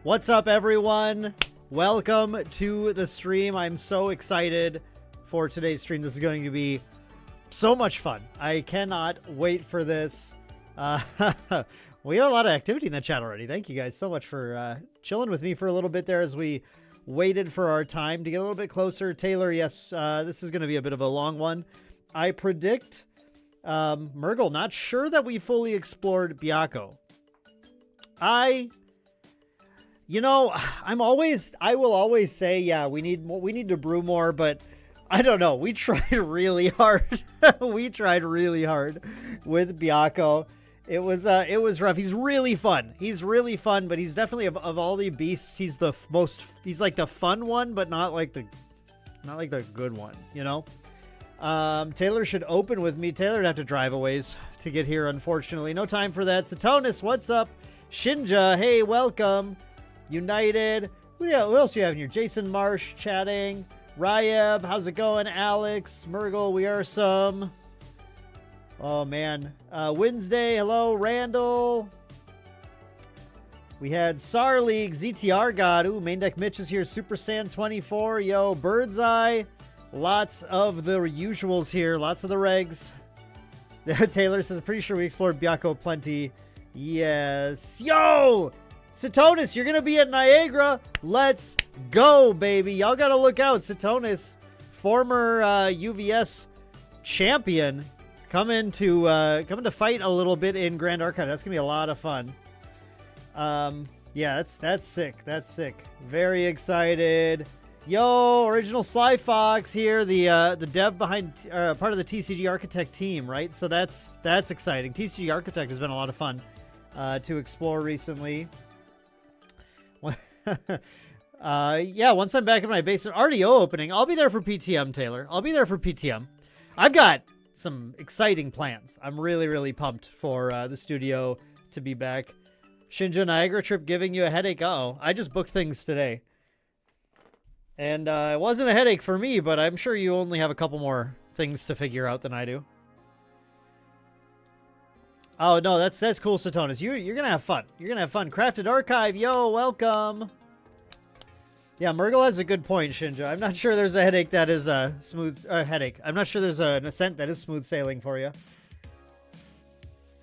What's up, everyone? Welcome to the stream. I'm so excited for today's stream. This is going to be so much fun. I cannot wait for this. We have a lot of activity in the chat already. Thank you guys so much for chilling with me for a little bit there as we waited for our time to get a little bit closer. Taylor, yes, this is going to be a bit of a long one. I predict Murgle, not sure that we fully explored Byakko. I will always say, yeah, we need to brew more, but I don't know. We tried really hard. We tried really hard with Byakko. It was rough. He's really fun. He's really fun, but he's definitely of all the beasts, he's like the fun one, but not like the good one, you know? Taylor should open with me. Taylor would have to drive a ways to get here, unfortunately. No time for that. Satonis, what's up? Shinja, hey, welcome. United. Who else do you have in here? Jason Marsh chatting. Ryeb, how's it going? Alex, Murgle, we are some. Oh, man. Wednesday, hello. Randall. We had SAR League, ZTR God. Ooh, main deck Mitch is here. Super Saiyan 24. Yo, Birdseye. Lots of the usuals here. Lots of the regs. Taylor says, pretty sure we explored Byakko plenty. Yes. Yo! Satonis, you're going to be at Niagara. Let's go, baby. Y'all got to look out. Satonis, former UVS champion, coming to fight a little bit in Grand Archive. That's going to be a lot of fun. Yeah, that's sick. That's sick. Very excited. Yo, Original Sly Fox here, the dev behind part of the TCG Architect team, right? So that's exciting. TCG Architect has been a lot of fun to explore recently. Yeah, once I'm back in my basement, RDO opening, I'll be there for PTM, Taylor. I'll be there for PTM. I've got some exciting plans. I'm really, really pumped for the studio to be back. Shinja, Niagara trip giving you a headache? Uh-oh, I just booked things today. And it wasn't a headache for me, but I'm sure you only have a couple more things to figure out than I do. Oh, no, that's cool, Satonis. You're going to have fun. You're going to have fun. Crafted Archive, yo, welcome. Yeah, Murgle has a good point, Shinja. I'm not sure there's a headache that is a smooth headache. I'm not sure there's an ascent that is smooth sailing for you.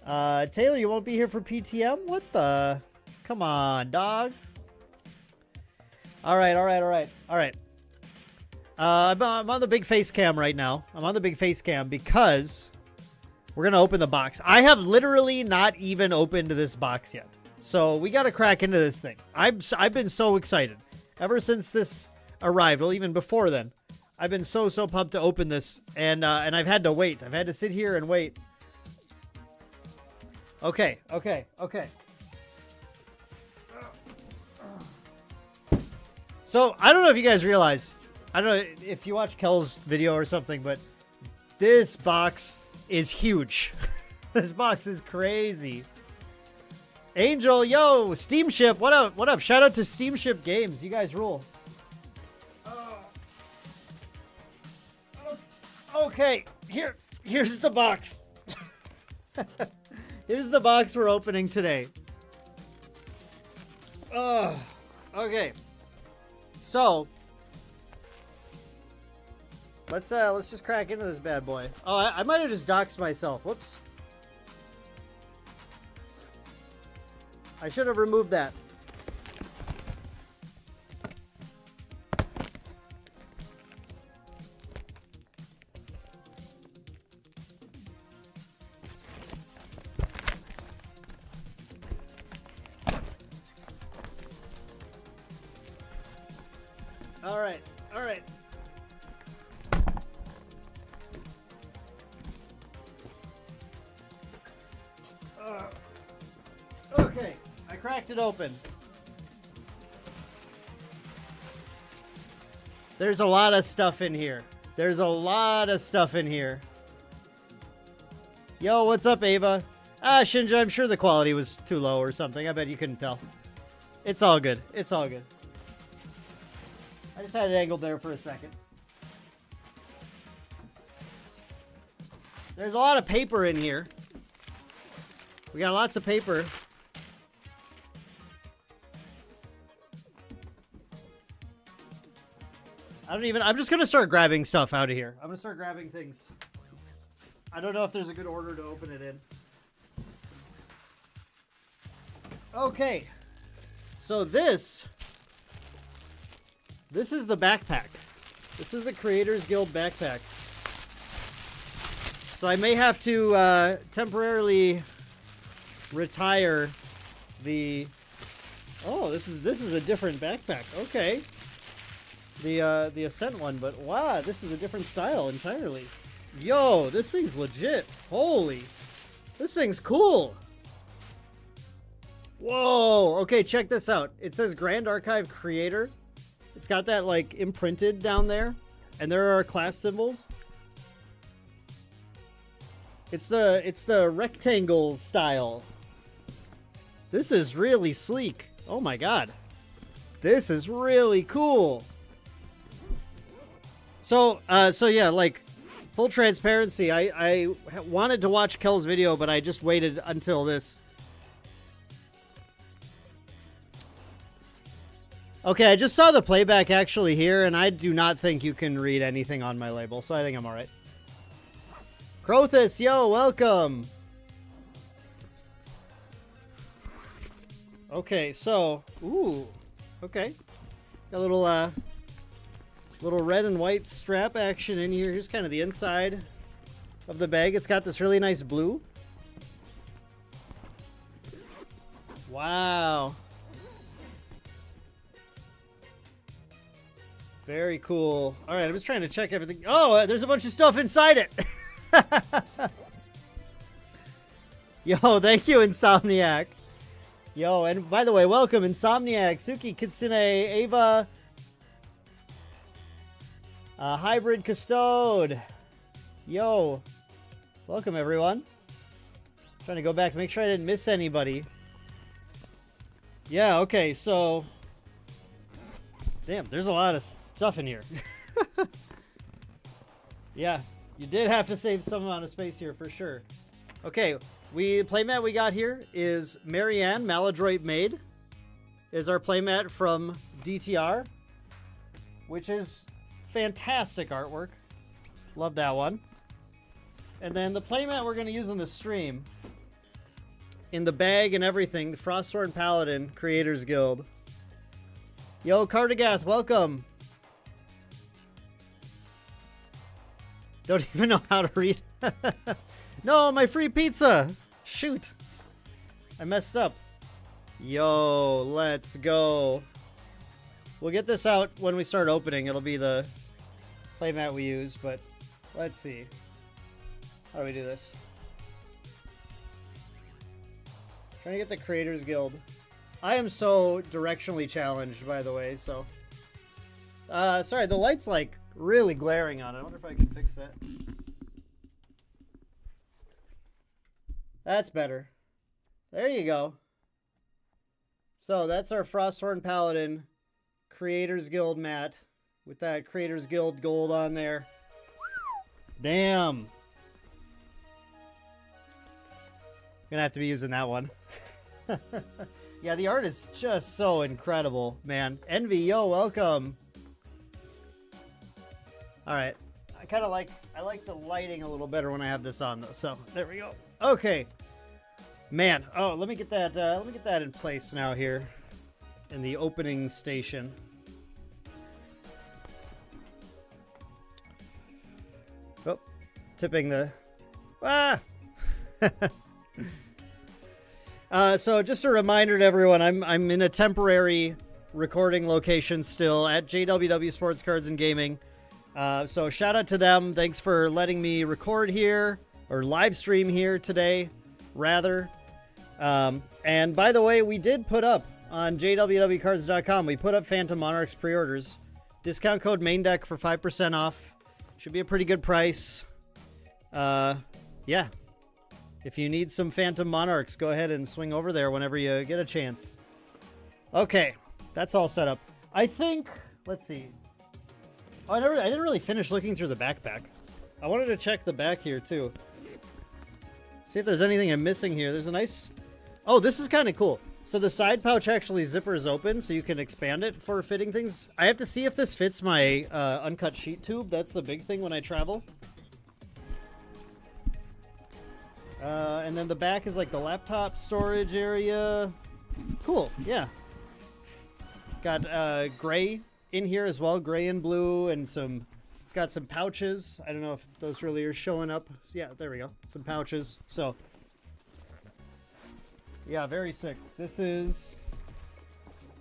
Taylor, you won't be here for PTM? What the? Come on, dog. All right. I'm on the big face cam right now. I'm on the big face cam because we're going to open the box. I have literally not even opened this box yet. So we got to crack into this thing. I've been so excited ever since this arrived. Well, even before then, I've been so pumped to open this, and I've had to wait. I've had to sit here and wait. Okay. So, I don't know if you guys realize, I don't know if you watch Kel's video or something, but this box is huge. This box is crazy. Angel, yo, Steamship, what up? Shout out to Steamship Games. You guys rule. Okay, here's the box. Here's the box we're opening today. Okay. So, let's just crack into this bad boy. Oh, I might have just doxed myself. Whoops. I should have removed that. All right. Okay, I cracked it open. There's a lot of stuff in here. Yo, what's up, Ava? Shinja, I'm sure the quality was too low or something. I bet you couldn't tell. It's all good. I just had it angled there for a second. There's a lot of paper in here. We got lots of paper. I'm just gonna start grabbing stuff out of here. I'm gonna start grabbing things. I don't know if there's a good order to open it in. Okay. So this is the backpack. This is the Creators Guild backpack. So I may have to temporarily retire the... Oh, this is a different backpack. Okay. The Ascent one, but wow, this is a different style entirely. Yo, this thing's legit. Holy. This thing's cool. Whoa. Okay, check this out. It says Grand Archive Creator. It's got that like imprinted down there, and there are class symbols. It's the rectangle style. This is really sleek. Oh my god. This is really cool. So yeah, like full transparency, I wanted to watch Kel's video, but I just waited until this. Okay, I just saw the playback actually here, and I do not think you can read anything on my label, so I think I'm alright. Crothus, yo, welcome! Okay, so, ooh, okay. Got a little red and white strap action in here. Here's kind of the inside of the bag. It's got this really nice blue. Wow. Very cool. All right, I'm just trying to check everything. Oh, there's a bunch of stuff inside it. Yo, thank you, Insomniac. Yo, and by the way, welcome, Insomniac, Suki, Kitsune, Ava, Hybrid Custode. Yo, welcome, everyone. Trying to go back, make sure I didn't miss anybody. Yeah, okay, so... Damn, there's a lot of stuff in here. Yeah, you did have to save some amount of space here for sure. Okay, playmat we got here is Marianne, Maladroit Maid, is our playmat from DTR, which is fantastic artwork. Love that one. And then the playmat we're going to use on the stream, in the bag and everything, the Frostthorn Paladin Creators Guild. Yo, Cardigath, welcome. Don't even know how to read. No, my free pizza. Shoot. I messed up. Yo, let's go. We'll get this out when we start opening. It'll be the playmat we use, but let's see. How do we do this? Trying to get the Creators Guild. I am so directionally challenged, by the way, so... sorry, the light's, like, really glaring on it. I wonder if I can fix that. That's better. There you go. So, that's our Frosthorn Paladin Creators Guild mat with that Creators Guild gold on there. Damn. Gonna have to be using that one. Yeah, the art is just so incredible, man. Envy, yo, welcome. All right, I like the lighting a little better when I have this on, though. So there we go. Okay, man. Oh, let me get that in place now here, in the opening station. Oh, tipping the. Ah. So just a reminder to everyone, I'm in a temporary recording location still at JWW Sports Cards and Gaming. So shout out to them. Thanks for letting me record here, or live stream here today, rather. And by the way, we did put up on jwwcards.com, we put up Phantom Monarchs pre-orders. Discount code main deck for 5% off. Should be a pretty good price. Yeah. If you need some Phantom Monarchs, go ahead and swing over there whenever you get a chance. Okay, that's all set up. I think, let's see. Oh, I didn't really finish looking through the backpack. I wanted to check the back here too. See if there's anything I'm missing here. There's a nice... Oh, this is kind of cool. So the side pouch actually zippers open, so you can expand it for fitting things. I have to see if this fits my uncut sheet tube. That's the big thing when I travel. And then the back is like the laptop storage area. Cool, yeah. Got gray in here as well, gray and blue, and some... It's got some pouches. I don't know if those really are showing up. Yeah, there we go. Some pouches. So, yeah, very sick. This is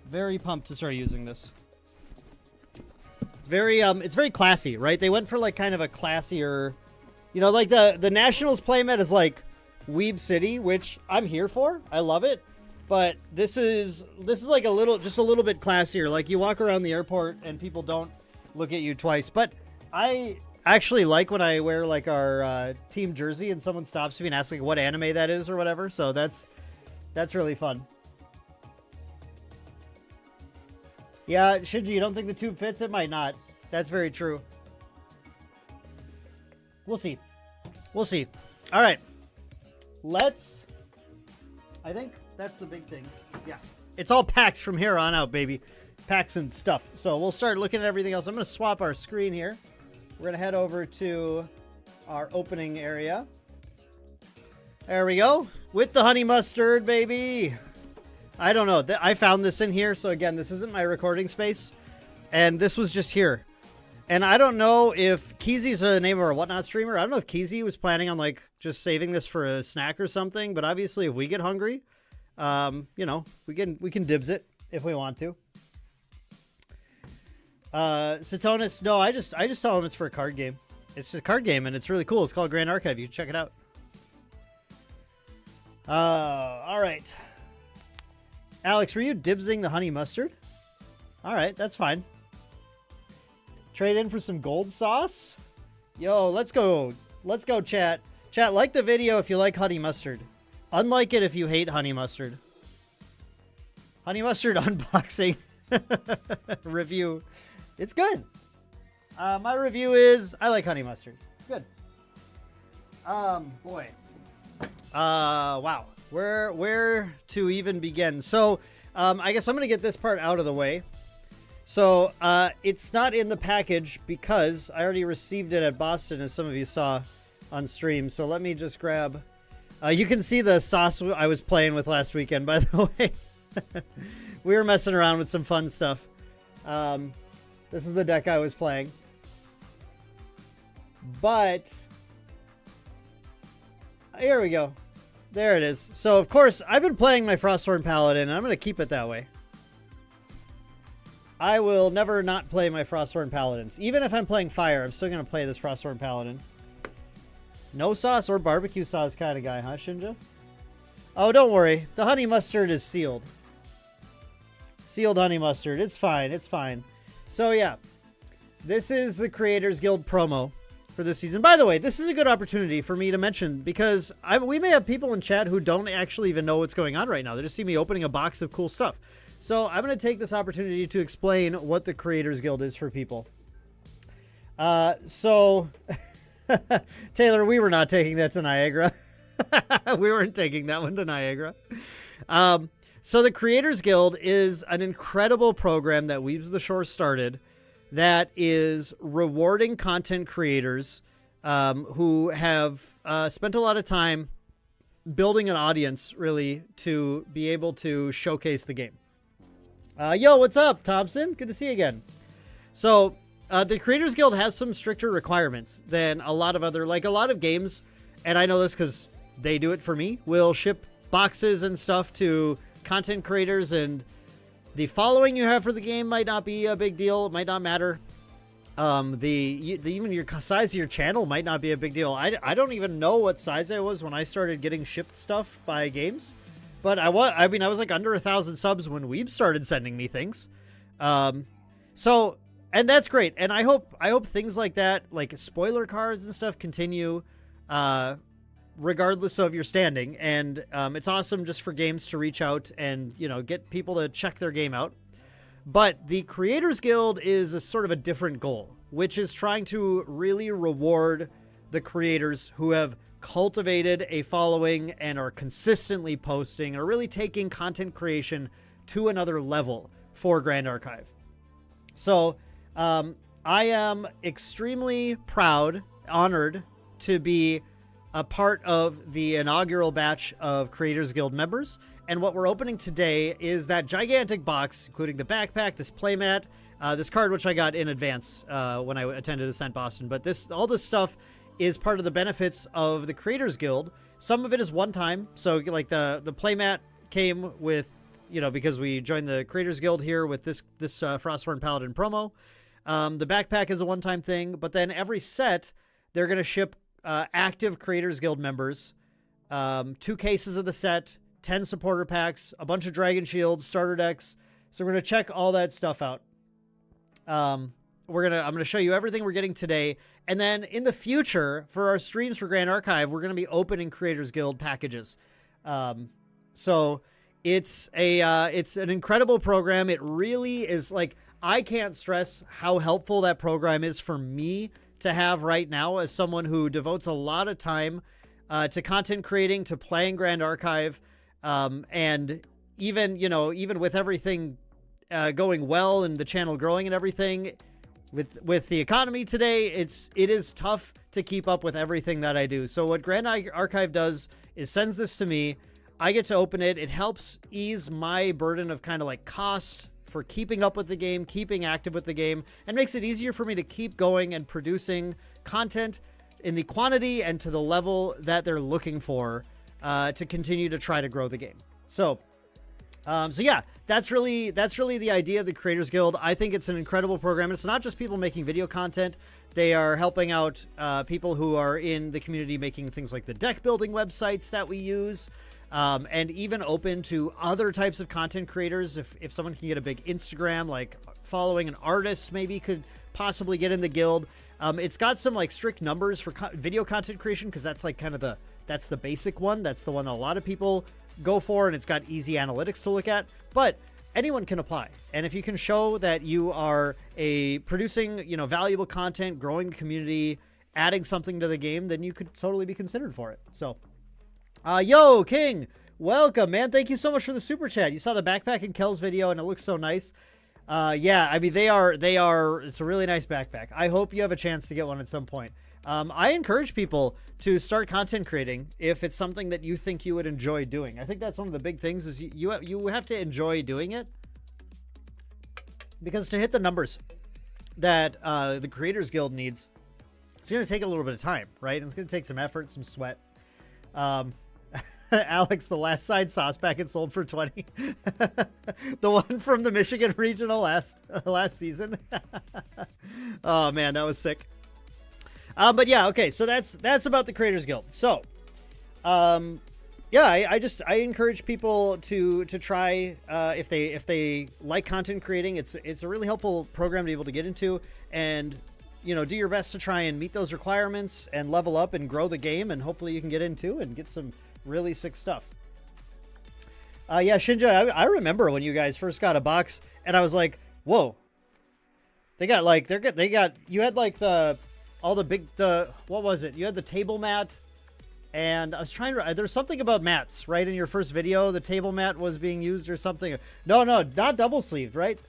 very pumped to start using this. It's very classy, right? They went for like kind of a classier, you know, like the Nationals playmat is like Weeb City, which I'm here for. I love it. But this is like just a little bit classier. Like you walk around the airport and people don't look at you twice. But I actually like when I wear like our team jersey and someone stops me and asks like what anime that is or whatever. So that's really fun. Yeah, Shinji, you don't think the tube fits? It might not. That's very true. We'll see. We'll see. All right. I think that's the big thing. Yeah. It's all packs from here on out, baby. Packs and stuff. So we'll start looking at everything else. I'm going to swap our screen here. We're going to head over to our opening area. There we go. With the honey mustard, baby. I don't know. I found this in here. So again, this isn't my recording space. And this was just here. And I don't know if Keezy's the name of our Whatnot streamer. I don't know if Keezy was planning on like just saving this for a snack or something. But obviously if we get hungry, you know, we can dibs it if we want to. Satonis, no, I just tell him it's for a card game. It's just a card game and it's really cool. It's called Grand Archive. You can check it out. All right. Alex, were you dibsing the honey mustard? All right, that's fine. Trade in for some gold sauce? Yo, let's go. Let's go, chat. Chat, like the video if you like honey mustard. Unlike it if you hate honey mustard. Honey mustard unboxing review. It's good. My review is I like honey mustard. Good. Boy. Wow. Where to even begin? So, I guess I'm going to get this part out of the way. So, it's not in the package because I already received it at Boston, as some of you saw on stream. So let me just grab... you can see the sauce I was playing with last weekend, by the way. We were messing around with some fun stuff. This is the deck I was playing. But... here we go. There it is. So, of course, I've been playing my Frosthorn Paladin, and I'm going to keep it that way. I will never not play my Frosthorn Paladins. Even if I'm playing Fire, I'm still going to play this Frosthorn Paladin. No sauce or barbecue sauce kind of guy, huh, Shinja? Oh, don't worry. The honey mustard is sealed. Sealed honey mustard. It's fine. It's fine. So, yeah. This is the Creators Guild promo for this season. By the way, this is a good opportunity for me to mention because we may have people in chat who don't actually even know what's going on right now. They just see me opening a box of cool stuff. So I'm going to take this opportunity to explain what the Creators Guild is for people. So, Taylor, we were not taking that to Niagara. We weren't taking that one to Niagara. So the Creators Guild is an incredible program that Weebs the Shore started that is rewarding content creators who have spent a lot of time building an audience, really, to be able to showcase the game. Yo, what's up, Thompson? Good to see you again. So, the Creators Guild has some stricter requirements than a lot of other, like a lot of games, and I know this because they do it for me, will ship boxes and stuff to content creators, and the following you have for the game might not be a big deal. It might not matter. Even your size of your channel might not be a big deal. I don't even know what size I was when I started getting shipped stuff by games. But I was like under 1,000 subs when Weeb started sending me things. So, and that's great. And I hope things like that, like spoiler cards and stuff, continue, regardless of your standing. And it's awesome just for games to reach out and, you know, get people to check their game out. But the Creators Guild is a sort of a different goal, which is trying to really reward the creators who have cultivated a following and are consistently posting, are really taking content creation to another level for Grand Archive. So I am extremely proud, honored to be a part of the inaugural batch of Creators Guild members. And what we're opening today is that gigantic box, including the backpack, this playmat, this card, which I got in advance when I attended Ascent Boston. But all this stuff is part of the benefits of the Creators Guild. Some of it is one time. So like the playmat came with, because we joined the Creators Guild here with this Frostborn Paladin promo. The backpack is a one-time thing, but then every set, they're going to ship active Creators Guild members, 2 cases of the set, 10 supporter packs, a bunch of Dragon Shields, starter decks. So we're going to check all that stuff out. I'm going to show you everything we're getting today. And then in the future, for our streams for Grand Archive, we're going to be opening Creators Guild packages. So it's an incredible program. It really is, like, I can't stress how helpful that program is for me to have right now as someone who devotes a lot of time to content creating, to playing Grand Archive. And even with everything going well and the channel growing and everything, with the economy today, it is tough to keep up with everything that I do. So what Grand Archive does is sends this to me. I get to open it. It helps ease my burden of kind of like cost for keeping up with the game, keeping active with the game, and makes it easier for me to keep going and producing content in the quantity and to the level that they're looking for to continue to try to grow the game. So yeah, that's really the idea of the Creators Guild. I think it's an incredible program. It's not just people making video content. They are helping out people who are in the community making things like the deck building websites that we use. And even open to other types of content creators. If someone can get a big Instagram, like following an artist, maybe could possibly get in the guild. It's got some like strict numbers for video content creation, because that's like kind of that's the basic one. That's the one that a lot of people go for, and it's got easy analytics to look at. But anyone can apply, and if you can show that you are producing valuable content, growing the community, adding something to the game, then you could totally be considered for it. So. Yo, King, welcome, man. Thank you so much for the super chat. You saw the backpack in Kel's video, and it looks so nice. Yeah, I mean, they are, it's a really nice backpack. I hope you have a chance to get one at some point. I encourage people to start content creating if it's something that you think you would enjoy doing. I think that's one of the big things is you have to enjoy doing it, because to hit the numbers that the Creators Guild needs, it's going to take a little bit of time, right? And it's going to take some effort, some sweat. Alex, the last side sauce packet sold for 20. The one from the Michigan Regional last season. Oh man, that was sick. But yeah, okay, so that's about the Creators Guild. So yeah, I encourage people to try if they like content creating. It's a really helpful program to be able to get into, and do your best to try and meet those requirements and level up and grow the game, and hopefully you can get into and get some really sick stuff. Yeah, Shinja, I remember when you guys first got a box, and I was like, whoa. You had like what was it? You had the table mat, and I was trying to, there's something about mats, right? In your first video, the table mat was being used or something. No, not double sleeved, right?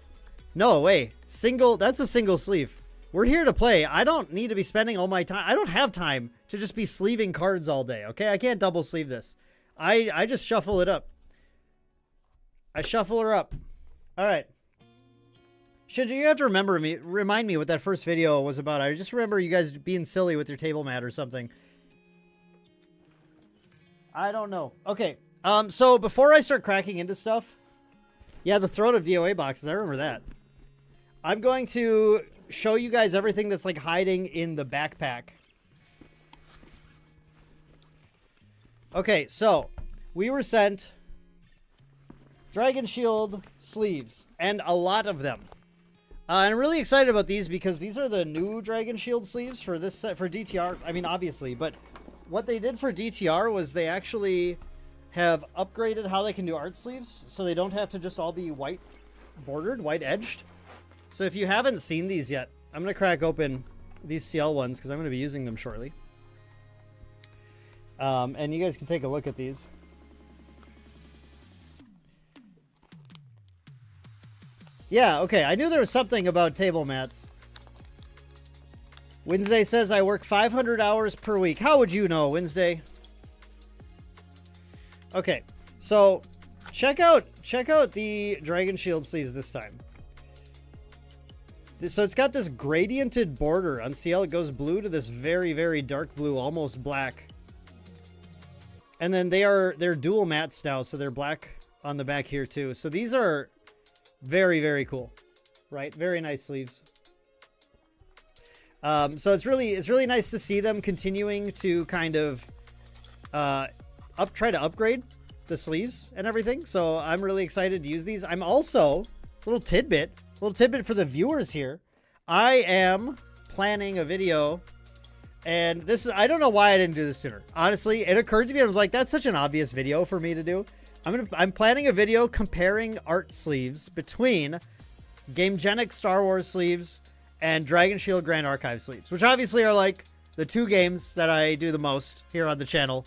No way. That's a single sleeve. We're here to play. I don't need to be spending all my time. I don't have time to just be sleeving cards all day, okay? I can't double sleeve this. I just shuffle it up. I shuffle her up. All right. Shinji, you have to remind me what that first video was about. I just remember you guys being silly with your table mat or something. I don't know. Okay. So before I start cracking into stuff, yeah, the Throne of DOA boxes. I remember that. I'm going to show you guys everything that's like hiding in the backpack. Okay, so we were sent Dragon Shield sleeves, and a lot of them. And I'm really excited about these because these are the new Dragon Shield sleeves for this set for DTR. I mean, obviously, but what they did for DTR was they actually have upgraded how they can do art sleeves, so they don't have to just all be white bordered, white edged. So if you haven't seen these yet, I'm going to crack open these CL ones because I'm going to be using them shortly. And you guys can take a look at these. Yeah, okay. I knew there was something about table mats. Wednesday says I work 500 hours per week. How would you know, Wednesday? Okay, so check out the Dragon Shield sleeves this time. So it's got this gradiented border on CL. It goes blue to this very, very dark blue, almost black. And then they're dual mats now, so they're black on the back here too. So these are very, very cool, right? Very nice sleeves. So it's really nice to see them continuing to kind of try to upgrade the sleeves and everything. So I'm really excited to use these. I'm also little tidbit for the viewers here. I am planning a video, and this is, I don't know why I didn't do this sooner. Honestly, it occurred to me. I was like, that's such an obvious video for me to do. I'm planning a video comparing art sleeves between Gamegenic Star Wars sleeves and Dragon Shield Grand Archive sleeves, which obviously are like the two games that I do the most here on the channel.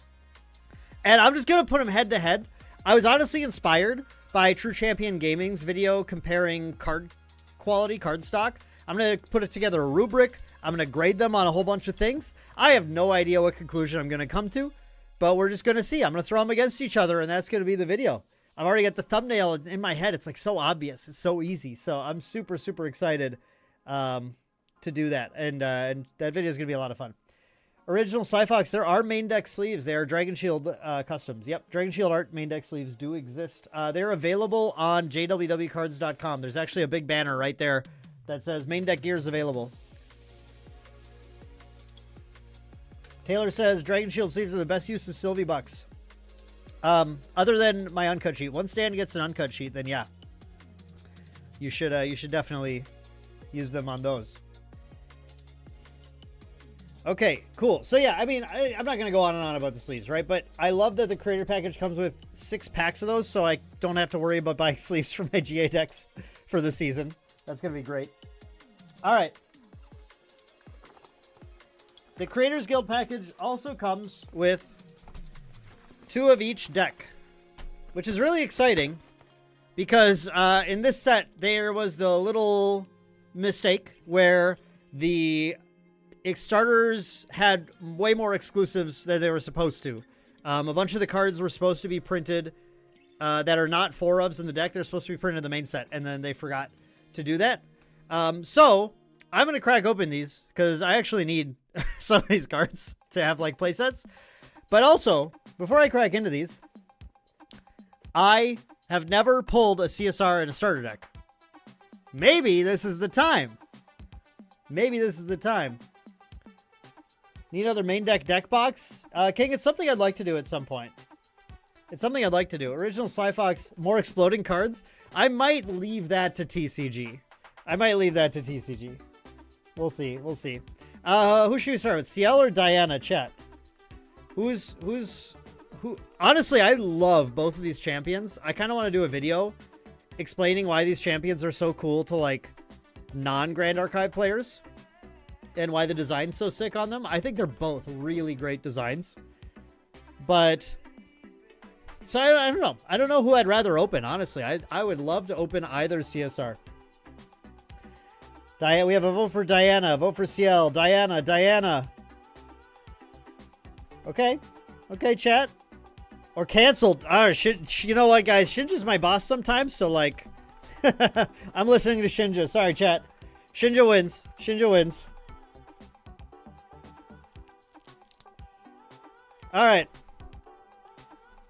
And I'm just going to put them head to head. I was honestly inspired by True Champion Gaming's video comparing card quality, card stock. I'm going to put it together a rubric. I'm going to grade them on a whole bunch of things. I have no idea what conclusion I'm going to come to, but we're just going to see. I'm going to throw them against each other, and that's going to be the video. I've already got the thumbnail in my head. It's like so obvious. It's so easy. So I'm super, super excited to do that. And that video is going to be a lot of fun. Original Cyfox, there are main deck sleeves. They are Dragon Shield customs. Yep, Dragon Shield art main deck sleeves do exist. They're available on jwwcards.com. There's actually a big banner right there that says main deck gear is available. Taylor says Dragon Shield sleeves are the best use of Sylvie Bucks. Other than my uncut sheet. Once Dan gets an uncut sheet, then yeah, you should definitely use them on those. Okay, cool. So yeah, I mean, I'm not going to go on and on about the sleeves, right? But I love that the creator package comes with 6 packs of those, so I don't have to worry about buying sleeves for my GA decks for the season. That's going to be great. All right. The Creators Guild package also comes with 2 of each deck, which is really exciting because in this set, there was the little mistake where the starters had way more exclusives than they were supposed to. A bunch of the cards were supposed to be printed that are not 4-ofs in the deck. They're supposed to be printed in the main set, and then they forgot to do that. So I'm going to crack open these because I actually need some of these cards to have like play sets. But also, before I crack into these, I have never pulled a CSR in a starter deck. Maybe this is the time. Maybe this is the time. Need another main deck box? King, it's something I'd like to do at some point. It's something I'd like to do. Original Cyfox, more exploding cards. I might leave that to TCG. We'll see. We'll see. Who should we start with? CL or Diana, chat? Who? Honestly, I love both of these champions. I kind of want to do a video explaining why these champions are so cool to like non-Grand Archive players and why the design's so sick on them. I think they're both really great designs. But so I don't know. I don't know who I'd rather open, honestly. I would love to open either CSR. We have a vote for Diana, a vote for CL. Diana. Okay, chat. Or canceled. You know what, guys? Shinja's my boss sometimes, so like, I'm listening to Shinja. Sorry, chat. Shinja wins. All right.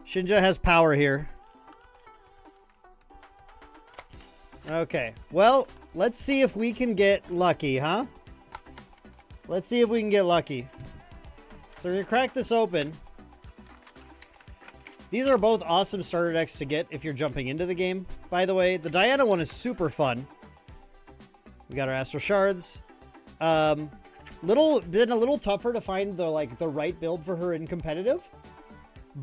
Shinja has power here. Okay. Well, let's see if we can get lucky, huh? Let's see if we can get lucky. So we're going to crack this open. These are both awesome starter decks to get if you're jumping into the game. By the way, the Diana one is super fun. We got our Astral Shards. Been a little tougher to find the right build for her in competitive.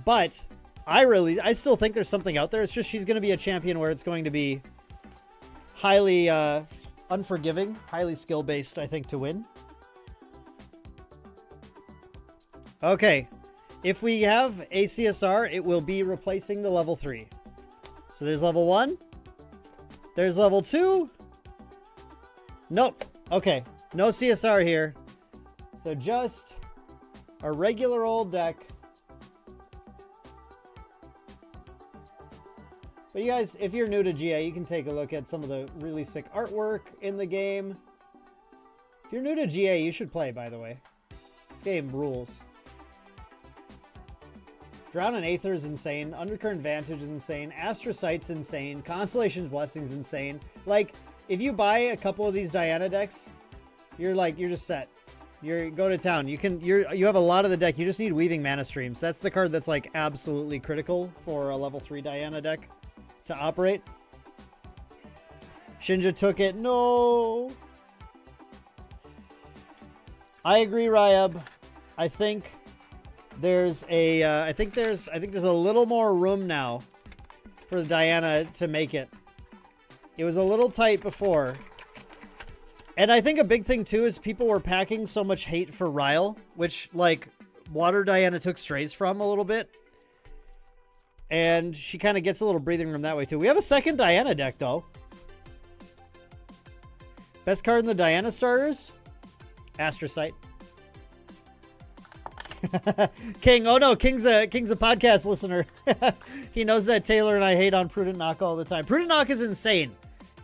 But I still think there's something out there. It's just she's going to be a champion where it's going to be highly unforgiving, highly skill-based, I think, to win. Okay. If we have a CSR, it will be replacing the level 3. So there's level 1. There's level 2. Nope. Okay. No CSR here. So just a regular old deck. But you guys, if you're new to GA, you can take a look at some of the really sick artwork in the game. If you're new to GA, you should play, by the way. This game rules. Drown in Aether is insane. Undercurrent Vantage is insane. Astrosight's insane. Constellation's Blessing's insane. Like, if you buy a couple of these Diana decks, you're just set. You go to town. You have a lot of the deck. You just need Weaving Mana Streams. That's the card that's like absolutely critical for a level 3 Diana deck to operate. Shinja took it. No. I agree, Ryab. I think there's a I think there's a little more room now for the Diana to make it. It was a little tight before. And I think a big thing too is people were packing so much hate for Ryle, which like Water Diana took strays from a little bit. And she kind of gets a little breathing room that way too. We have a second Diana deck though. Best card in the Diana starters? Astrocyte. King, oh no, King's a podcast listener. He knows that Taylor and I hate on Prudent Knock all the time. Prudent Knock is insane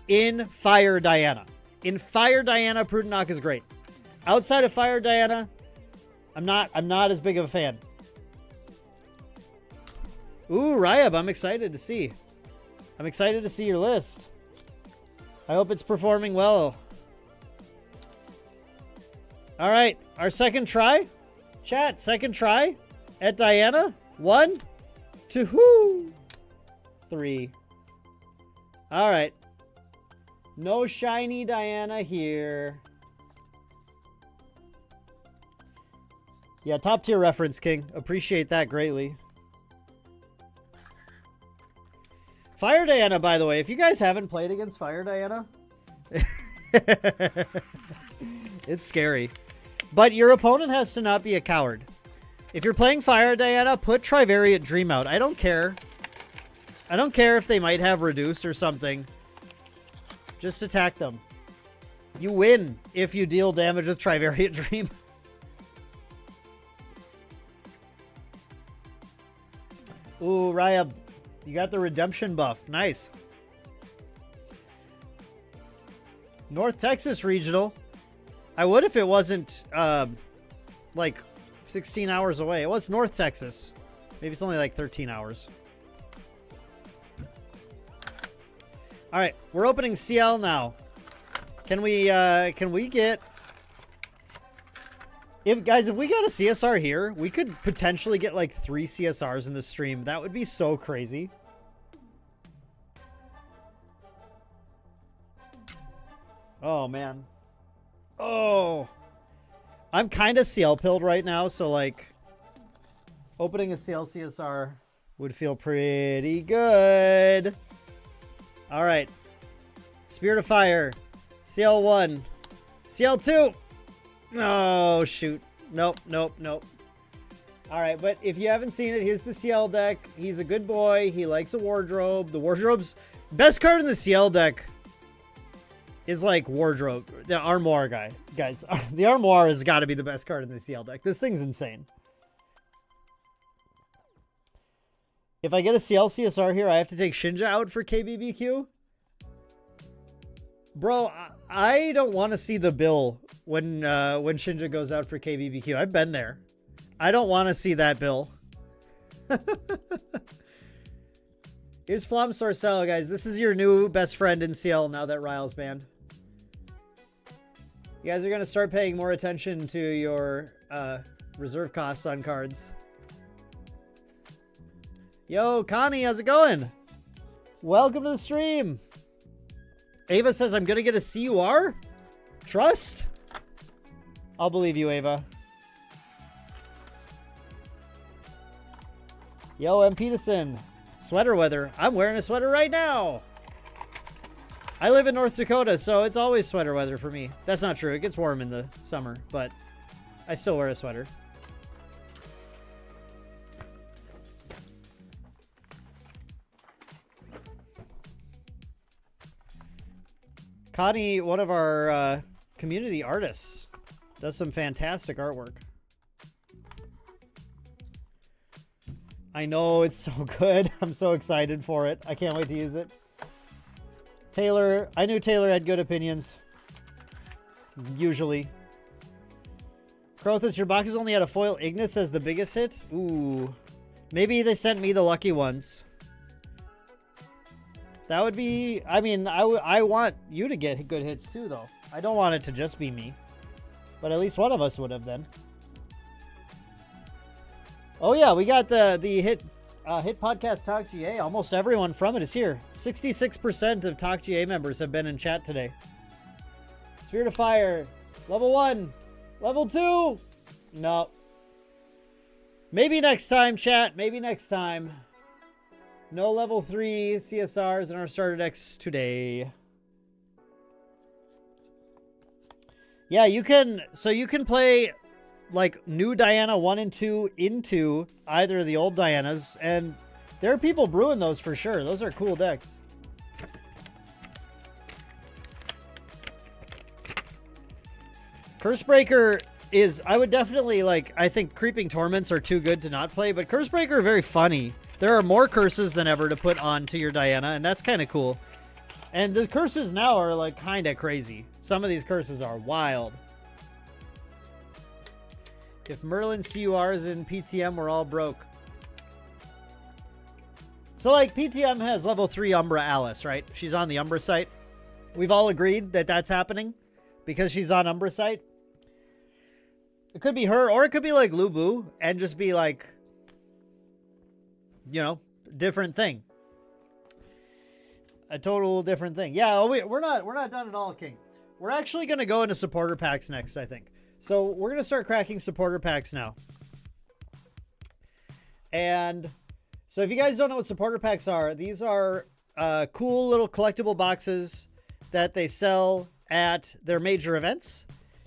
in Fire Diana. In Fire Diana, Prudent Knock is great. Outside of Fire Diana, I'm not as big of a fan. Ooh, Ryab, I'm excited to see. I'm excited to see your list. I hope it's performing well. All right, our second try. Chat, second try at Diana. 1, 2, 3. All right. No shiny Diana here. Yeah, top tier reference, King. Appreciate that greatly. Fire Diana, by the way, if you guys haven't played against Fire Diana, it's scary. But your opponent has to not be a coward. If you're playing Fire Diana, put Trivariate Dream out. I don't care. I don't care if they might have Reduce or something. Just attack them. You win if you deal damage with Trivariate Dream. Ooh, Ryab, you got the redemption buff. Nice. North Texas Regional. I would if it wasn't, like, 16 hours away. Well, it's North Texas. Maybe it's only like 13 hours. All right, we're opening CL now. Can we get... If we got a CSR here, we could potentially get like 3 CSRs in the stream. That would be so crazy. Oh, man. Oh, I'm kind of CL pilled right now, so like opening a CL CSR would feel pretty good. All right, Spirit of Fire, CL1, CL2. Oh shoot, nope. All right, but if you haven't seen it, here's the CL deck. He's a good boy. He likes a wardrobe. The wardrobe's best card in the CL deck is like Wardrobe, the Armoire guy. Guys, the Armoire has got to be the best card in the CL deck. This thing's insane. If I get a CL CSR here, I have to take Shinja out for KBBQ? Bro, I don't want to see the bill when Shinja goes out for KBBQ. I've been there. I don't want to see that bill. Here's Flom Sorcel, guys. This is your new best friend in CL now that Ryle's banned. You guys are going to start paying more attention to your reserve costs on cards. Yo, Connie, how's it going? Welcome to the stream. Ava says, I'm going to get a CUR? Trust? I'll believe you, Ava. Yo, M. Peterson. Sweater weather. I'm wearing a sweater right now. I live in North Dakota, so it's always sweater weather for me. That's not true. It gets warm in the summer, but I still wear a sweater. Connie, one of our community artists, does some fantastic artwork. I know, it's so good. I'm so excited for it. I can't wait to use it. Taylor, I knew Taylor had good opinions. Usually. Crothus, your box has only had a foil Ignis as the biggest hit? Ooh. Maybe they sent me the lucky ones. That would be... I mean, I want you to get good hits too, though. I don't want it to just be me. But at least one of us would have then. Oh yeah, we got the hit podcast Talk GA. Almost everyone from it is here. 66% of Talk GA members have been in chat today. Spirit of Fire, level 1, level 2. No. Maybe next time, chat. Maybe next time. No level 3 CSRs in our starter decks today. Yeah, you can. So you can play like new Diana 1 and 2 into either of the old Dianas, and there are people brewing those for sure. Those are cool decks. Cursebreaker is, I would definitely like, I think Creeping Torments are too good to not play, but Cursebreaker are very funny. There are more curses than ever to put onto your Diana, and that's kind of cool. And the curses now are like kind of crazy. Some of these curses are wild. If Merlin CURs in PTM, we're all broke. So like PTM has level 3 Umbra Alice, right? She's on the Umbra site. We've all agreed that that's happening because she's on Umbra site. It could be her, or it could be like Lubu and just be like, you know, different thing. A total different thing. Yeah, we're not done at all, King. We're actually going to go into supporter packs next, I think. So we're going to start cracking supporter packs now. And so if you guys don't know what supporter packs are, these are cool little collectible boxes that they sell at their major events.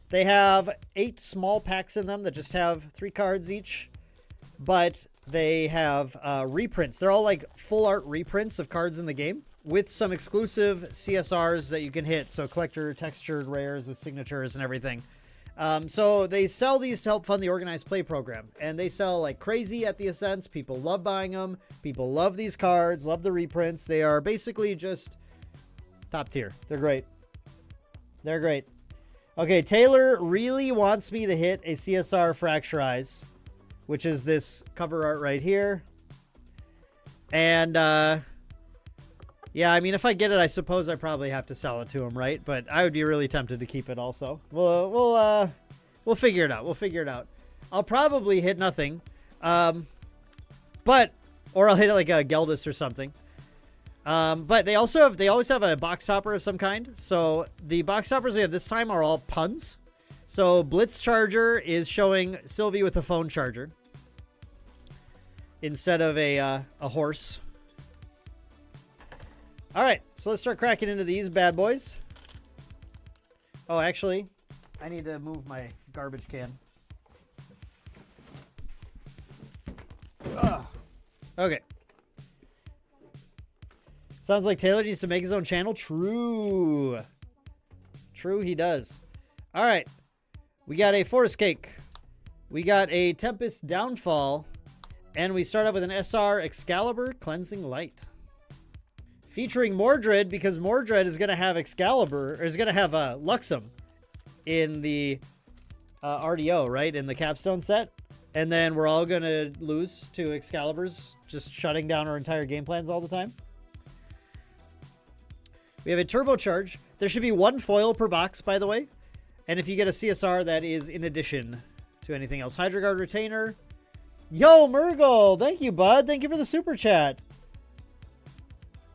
They have 8 small packs in them that just have 3 cards each, but they have reprints. They're all like full art reprints of cards in the game with some exclusive CSRs that you can hit. So collector textured rares with signatures and everything. So they sell these to help fund the organized play program, and they sell like crazy at the Ascents. People love buying them. People love these cards, love the reprints. They are basically just top tier. They're great. They're great. Okay, Taylor really wants me to hit a CSR Fracturize, which is this cover art right here. And, yeah, I mean, if I get it, I suppose I probably have to sell it to him, right? But I would be really tempted to keep it also. We'll figure it out. We'll figure it out. I'll probably hit nothing. Or I'll hit it like a Geldis or something. But they always have a box topper of some kind. So the box toppers we have this time are all puns. So Blitz Charger is showing Sylvie with a phone charger instead of a horse. All right, so let's start cracking into these bad boys. Oh, actually, I need to move my garbage can. Ugh. Okay. Sounds like Taylor needs to make his own channel. True. True, he does. All right. We got a Forest Cake. We got a Tempest Downfall. And we start off with an SR Excalibur Cleansing Light. Featuring Mordred, because Mordred is going to have Excalibur, or is going to have Luxem in the RDO, right? In the Capstone set. And then we're all going to lose to Excaliburs, just shutting down our entire game plans all the time. We have a Turbocharge. There should be 1 foil per box, by the way. And if you get a CSR, that is in addition to anything else. Hydra Guard Retainer. Yo, Murgle! Thank you, bud. Thank you for the super chat.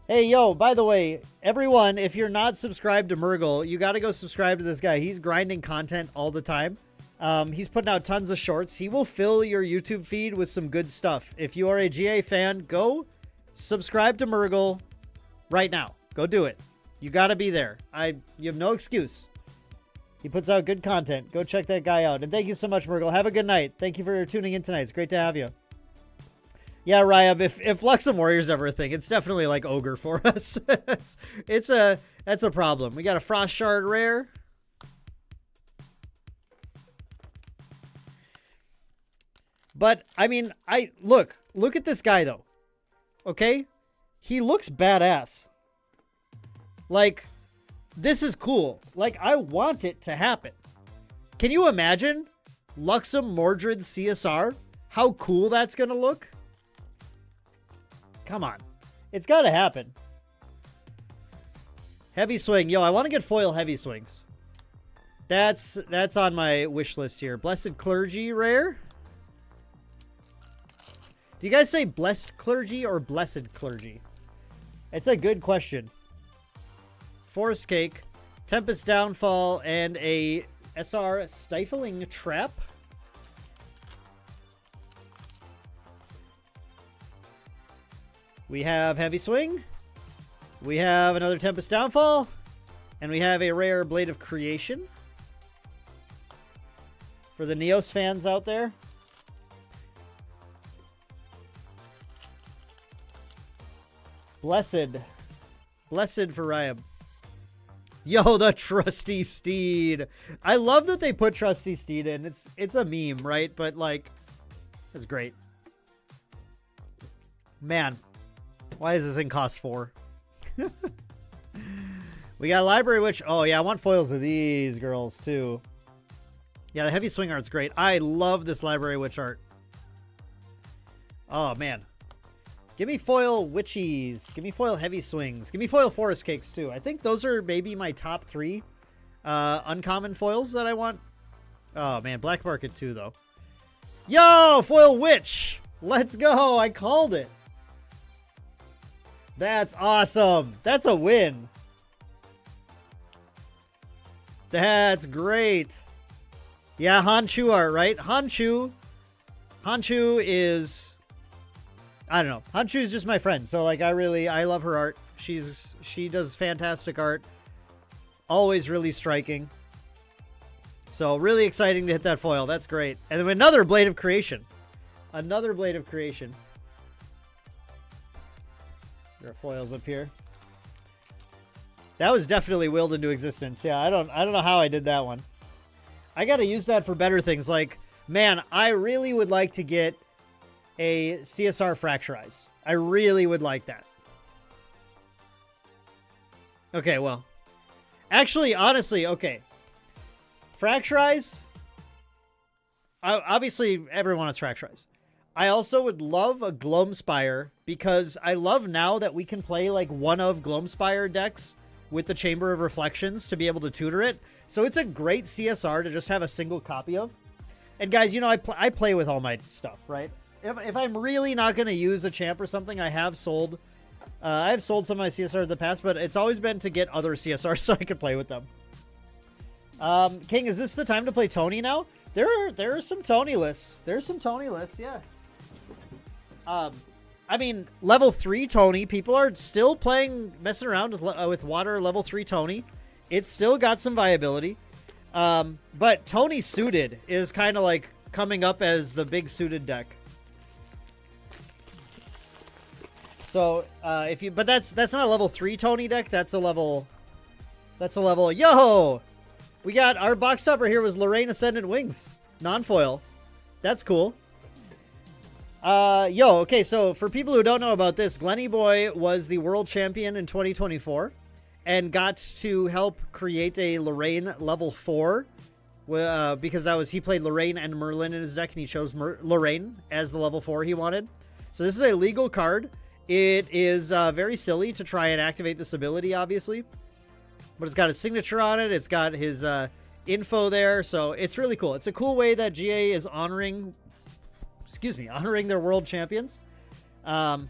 Hey, yo, by the way, everyone, if you're not subscribed to Murgle, you got to go subscribe to this guy. He's grinding content all the time. He's putting out tons of shorts. He will fill your YouTube feed with some good stuff. If you are a GA fan, go subscribe to Murgle right now. Go do it. You got to be there. You have no excuse. He puts out good content. Go check that guy out. And thank you so much, Murgle. Have a good night. Thank you for tuning in tonight. It's great to have you. Yeah, Ryab, if Luxem Warrior's ever a thing, it's definitely like Ogre for us. That's a problem. We got a Frost Shard rare. But, I mean, look at this guy, though. Okay? He looks badass. Like, this is cool. Like, I want it to happen. Can you imagine Luxem Mordred CSR? How cool that's going to look? Come on. It's got to happen. Heavy Swing. Yo, I want to get foil Heavy Swings. That's on my wish list here. Blessed Clergy rare. Do you guys say Blessed Clergy or Blessed Clergy? It's a good question. Forest Cake, Tempest Downfall, and a SR Stifling Trap. We have Heavy Swing. We have another Tempest Downfall. And we have a rare Blade of Creation. For the Neos fans out there. Blessed for Ryab. Yo, the Trusty Steed. I love that they put Trusty Steed in. It's a meme, right? But like, it's great. Man, why does this thing cost 4? We got Library Witch. Oh yeah, I want foils of these girls too. Yeah, the Heavy Swing art's great. I love this Library Witch art. Oh man. Give me foil Witchies. Give me foil Heavy Swings. Give me foil Forest Cakes, too. I think those are maybe my top 3 uncommon foils that I want. Oh, man. Black Market, too, though. Yo! Foil Witch! Let's go! I called it. That's awesome. That's a win. That's great. Yeah, Hanchu art, right? Hanchu is... I don't know. Hanchu's just my friend. So like I love her art. She does fantastic art. Always really striking. So really exciting to hit that foil. That's great. And then another Blade of Creation. Another Blade of Creation. There are foils up here. That was definitely willed into existence. Yeah, I don't know how I did that one. I got to use that for better things. Like, man, I really would like to get a CSR Fracturize. I really would like that. Okay, well. Actually, honestly, okay. Fracturize. Obviously, everyone wants Fracturize. I also would love a Gloamspire because I love now that we can play like one of Gloamspire decks with the Chamber of Reflections to be able to tutor it. So it's a great CSR to just have a single copy of. And guys, you know, I play with all my stuff, right? If I'm really not going to use a champ or something, I have sold some of my CSRs in the past, but it's always been to get other CSRs so I can play with them. King, is this the time to play Tony now? There are some Tony lists. There's some Tony lists, yeah. I mean, level 3 Tony, people are still messing around with water level 3 Tony. It's still got some viability. But Tony suited is kind of like coming up as the big suited deck. So, but that's not a level 3 Tony deck. That's a level, yo! We got, our box topper here was Lorraine Ascendant Wings. Non-foil. That's cool. Okay, so for people who don't know about this, Glenny Boy was the world champion in 2024 and got to help create a Lorraine level 4 because he played Lorraine and Merlin in his deck and he chose Lorraine as the level 4 he wanted. So this is a legal card. It is very silly to try and activate this ability, obviously. But it's got his signature on it. It's got his info there. So it's really cool. It's a cool way that GA is honoring their world champions. And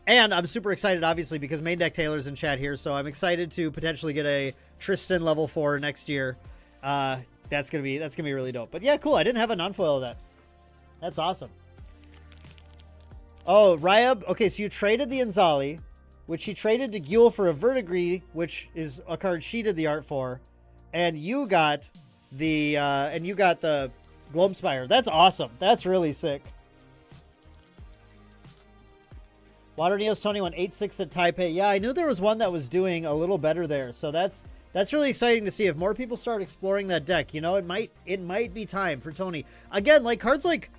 I'm super excited, obviously, because Main Deck Taylor's in chat here. So I'm excited to potentially get a Tristan level 4 next year. That's gonna be really dope. But yeah, cool. I didn't have a non-foil of that. That's awesome. Oh, Ryab. Okay, so you traded the Inzali, which he traded to Gule for a Verdigris, which is a card she did the art for, and you got the Gloamspire. That's awesome. That's really sick. Water Neos Tony went 8-6 at Taipei. Yeah, I knew there was one that was doing a little better there. So that's really exciting to see. If more people start exploring that deck, you know, it might be time for Tony. Again, like cards like,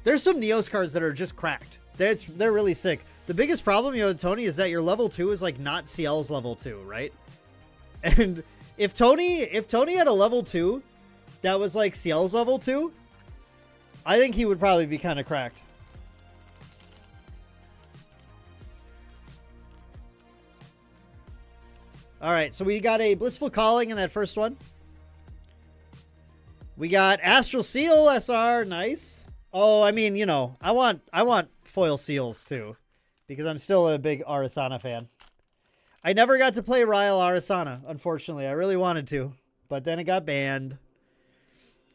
there's some Neos cards that are just cracked. They're really sick. The biggest problem, you know, with Tony is that your level 2 is like not CL's level 2, right? And if Tony had a level 2 that was like CL's level 2, I think he would probably be kind of cracked. All right, so we got a Blissful Calling in that first one. We got Astral Seal SR, nice. Oh, I mean, you know, I want foil seals too, because I'm still a big Arasana fan. I never got to play Ryle Arasana, unfortunately. I really wanted to, but then it got banned.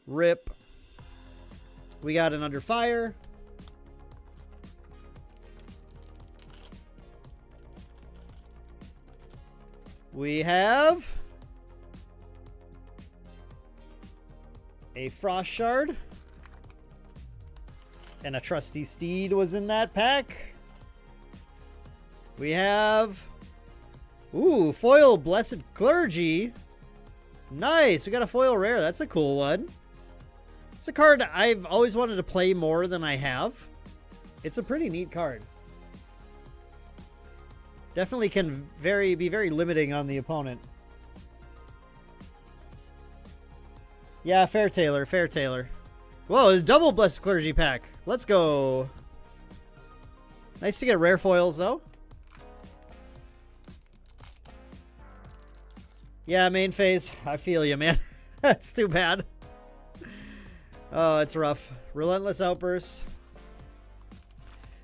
RIP. We got an Under Fire. We have a Frost Shard. And a Trusty Steed was in that pack. We have... Ooh, foil Blessed Clergy. Nice. We got a foil rare. That's a cool one. It's a card I've always wanted to play more than I have. It's a pretty neat card. Definitely can be very limiting on the opponent. Yeah, Fair Tailor. Fair Tailor. Whoa, a double Blessed Clergy pack. Let's go. Nice to get rare foils, though. Yeah, main phase. I feel you, man. That's too bad. Oh, it's rough. Relentless Outburst.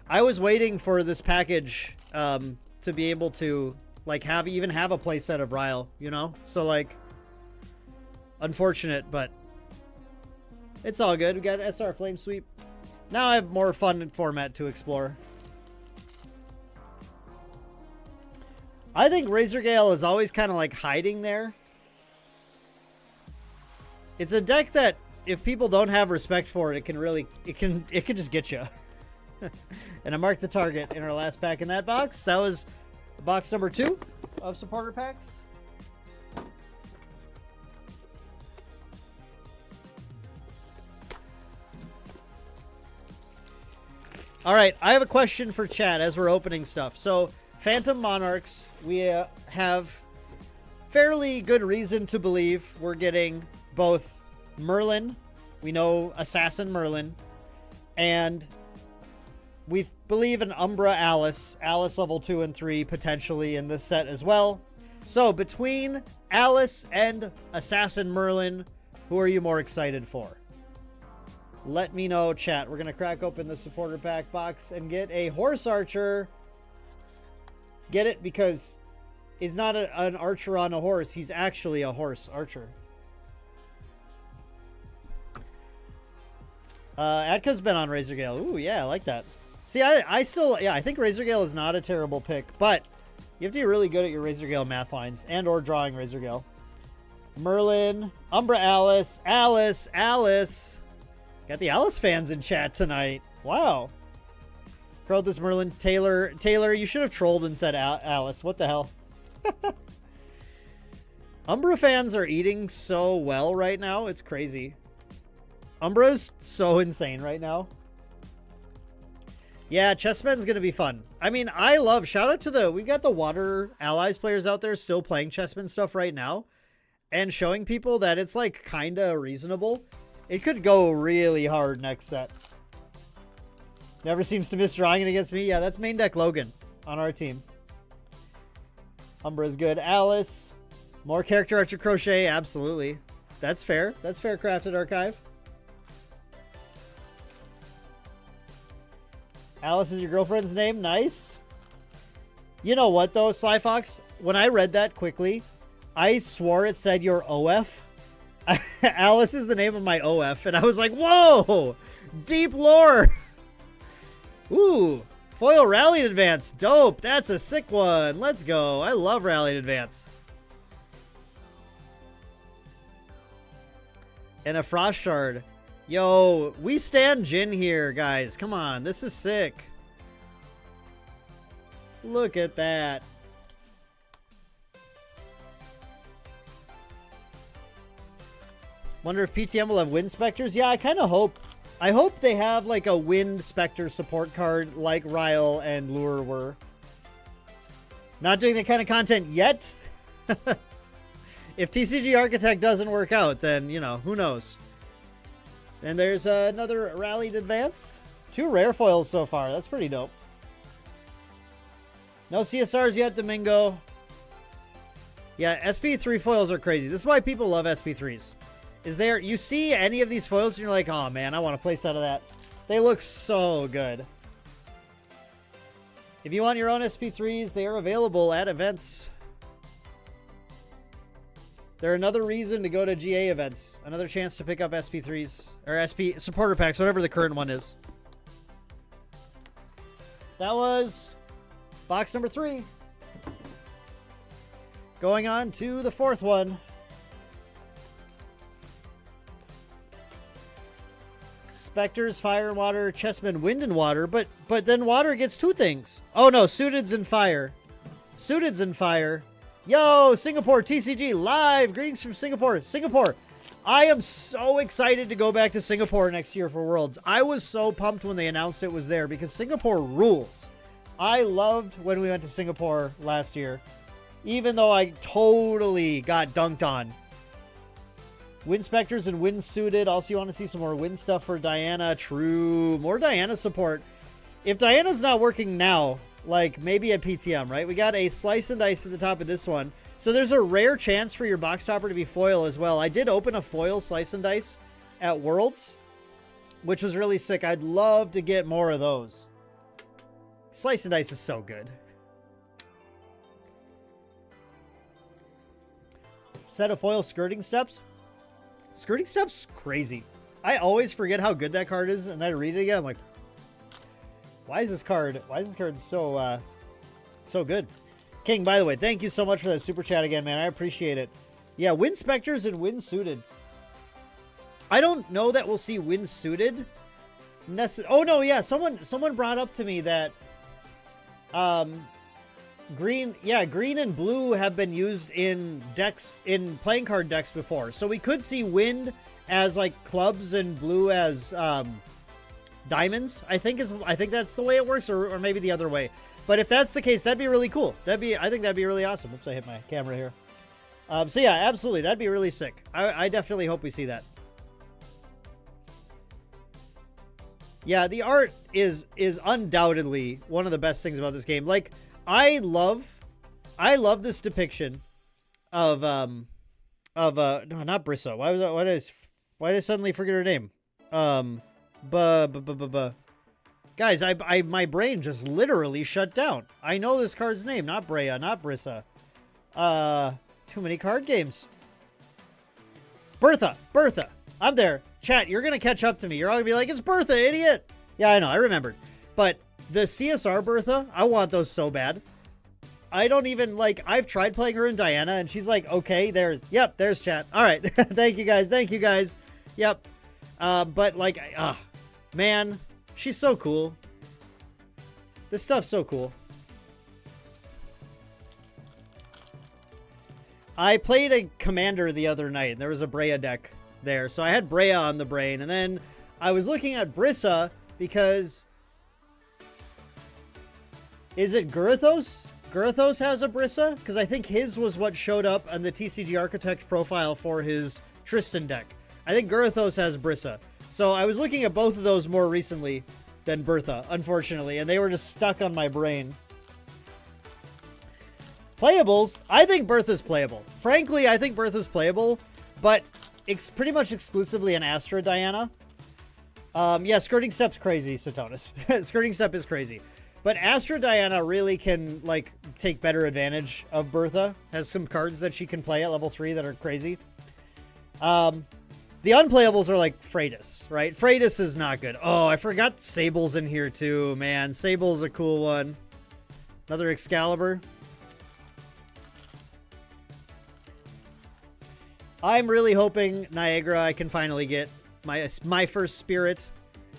I was waiting for this package to be able to like even have a playset of Ryle, you know? So like, unfortunate, but it's all good. We got SR Flame Sweep. Now I have more fun format to explore. I think Razor Gale is always kind of like hiding there. It's a deck that if people don't have respect for it, it can just get you. And I marked the target in our last pack in that box. That was box number 2 of supporter packs. All right, I have a question for chat as we're opening stuff. So, Phantom Monarchs, we have fairly good reason to believe we're getting both Merlin, we know Assassin Merlin, and we believe an Umbra Alice level 2 and 3 potentially in this set as well. So between Alice and Assassin Merlin, who are you more excited for? Let me know, chat. We're going to crack open the supporter pack box and get a Horse Archer. Get it? Because he's not an archer on a horse. He's actually a horse archer. Atka's been on Razor Gale. Ooh, yeah, I like that. See, I think Razor Gale is not a terrible pick, but you have to be really good at your Razor Gale math lines and or drawing Razor Gale. Merlin, Umbra Alice, Alice. Got the Alice fans in chat tonight. Wow. Curled this Merlin. Taylor, you should have trolled and said Alice. What the hell? Umbra fans are eating so well right now. It's crazy. Umbra's so insane right now. Yeah, Chessmen's going to be fun. I mean, shout out to we've got the Water Allies players out there still playing Chessmen stuff right now and showing people that it's like kind of reasonable. It could go really hard next set. Never seems to miss drawing it against me. Yeah, that's main deck Logan on our team. Umbra's good. Alice. More character Archer Crochet. Absolutely. That's fair. That's fair, Crafted Archive. Alice is your girlfriend's name. Nice. You know what, though, Sly Fox? When I read that quickly, I swore it said your OF. Alice is the name of my OF. And I was like, whoa! Deep lore! Ooh. Foil Rallied Advance. Dope. That's a sick one. Let's go. I love Rallied Advance. And a Frost Shard. Yo, we stand Jin here, guys. Come on. This is sick. Look at that. Wonder if PTM will have Wind Specters? Yeah, I kind of hope. I hope they have like a Wind Spectre support card like Ryle and Lure were. Not doing that kind of content yet. If TCG Architect doesn't work out, then, you know, who knows. And there's another Rallied Advance. 2 rare foils so far. That's pretty dope. No CSRs yet, Domingo. Yeah, SP3 foils are crazy. This is why people love SP3s. Is there, you see any of these foils and you're like, oh man, I want to place out of that. They look so good. If you want your own SP3s, they are available at events. They're another reason to go to GA events. Another chance to pick up SP3s. Or SP supporter packs, whatever the current one is. That was box number 3. Going on to the 4th one. Spectres, Fire and Water, Chessmen, Wind and Water, but then Water gets 2 things. Oh no, Suiteds and Fire. Suiteds and Fire. Yo, Singapore, TCG, live. Greetings from Singapore. Singapore, I am so excited to go back to Singapore next year for Worlds. I was so pumped when they announced it was there because Singapore rules. I loved when we went to Singapore last year, even though I totally got dunked on. Wind Specters and Wind Suited. Also, you want to see some more Wind stuff for Diana. True. More Diana support. If Diana's not working now, like maybe at PTM, right? We got a Slice and Dice at the top of this one. So there's a rare chance for your box topper to be foil as well. I did open a foil Slice and Dice at Worlds, which was really sick. I'd love to get more of those. Slice and Dice is so good. Set of foil Skirting Steps. Skirting Steps, crazy. I always forget how good that card is, and then I read it again. I'm like, why is this card so so good? King, by the way, thank you so much for that super chat again, man. I appreciate it. Yeah, Wind Specters and Wind Suited. I don't know that we'll see Wind Suited. Oh no, yeah, someone brought up to me that green and blue have been used in decks, in playing card decks before. So we could see Wind as like clubs and blue as diamonds. I think that's the way it works, or maybe the other way. But if that's the case, that'd be really cool. I think that'd be really awesome. Oops, I hit my camera here. So yeah, absolutely, that'd be really sick. I definitely hope we see that. Yeah, the art is undoubtedly one of the best things about this game. Like, I love this depiction of no, not Brissa. Why did I suddenly forget her name? Guys, my brain just literally shut down. I know this card's name, not Brea, not Brissa. Too many card games. Bertha. I'm there. Chat, you're gonna catch up to me. You're all gonna be like, it's Bertha, idiot. Yeah, I know, I remembered. But the CSR Bertha, I want those so bad. I don't even, like, I've tried playing her in Diana, and she's like, okay, there's chat. All right, thank you guys. Yep. But, like, man, she's so cool. This stuff's so cool. I played a commander the other night, and there was a Brea deck there. So I had Brea on the brain, and then I was looking at Brissa because... Is it Gurathos? Gurathos has a Brissa? Because I think his was what showed up on the TCG Architect profile for his Tristan deck. I think Gurathos has Brissa. So I was looking at both of those more recently than Bertha, unfortunately, and they were just stuck on my brain. Playables? I think Bertha's playable. Frankly, I think Bertha's playable, but it's pretty much exclusively an Astra Diana. Yeah, Skirting Step's crazy, Satonis. Skirting Step is crazy. But Astra Diana really can, like, take better advantage of Bertha. Has some cards that she can play at level 3 that are crazy. The unplayables are like Freitas, right? Freitas is not good. Oh, I forgot Sable's in here too, man. Sable's a cool one. Another Excalibur. I'm really hoping Niagara I can finally get my first Spirit,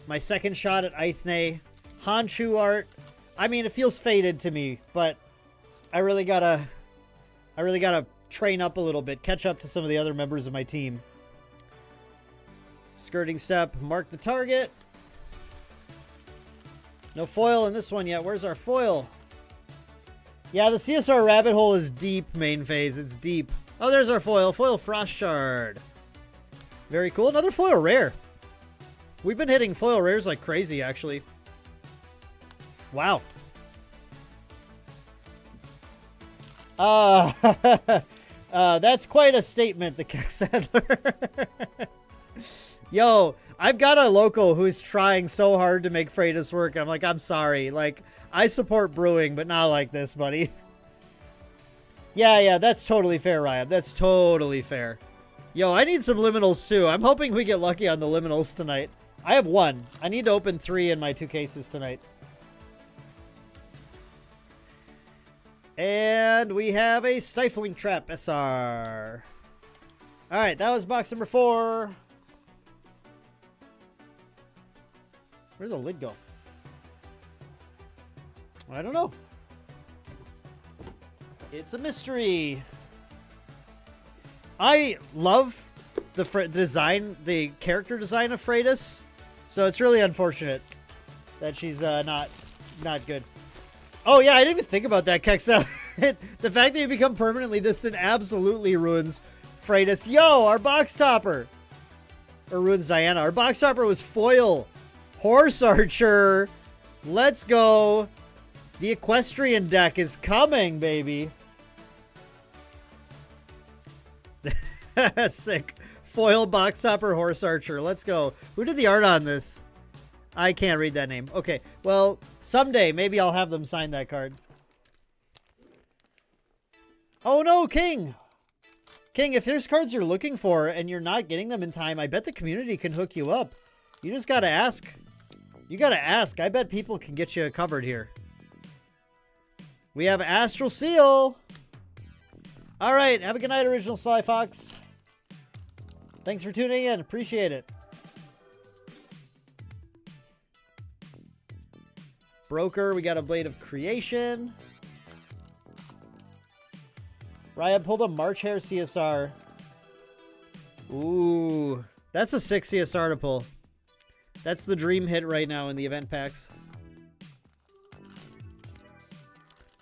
my second shot at Eithne, Honshu art. I mean, it feels faded to me, but I really gotta train up a little bit, catch up to some of the other members of my team. Skirting step, mark the target. No foil in this one yet. Where's our foil? Yeah, the CSR rabbit hole is deep, main phase. It's deep. Oh, there's our foil. Foil Frost Shard. Very cool. Another foil rare. We've been hitting foil rares like crazy, actually. Wow. That's quite a statement, the Kexadler. Yo, I've got a local who's trying so hard to make Freitas work. I'm like, I'm sorry. Like, I support brewing, but not like this, buddy. Yeah, that's totally fair, Ryan. That's totally fair. Yo, I need some liminals, too. I'm hoping we get lucky on the liminals tonight. I have one. I need to open 3 in my 2 cases tonight. And we have a Stifling Trap SR. Alright, that was box number 4. Where'd the lid go? I don't know. It's a mystery. I love the design, the character design of Freitas. So it's really unfortunate that she's not good. Oh yeah, I didn't even think about that, Kexel. The fact that you become permanently distant absolutely ruins Freitas. Yo, our box topper. Or ruins Diana. Our box topper was foil. Horse Archer. Let's go. The Equestrian deck is coming, baby. Sick. Foil box topper Horse Archer. Let's go. Who did the art on this? I can't read that name. Okay. Well, someday maybe I'll have them sign that card. Oh no, King. King, if there's cards you're looking for and you're not getting them in time, I bet the community can hook you up. You just gotta ask. You gotta ask. I bet people can get you covered here. We have Astral Seal. All right. Have a good night, Original Sly Fox. Thanks for tuning in. Appreciate it. Broker. We got a Blade of Creation. Ryan pulled a March Hare CSR. Ooh. That's a 6 CSR to pull. That's the dream hit right now in the event packs.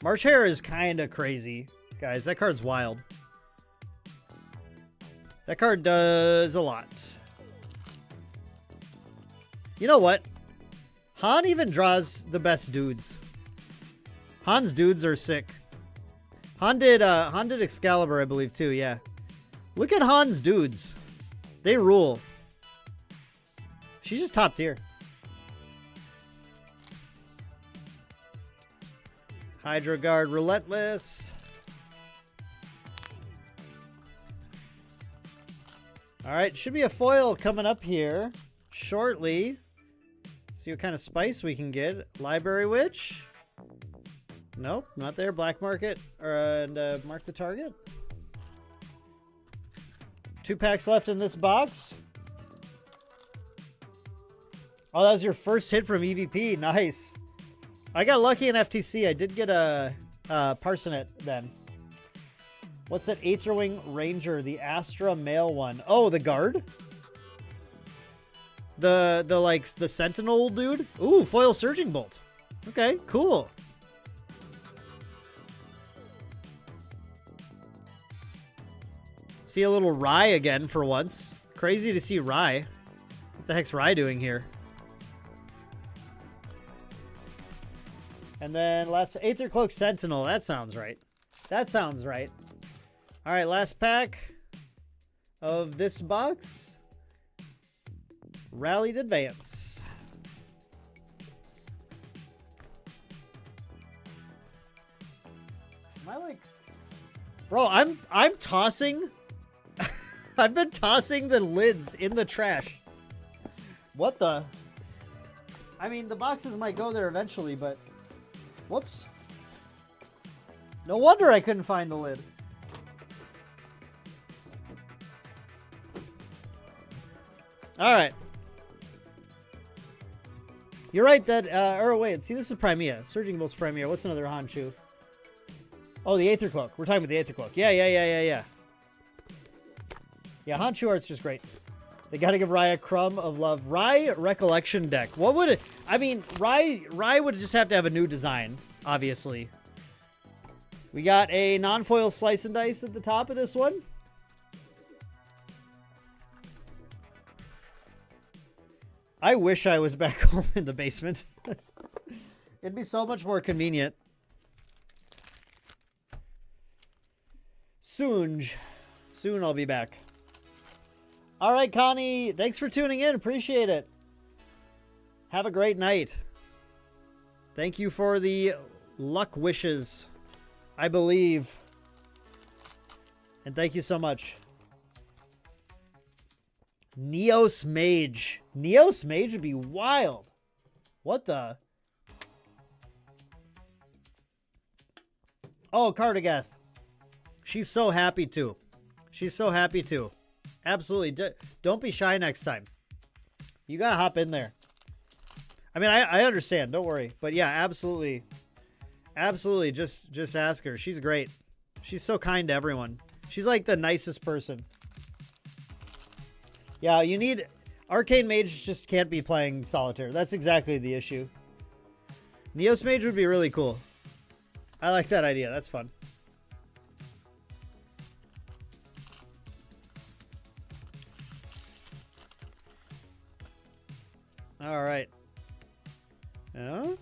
March Hare is kind of crazy. Guys, that card's wild. That card does a lot. You know what? Han even draws the best dudes. Han's dudes are sick. Han did Excalibur, I believe, too, yeah. Look at Han's dudes. They rule. She's just top tier. Hydro Guard Relentless. Alright, should be a foil coming up here shortly. See what kind of spice we can get. Library Witch. Nope, not there. Black Market. And mark the target. 2 packs left in this box. Oh, that was your first hit from EVP. Nice. I got lucky in FTC. I did get a Parsonet then. What's that Aetherwing Ranger? The Astra male one. Oh, the guard? The Sentinel dude? Ooh, foil Surging Bolt. Okay, cool. See a little Rye again for once. Crazy to see Rye. What the heck's Rye doing here? And then last Aether Cloak Sentinel. That sounds right. That sounds right. All right, last pack of this box. Rallied Advance. Am I like... Bro, I'm tossing... I've been tossing the lids in the trash. What the... I mean, the boxes might go there eventually, but... Whoops. No wonder I couldn't find the lid. All right. You're right that, or wait, see, this is Primea. Surging Bolt's Primea. What's another Honshu? Oh, the Aether Cloak. We're talking about the Aether Cloak. Yeah. Yeah, Honshu art's just great. They gotta give Rye a crumb of love. Rye Recollection deck. What would it... I mean, Rye would just have to have a new design, obviously. We got a non-foil Slice and Dice at the top of this one. I wish I was back home in the basement. It'd be so much more convenient. Soon I'll be back. All right, Connie, thanks for tuning in. Appreciate it. Have a great night. Thank you for the luck wishes, I believe. And thank you so much. Neos Mage. Neos Mage would be wild. What the? Oh, Cardigath. She's so happy to. She's so happy to. Absolutely. Don't be shy next time. You gotta hop in there. I mean, I understand. Don't worry. But yeah, absolutely. Absolutely. Just ask her. She's great. She's so kind to everyone. She's like the nicest person. Yeah, you need... Arcane Mage just can't be playing Solitaire. That's exactly the issue. Neos Mage would be really cool. I like that idea. That's fun. All right. No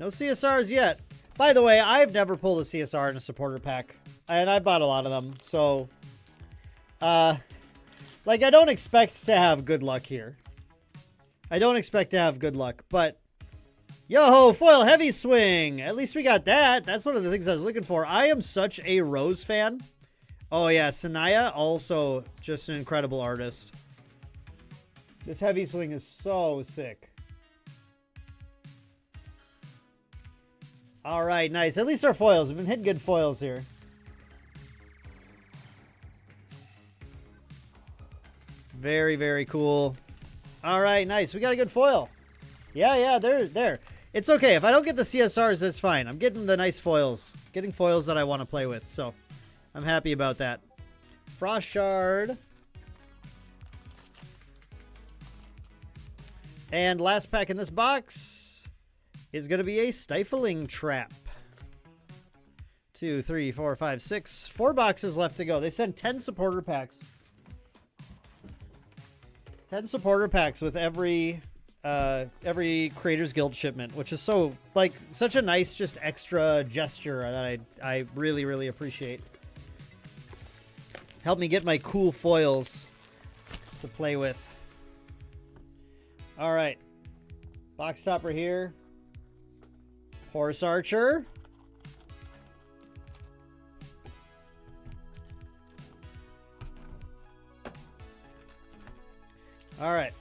CSRs yet. By the way, I've never pulled a CSR in a supporter pack. And I bought a lot of them. So, like, I don't expect to have good luck here. I don't expect to have good luck. But, yo-ho, foil heavy swing. At least we got that. That's one of the things I was looking for. I am such a Rose fan. Oh, yeah. Sanaya, also just an incredible artist. This heavy swing is so sick. All right, nice. At least our foils. We've been hitting good foils here. Very, very cool. All right, nice. We got a good foil. Yeah, there. It's okay. If I don't get the CSRs, that's fine. I'm getting the nice foils. Getting foils that I want to play with, so I'm happy about that. Frost Shard. And last pack in this box is going to be a Stifling Trap. 2, 3, 4, 5, 6. 4 boxes left to go. They sent 10 supporter packs. 10 supporter packs with every Creators Guild shipment, which is so, like, such a nice, just extra gesture that I really, really appreciate. Help me get my cool foils to play with. All right. Box topper here. Horse Archer. All right.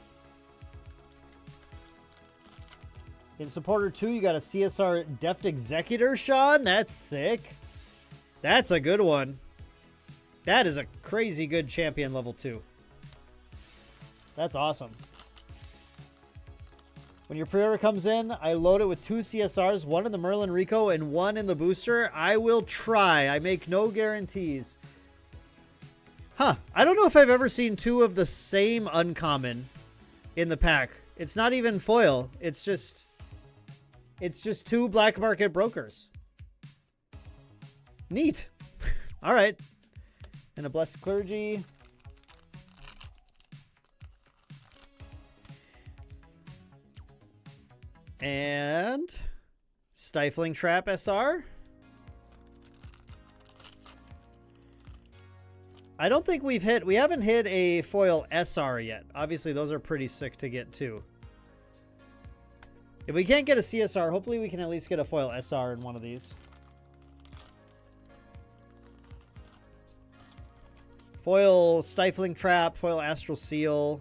In supporter 2, you got a CSR Deft Executor, Sean. That's sick. That's a good one. That is a crazy good champion level 2. That's awesome. When your pre-order comes in, I load it with 2 CSRs, 1 in the Merlin Rico and 1 in the booster. I will try. I make no guarantees. Huh. I don't know if I've ever seen 2 of the same uncommon in the pack. It's not even foil. It's just 2 black market brokers. Neat. All right. And a Blessed Clergy. And Stifling Trap SR. I don't think we haven't hit a foil SR yet. Obviously, those are pretty sick to get too. If we can't get a CSR, hopefully we can at least get a foil SR in one of these. Foil Stifling Trap, foil Astral Seal.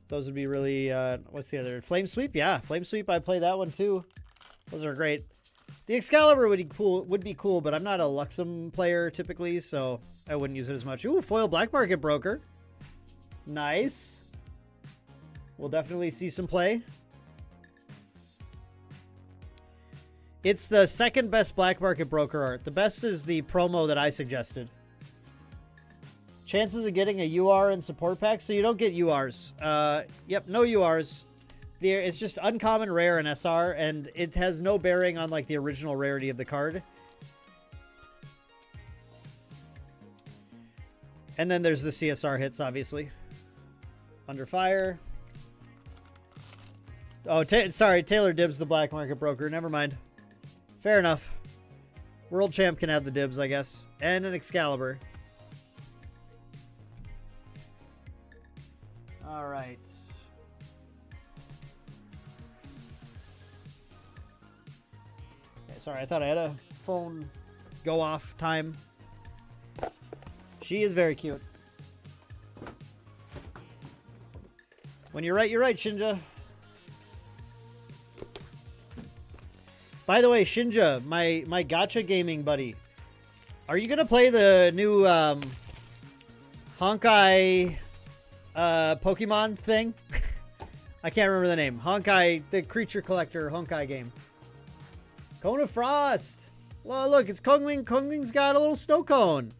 Those would be really, what's the other? Flame Sweep? Yeah, Flame Sweep, I play that one too. Those are great. The Excalibur would be cool, but I'm not a Luxem player typically, so I wouldn't use it as much. Ooh, foil Black Market Broker. Nice. We'll definitely see some play. It's the second best black market broker art. The best is the promo that I suggested. Chances of getting a UR in support pack, so you don't get URs. Yep, no URs. It's just uncommon, rare, and SR, and it has no bearing on like the original rarity of the card. And then there's the CSR hits, obviously. Under fire. Oh, sorry, Taylor dibs the black market broker. Never mind. Fair enough. World champ can have the dibs, I guess. And an Excalibur. All right. Okay, sorry, I thought I had a phone go off time. She is very cute. When you're right, Shinja. By the way, Shinja, my gacha gaming buddy, are you gonna play the new Honkai Pokemon thing? I can't remember the name. Honkai, the creature collector Honkai game. Cone of Frost. Well, look, it's Kongling. Kongling's got a little snow cone.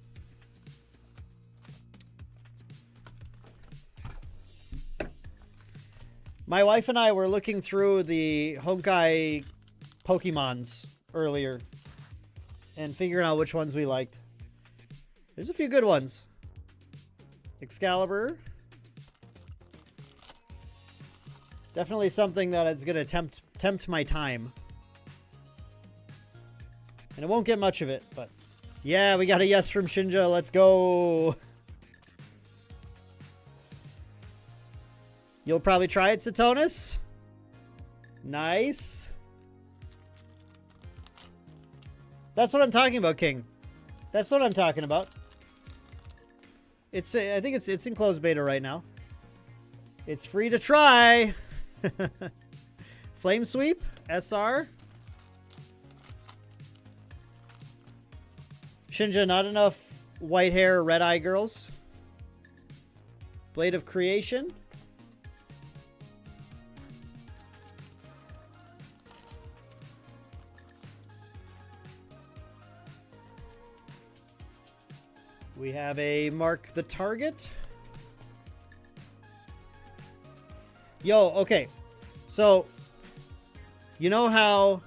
My wife and I were looking through the Honkai Pokemons earlier and figuring out which ones we liked. There's a few good ones. Excalibur. Definitely something that is going to tempt my time. And it won't get much of it, but yeah, we got a yes from Shinja. Let's go. You'll probably try it, Satonis. Nice. That's what I'm talking about, King. That's what I'm talking about. It's I think it's in closed beta right now. It's free to try. Flame Sweep, SR. Shinja, not enough white hair, red eye girls. Blade of Creation. We have a Mark the Target. Yo, okay. So, you know how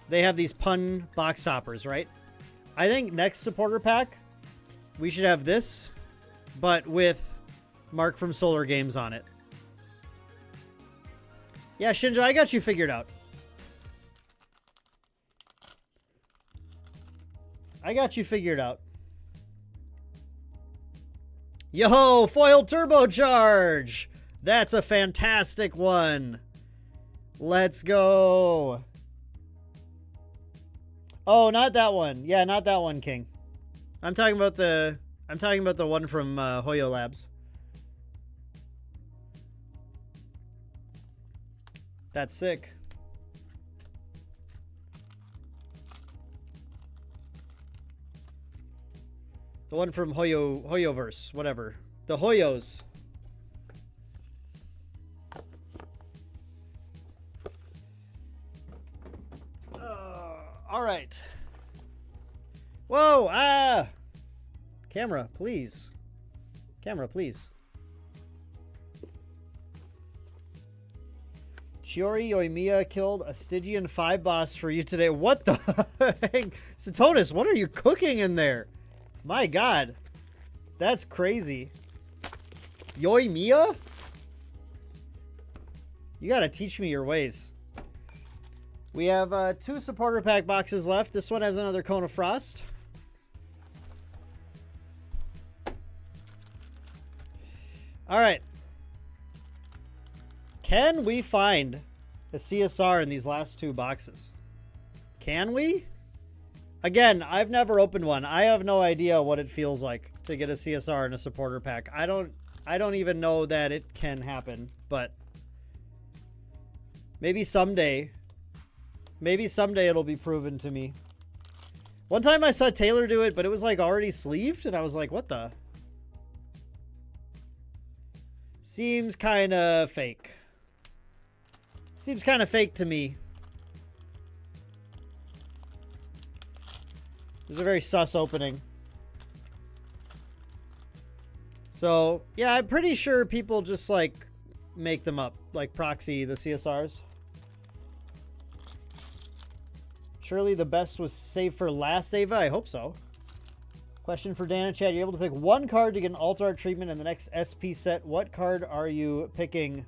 they have these pun box toppers, right? I think next supporter pack, we should have this, but with Mark from Solar Games on it. Yeah, Shinja, I got you figured out. I got you figured out. Yo, foil turbocharge. That's a fantastic one. Let's go. Oh, not that one. Yeah, not that one, King. I'm talking about the one from Hoyo Labs. That's sick. The one from Hoyoverse, whatever. The Hoyos. All right. Whoa, ah! Camera, please. Camera, please. Shiori Yoimiya killed a Stygian 5 boss for you today. What the heck? Satonis, what are you cooking in there? My God. That's crazy. Yoimiya? You gotta teach me your ways. We have 2 supporter pack boxes left. This one has another Cone of Frost. All right. Can we find a CSR in these last 2 boxes? Can we? Again, I've never opened one. I have no idea what it feels like to get a CSR in a supporter pack. I don't even know that it can happen, but maybe someday. Maybe someday it'll be proven to me. One time I saw Taylor do it, but it was like already sleeved, and I was like, what the? Seems kind of fake. Seems kind of fake to me. This is a very sus opening. So, yeah, I'm pretty sure people just, like, make them up. Like, proxy the CSRs. Surely the best was saved for last, Ava? I hope so. Question for Dan and Chad. You're able to pick one card to get an alt art treatment in the next SP set. What card are you picking?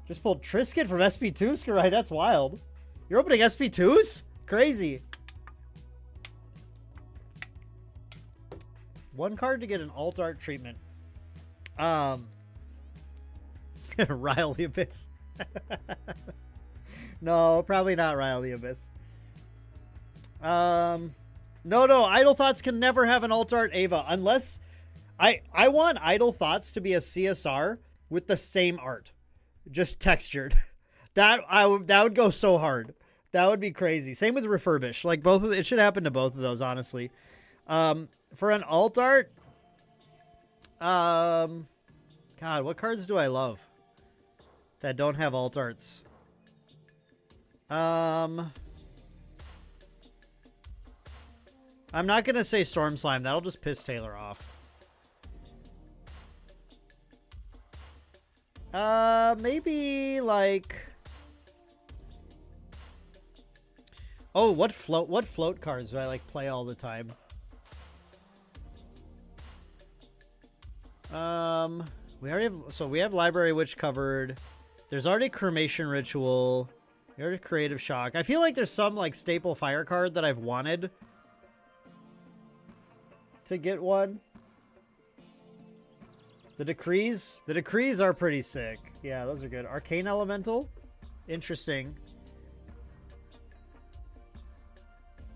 Just pulled Trisket from SP2, Scarai. That's wild. You're opening SP2s? Crazy. One card to get an alt art treatment. Rile the Abyss. No, probably not Rile the Abyss. No, Idle Thoughts can never have an alt art Ava unless I want Idle Thoughts to be a CSR with the same art, just textured. That would go so hard. That would be crazy. Same with Refurbish. Like both of it should happen to both of those, honestly. For an alt art, God, what cards do I love that don't have alt arts? I'm not going to say Storm Slime. That'll just piss Taylor off. Maybe like... Oh, what float cards do I like play all the time? We already have, so we have Library Witch covered. There's already Cremation Ritual. We already have Creative Shock. I feel like there's some like staple fire card that I've wanted to get one. The Decrees are pretty sick. Yeah, those are good. Arcane Elemental, interesting.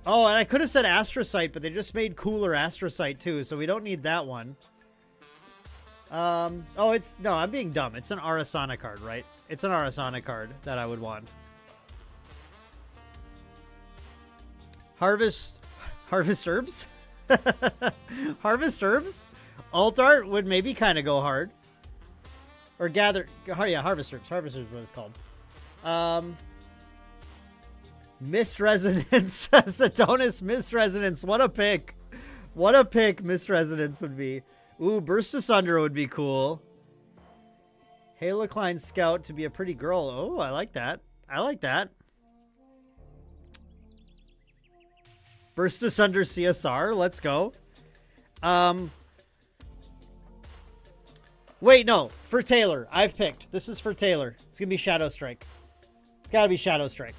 Oh, and I could have said Astrocyte, but they just made cooler Astrocyte too, so we don't need that one. Oh, it's, no, I'm being dumb. It's an Arasana card, right? It's an Arasana card that I would want. Harvest Herbs? Harvest Herbs? Alt art would maybe kind of go hard. Or gather, yeah, Harvest Herbs. Harvest Herbs is what it's called. Mist Resonance. Satonis Mist Resonance. What a pick. What a pick Mist Resonance would be. Ooh, Burst Asunder would be cool. Halocline Scout to be a pretty girl. Oh, I like that. I like that. Burst Asunder CSR. Let's go. Wait, no. For Taylor. I've picked. This is for Taylor. It's going to be Shadow Strike. It's got to be Shadow Strike.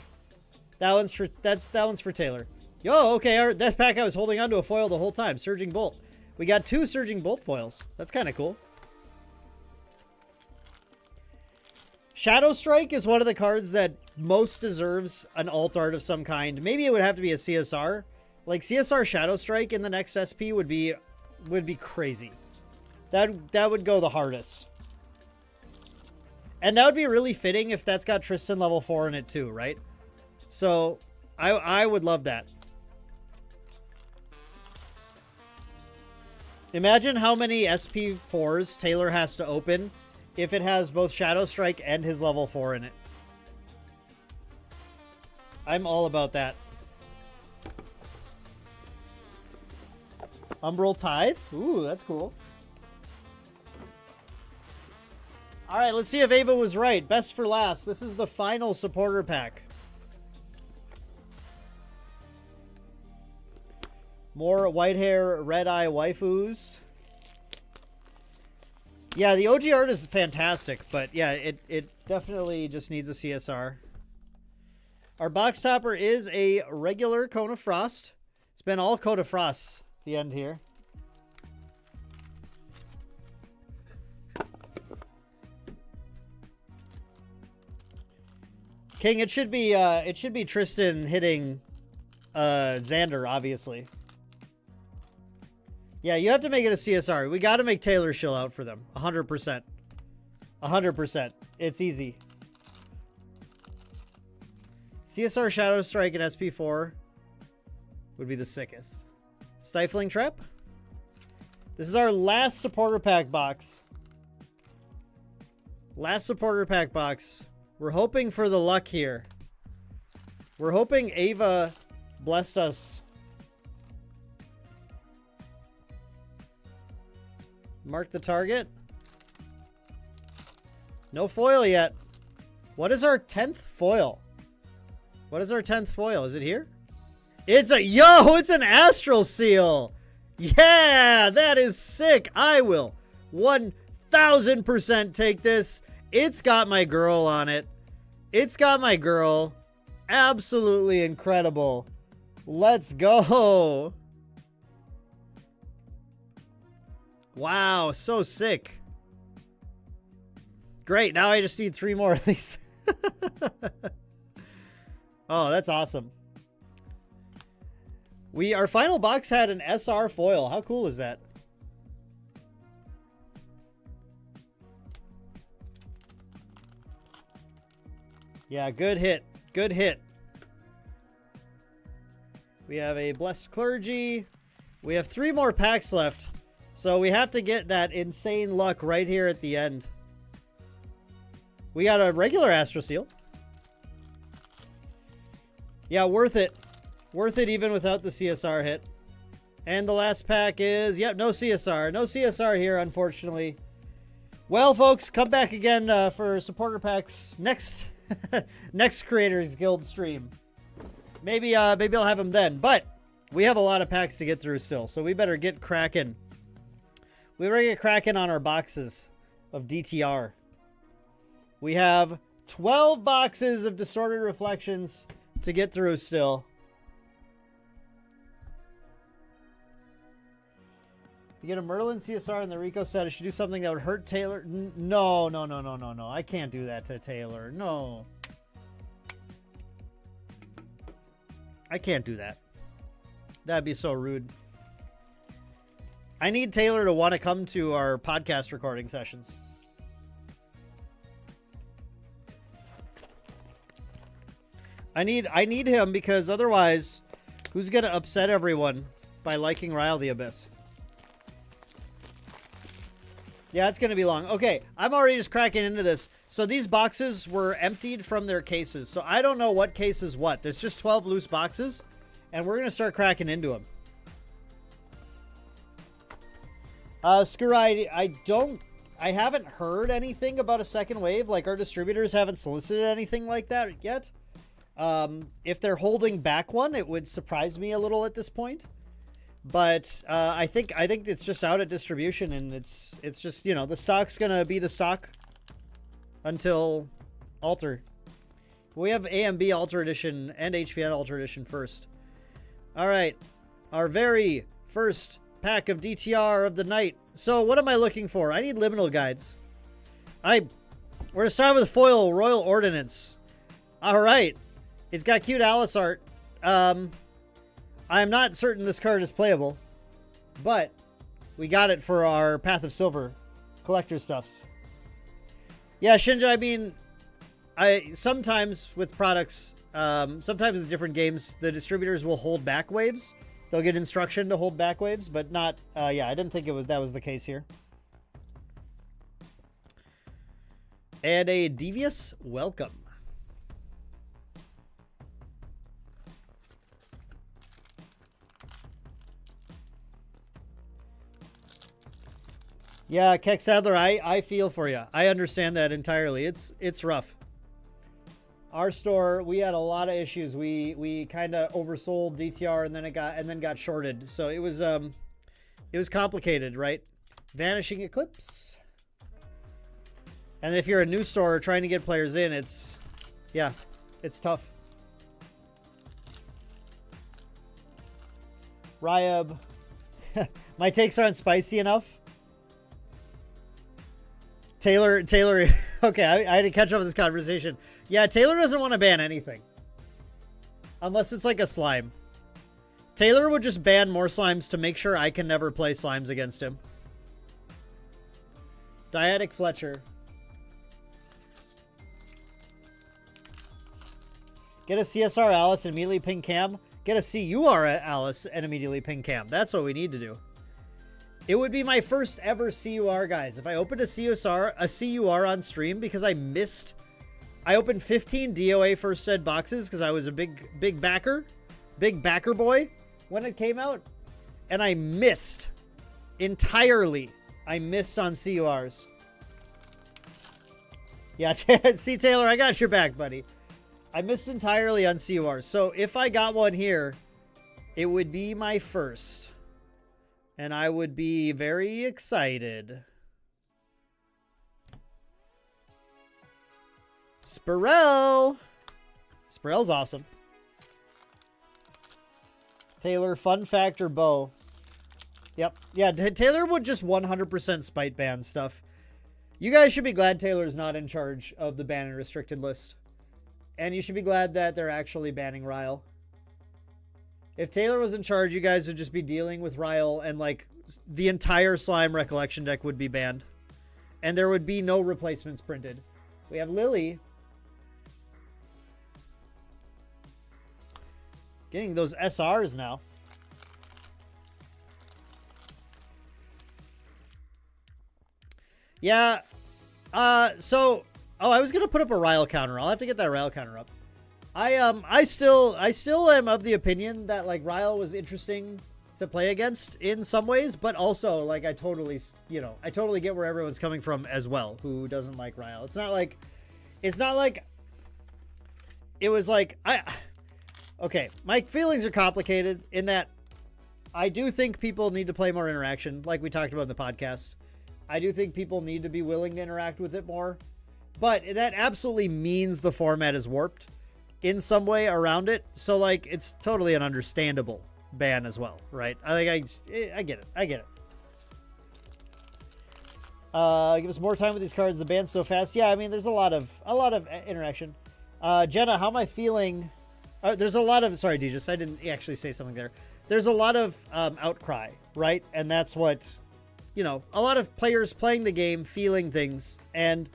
That one's for Taylor. Yo, okay. That pack I was holding on to a foil the whole time. Surging Bolt. We got 2 Surging Bolt foils. That's kind of cool. Shadow Strike is one of the cards that most deserves an alt art of some kind. Maybe it would have to be a CSR. Like CSR Shadow Strike in the next SP would be crazy. That would go the hardest. And that would be really fitting if that's got Tristan level 4 in it too, right? So I would love that. Imagine how many SP4s Taylor has to open if it has both Shadow Strike and his level 4 in it. I'm all about that. Umbral Tithe? Ooh, that's cool. All right, let's see if Ava was right. Best for last. This is the final supporter pack. More white hair, red eye waifus. Yeah, the OG art is fantastic, but yeah, it definitely just needs a CSR. Our box topper is a regular Cone of Frost. It's been all Cone of Frost at the end here. King, it should be Tristan hitting Xander, obviously. Yeah, you have to make it a CSR. We got to make Taylor shill out for them. 100%. 100%. It's easy. CSR Shadow Strike and SP4 would be the sickest. Stifling Trap. This is our last supporter pack box. Last supporter pack box. We're hoping for the luck here. We're hoping Ava blessed us. Mark the target. No foil yet. What is our 10th foil? What is our 10th foil? Is it here? It's a, yo, it's an Astral Seal. Yeah, that is sick. I will 1000% take this. It's got my girl on it. It's got my girl. Absolutely incredible. Let's go. Wow, so sick. Great, now I just need 3 more of these. Oh, that's awesome. Our final box had an SR foil. How cool is that? Yeah, good hit. Good hit. We have a Blessed Clergy. We have 3 more packs left. So we have to get that insane luck right here at the end. We got a regular Astral Seal. Yeah, worth it. Worth it even without the CSR hit. And the last pack is, yep, no CSR. No CSR here, unfortunately. Well, folks, come back again for supporter packs next next Creators Guild stream. Maybe I'll have them then. But we have a lot of packs to get through still, so we better get cracking. We better get cracking on our boxes of DTR. We have 12 boxes of Distorted Reflections to get through still. If you get a Merlin CSR in the Rico set, I should do something that would hurt Taylor. No. I can't do that to Taylor. No. I can't do that. That'd be so rude. I need Taylor to want to come to our podcast recording sessions. I need him because otherwise, who's going to upset everyone by liking Ryle the Abyss? Yeah, it's going to be long. Okay, I'm already just cracking into this. So these boxes were emptied from their cases. So I don't know what case is what. There's just 12 loose boxes, and we're going to start cracking into them. Skurai, I haven't heard anything about a second wave. Like, our distributors haven't solicited anything like that yet. If they're holding back one, it would surprise me a little at this point. But I think it's just out at distribution, and it's just, you know, the stock's gonna be the stock until Alter. We have AMB Alter Edition and HVN Alter Edition first. All right, our very first pack of DTR of the night. So what am I looking for? I need liminal guides. We're gonna start with foil Royal Ordinance. All right, it's got cute Alice art. I'm not certain this card is playable, but we got it for our Path of Silver collector stuffs. Yeah, Shinja, I mean, sometimes with products, sometimes in different games, the distributors will hold back waves. They'll get instruction to hold back waves, but not, yeah, I didn't think that was the case here. And a Devious Welcome. Yeah, Keck Sadler, I feel for you. I understand that entirely. It's rough. Our store, we had a lot of issues. We kind of oversold DTR and then got shorted. So it was complicated, right? Vanishing Eclipse. And if you're a new store trying to get players in, it's tough. Ryab. My takes aren't spicy enough. Taylor, okay, I had to catch up with this conversation. Yeah, Taylor doesn't want to ban anything. Unless it's like a slime. Taylor would just ban more slimes to make sure I can never play slimes against him. Dyadic Fletcher. Get a CSR Alice and immediately ping Cam. Get a CUR Alice and immediately ping Cam. That's what we need to do. It would be my first ever CUR, guys. If I opened a CUR on stream because I opened 15 DOA first ed boxes because I was a big backer boy when it came out, and I missed entirely. I missed on CURs. Yeah, see, Taylor, I got your back, buddy. I missed entirely on CURs. So if I got one here, it would be my first. And I would be very excited. Spirell. Spirell's awesome. Taylor, fun factor, Bo. Yep. Yeah, Taylor would just 100% spite ban stuff. You guys should be glad Taylor's not in charge of the ban and restricted list. And you should be glad that they're actually banning Ryle. If Taylor was in charge, you guys would just be dealing with Ryle, and like the entire Slime Recollection deck would be banned. And there would be no replacements printed. We have Lily. Getting those SRs now. Yeah. I was going to put up a Ryle counter. I'll have to get that Ryle counter up. I still am of the opinion that like Ryle was interesting to play against in some ways, but also like I totally get where everyone's coming from as well, who doesn't like Ryle. It's not like it was like okay, my feelings are complicated in that I do think people need to play more interaction, like we talked about in the podcast. I do think people need to be willing to interact with it more, but that absolutely means the format is warped in some way around it. So like it's totally an understandable ban as well, right? I get it. Give us more time with these cards. The ban's so fast. Yeah, I mean there's a lot of interaction. Jenna, how am I feeling? There's a lot of, sorry, Deejus, I didn't actually say something there. There's a lot of outcry, right? And that's what, a lot of players playing the game, feeling things, and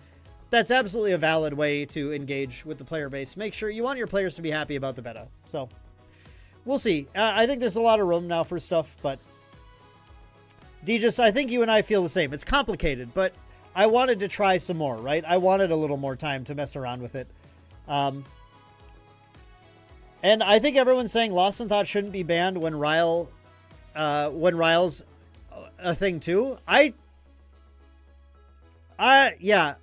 that's absolutely a valid way to engage with the player base. Make sure you want your players to be happy about the meta. So we'll see. I think there's a lot of room now for stuff, but Deejus, I think you and I feel the same. It's complicated, but I wanted to try some more, right? I wanted a little more time to mess around with it. And I think everyone's saying Lost in Thought shouldn't be banned when Ryle's a thing too. Yeah,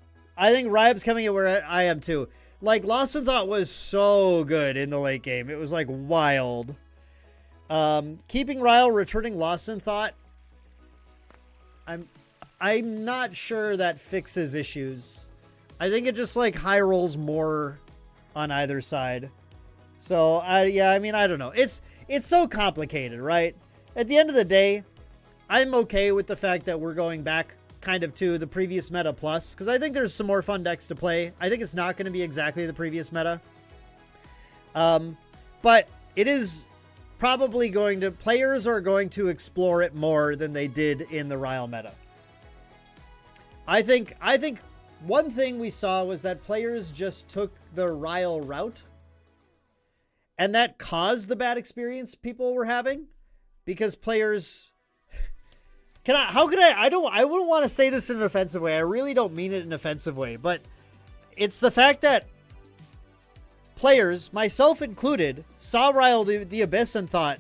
I think Ryab's coming at where I am too. Like Lost in Thought was so good in the late game. It was like wild. Keeping Ryle, returning Lost in Thought. I'm not sure that fixes issues. I think it just like high rolls more on either side. So yeah, I mean, I don't know. It's so complicated, right? At the end of the day, I'm okay with the fact that we're going back kind of to the previous meta plus, because I think there's some more fun decks to play. I think it's not going to be exactly the previous meta. But it is probably players are going to explore it more than they did in the Ryle meta. I think one thing we saw was that players just took the Ryle route, and that caused the bad experience people were having, because players I wouldn't want to say this in an offensive way. I really don't mean it in an offensive way, but it's the fact that players, myself included, saw Ryle the Abyss and thought,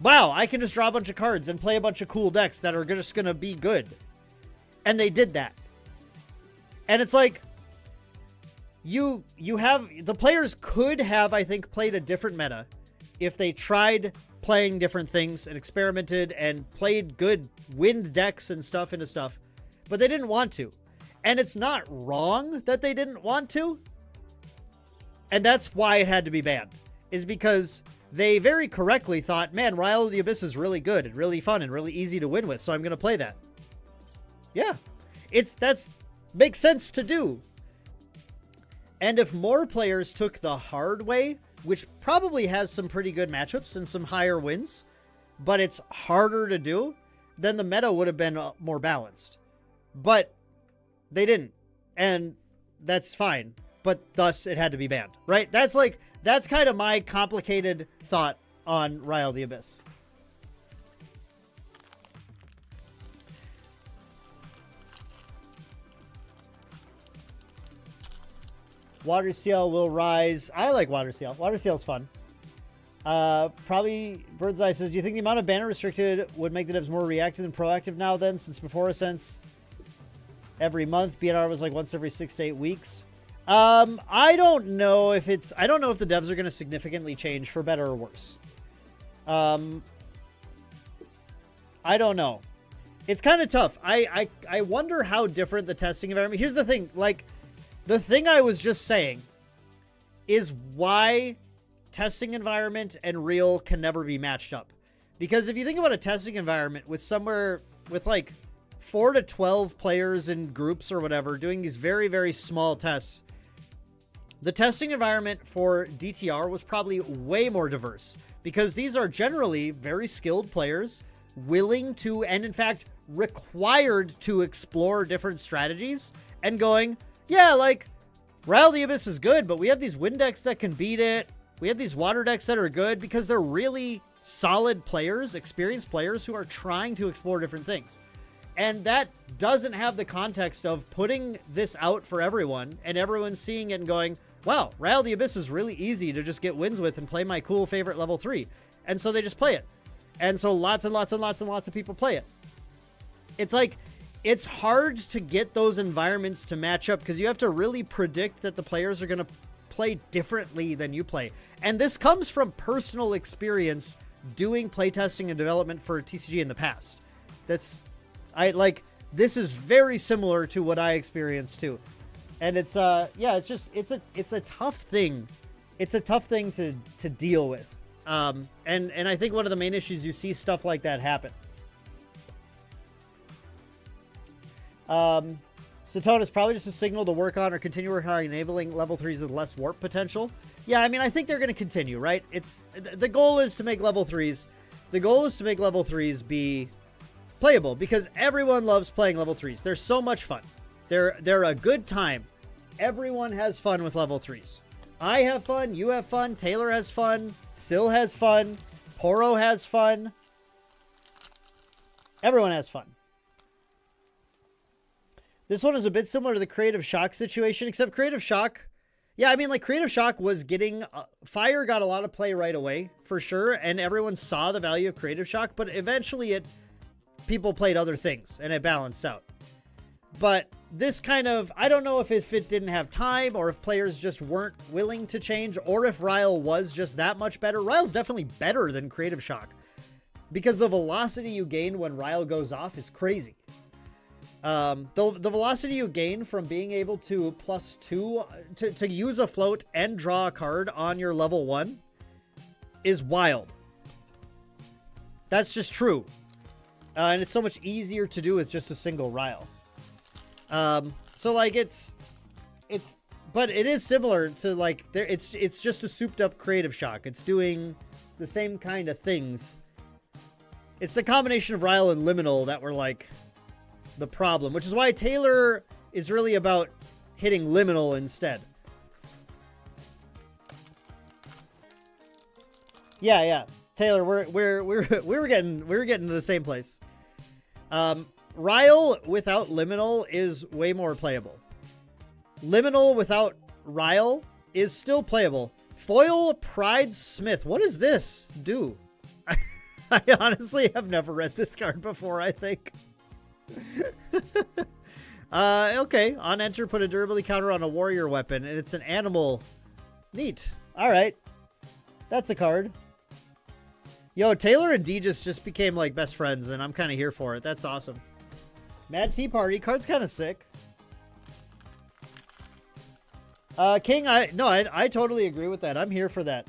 wow, I can just draw a bunch of cards and play a bunch of cool decks that are just going to be good. And they did that. And it's like, the players could have, I think, played a different meta if they tried playing different things and experimented and played good wind decks and stuff into stuff, but they didn't want to. And it's not wrong that they didn't want to. And that's why it had to be banned, is because they very correctly thought, man, Ryle of the Abyss is really good and really fun and really easy to win with, so I'm going to play that. Yeah, that's makes sense to do. And if more players took the hard way, which probably has some pretty good matchups and some higher wins, but it's harder to do, then the meta would have been more balanced. But they didn't, and that's fine. But thus, it had to be banned, right? That's kind of my complicated thought on Ryle the Abyss. Water Seal will rise. I like Water Seal. Water Seal's fun. Probably Bird's Eye says, do you think the amount of banner restricted would make the devs more reactive than proactive now then, since before a sense every month BNR was like once every 6 to 8 weeks? I don't know if the devs are going to significantly change for better or worse. I don't know. It's kind of tough. I wonder how different the testing environment. Here's the thing, like the thing I was just saying is why testing environment and real can never be matched up. Because if you think about a testing environment with like 4 to 12 players in groups or whatever doing these very, very small tests, the testing environment for DTR was probably way more diverse because these are generally very skilled players willing to, and in fact required to, explore different strategies and going, yeah, like Rile the Abyss is good, but we have these wind decks that can beat it. We have these water decks that are good because they're really solid players, experienced players who are trying to explore different things. And that doesn't have the context of putting this out for everyone and everyone seeing it and going, wow, Rile the Abyss is really easy to just get wins with and play my cool favorite level 3. And so they just play it. And so lots and lots and lots and lots of people play it. It's like, it's hard to get those environments to match up because you have to really predict that the players are going to play differently than you play. And this comes from personal experience doing playtesting and development for TCG in the past. This is very similar to what I experienced too. And it's it's a tough thing. It's a tough thing to deal with. And I think one of the main issues you see stuff like that happen. Satona is probably just a signal to work on or continue working on enabling level 3s with less warp potential. Yeah, I mean, I think they're going to continue, right? The goal is to make level 3s. The goal is to make level 3s be playable because everyone loves playing level 3s. They're so much fun. They're a good time. Everyone has fun with level 3s. I have fun. You have fun. Taylor has fun. Sil has fun. Poro has fun. Everyone has fun. This one is a bit similar to the Creative Shock situation, except Creative Shock, yeah, I mean, like, Creative Shock was getting, Fire got a lot of play right away, for sure, and everyone saw the value of Creative Shock, but eventually people played other things, and it balanced out. But this kind of, I don't know if it didn't have time, or if players just weren't willing to change, or if Rile was just that much better. Rile's definitely better than Creative Shock, because the velocity you gain when Rile goes off is crazy. The velocity you gain from being able to +2 to use a float and draw a card on your level 1 is wild. That's just true. And it's so much easier to do with just a single Rile. So like but it is similar to like it's just a souped up Creative Shock. It's doing the same kind of things. It's the combination of Rile and Liminal that were like the problem, which is why Taylor is really about hitting Liminal instead. Yeah. Taylor, we're getting to the same place. Rile without Liminal is way more playable. Liminal without Rile is still playable. Foil Pride Smith. What does this do? I honestly have never read this card before, I think. Okay. On enter, put a durability counter on a warrior weapon, and it's an animal. Neat. All right. That's a card. Yo, Taylor and D just became like best friends, and I'm kind of here for it. That's awesome. Mad Tea Party. Card's kind of sick. King, I totally agree with that. I'm here for that.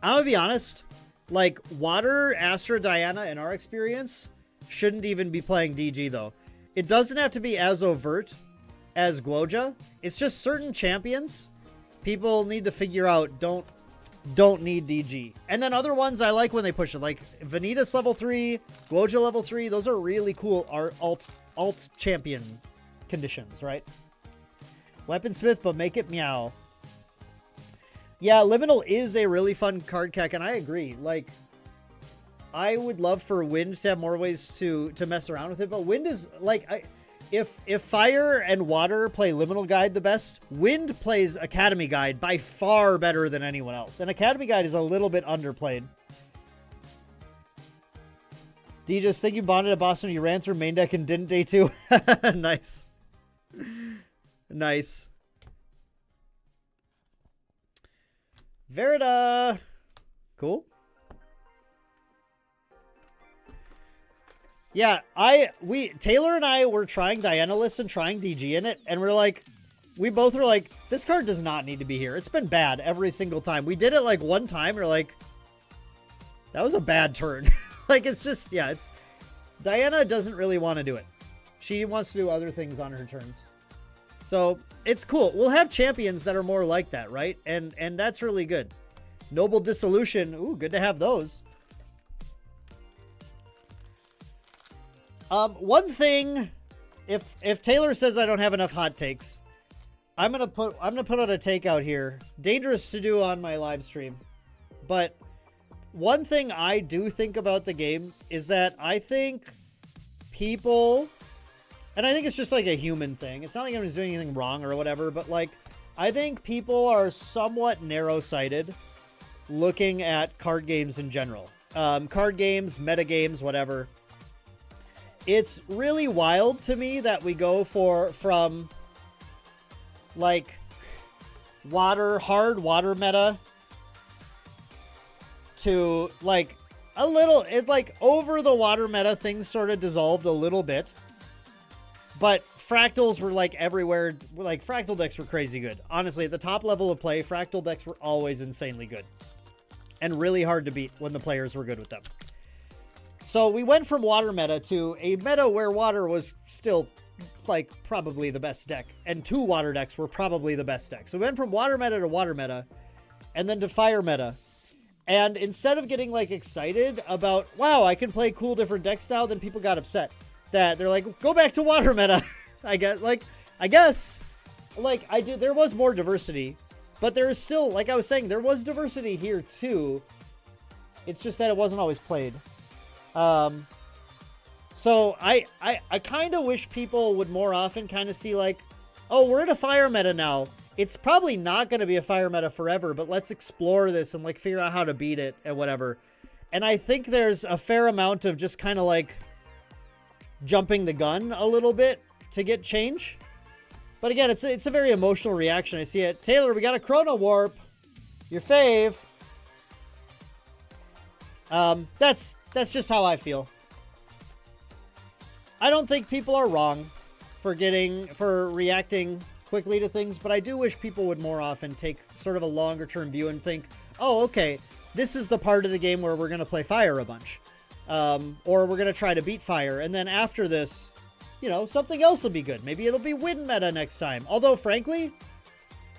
I'm gonna be honest. Like, Water, Astra, Diana, in our experience, shouldn't even be playing DG, though. It doesn't have to be as overt as Guoja. It's just certain champions people need to figure out don't need DG. And then other ones I like when they push it. Like, Vanitas level 3, Guoja level 3. Those are really cool alt champion conditions, right? Weaponsmith, but make it meow. Yeah, Liminal is a really fun card cack, and I agree. Like, I would love for Wind to have more ways to mess around with it, but Wind is, like, if fire and water play liminal guide the best, wind plays academy guide by far better than anyone else. And academy guide is a little bit underplayed. D just think you bonded at Boston, you ran through main deck and didn't day 2. Nice. Nice. Verida. Cool. Yeah, Taylor and I were trying Diana List and trying DG in it, and we both were like, this card does not need to be here. It's been bad every single time. We did it like one time, we're like, that was a bad turn. Like, it's just, yeah, Diana doesn't really want to do it. She wants to do other things on her turns. So, it's cool. We'll have champions that are more like that, right? And that's really good. Noble Dissolution, ooh, good to have those. One thing, if Taylor says I don't have enough hot takes, I'm gonna put out a take out here. Dangerous to do on my live stream, but one thing I do think about the game is that I think people, and I think it's just like a human thing. It's not like I'm just doing anything wrong or whatever, but like I think people are somewhat narrow-sighted looking at card games in general. Card games, meta games, whatever. It's really wild to me that we go from like hard water meta to like over the water meta, things sort of dissolved a little bit, but fractals were like everywhere. Like fractal decks were crazy good. Honestly, at the top level of play, fractal decks were always insanely good and really hard to beat when the players were good with them. So we went from water meta to a meta where water was still like probably the best deck, and 2 water decks were probably the best deck. So we went from water meta to water meta, and then to fire meta. And instead of getting like excited about, wow, I can play cool different decks now, then people got upset that they're like, go back to water meta. I guess there was more diversity, but there is still, like I was saying, there was diversity here too. It's just that it wasn't always played. So I kind of wish people would more often kind of see like, oh, we're in a fire meta now. It's probably not going to be a fire meta forever, but let's explore this and like figure out how to beat it and whatever. And I think there's a fair amount of just kind of like jumping the gun a little bit to get change. But again, it's a very emotional reaction. I see it. Taylor, we got a Chrono Warp. Your fave. That's just how I feel. I don't think people are wrong for reacting quickly to things, but I do wish people would more often take sort of a longer term view and think, oh, okay, this is the part of the game where we're going to play fire a bunch. Or we're going to try to beat fire. And then after this, you know, something else will be good. Maybe it'll be wind meta next time. Although, frankly,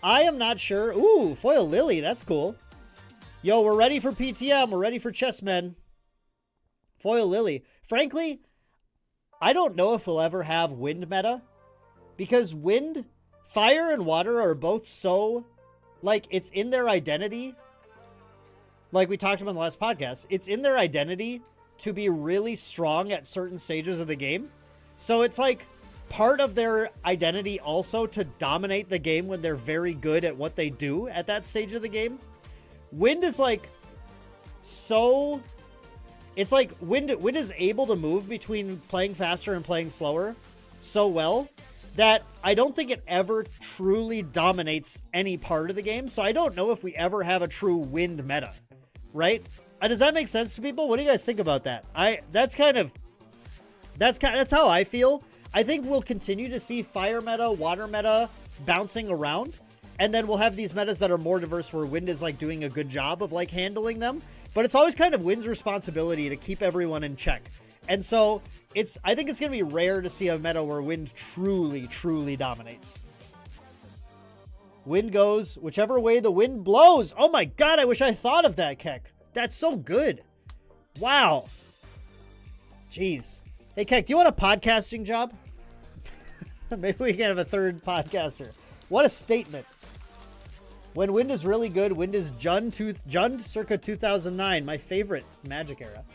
I am not sure. Ooh, Foil Lily. That's cool. Yo, we're ready for PTM. We're ready for chessmen. Foil Lily. Frankly, I don't know if we'll ever have wind meta, because fire and water are both so, like, it's in their identity. Like we talked about in the last podcast, it's in their identity to be really strong at certain stages of the game. So it's like part of their identity also to dominate the game when they're very good at what they do at that stage of the game. Wind is like so... It's like wind is able to move between playing faster and playing slower so well that I don't think it ever truly dominates any part of the game. So I don't know if we ever have a true wind meta, right? Does that make sense to people? What do you guys think about that? That's how I feel. I think we'll continue to see fire meta, water meta bouncing around, and then we'll have these metas that are more diverse where wind is like doing a good job of like handling them. But it's always kind of wind's responsibility to keep everyone in check. And so I think it's going to be rare to see a meta where wind truly, truly dominates. Wind goes whichever way the wind blows. Oh my God, I wish I thought of that, Keck. That's so good. Wow. Jeez. Hey, Keck, do you want a podcasting job? Maybe we can have a third podcaster. What a statement. When wind is really good, wind is Jund circa 2009, my favorite Magic era.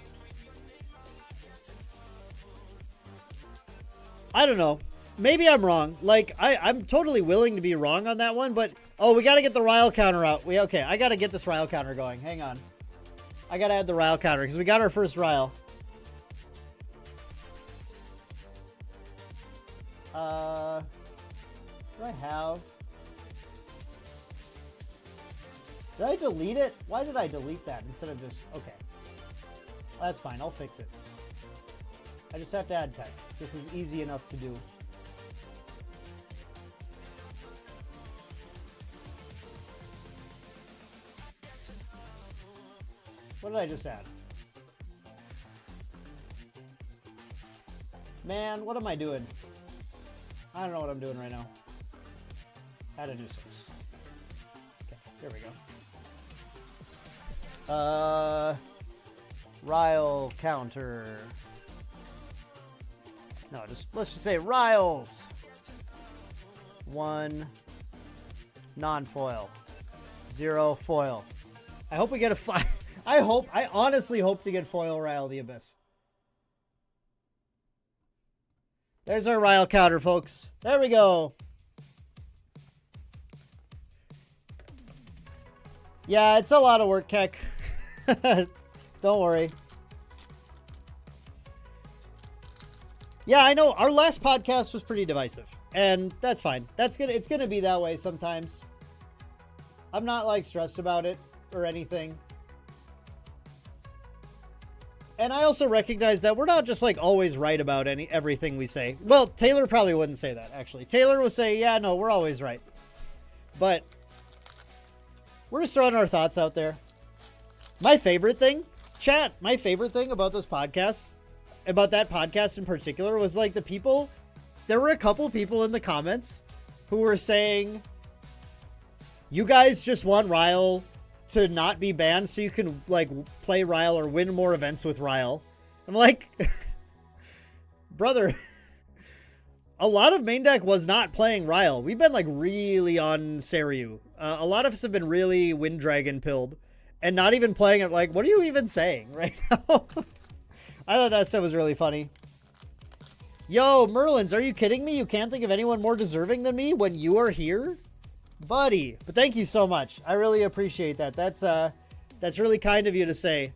I don't know. maybe I'm wrong. Like, I'm totally willing to be wrong on that one, but... Oh, we got to get the Ryle counter out. Okay, I got to get this Ryle counter going. Hang on. I got to add the Ryle counter, because we got our first Ryle. Do I have... Did I delete it? Why did I delete that instead of just... Okay. That's fine. I'll fix it. I just have to add text. This is easy enough to do. What did I just add? Man, what am I doing? I don't know what I'm doing right now. Add a new source. Okay, there we go. Ryle counter. No, let's just say Ryles. 1 non-foil. 0 foil. I hope we get a I honestly hope to get foil Ryle the Abyss. There's our Ryle counter, folks. There we go. Yeah, it's a lot of work, Keck. Don't worry. Yeah, I know our last podcast was pretty divisive, and that's fine. It's gonna be that way sometimes. I'm not like stressed about it or anything. And I also recognize that we're not just like always right about everything we say. Well, Taylor probably wouldn't say that, actually. Taylor would say, yeah, no, we're always right. But we're just throwing our thoughts out there. My favorite thing, chat, my favorite thing about this podcast, about that podcast in particular, was like there were a couple people in the comments who were saying, you guys just want Ryle to not be banned so you can like play Ryle or win more events with Ryle. I'm like, brother, a lot of main deck was not playing Ryle. We've been like really on Saryu. A lot of us have been really Wind Dragon pilled and not even playing it. Like, what are you even saying right now? I thought that stuff was really funny. Yo, Merlins, are you kidding me? You can't think of anyone more deserving than me when you are here? Buddy, but thank you so much. I really appreciate that. That's really kind of you to say.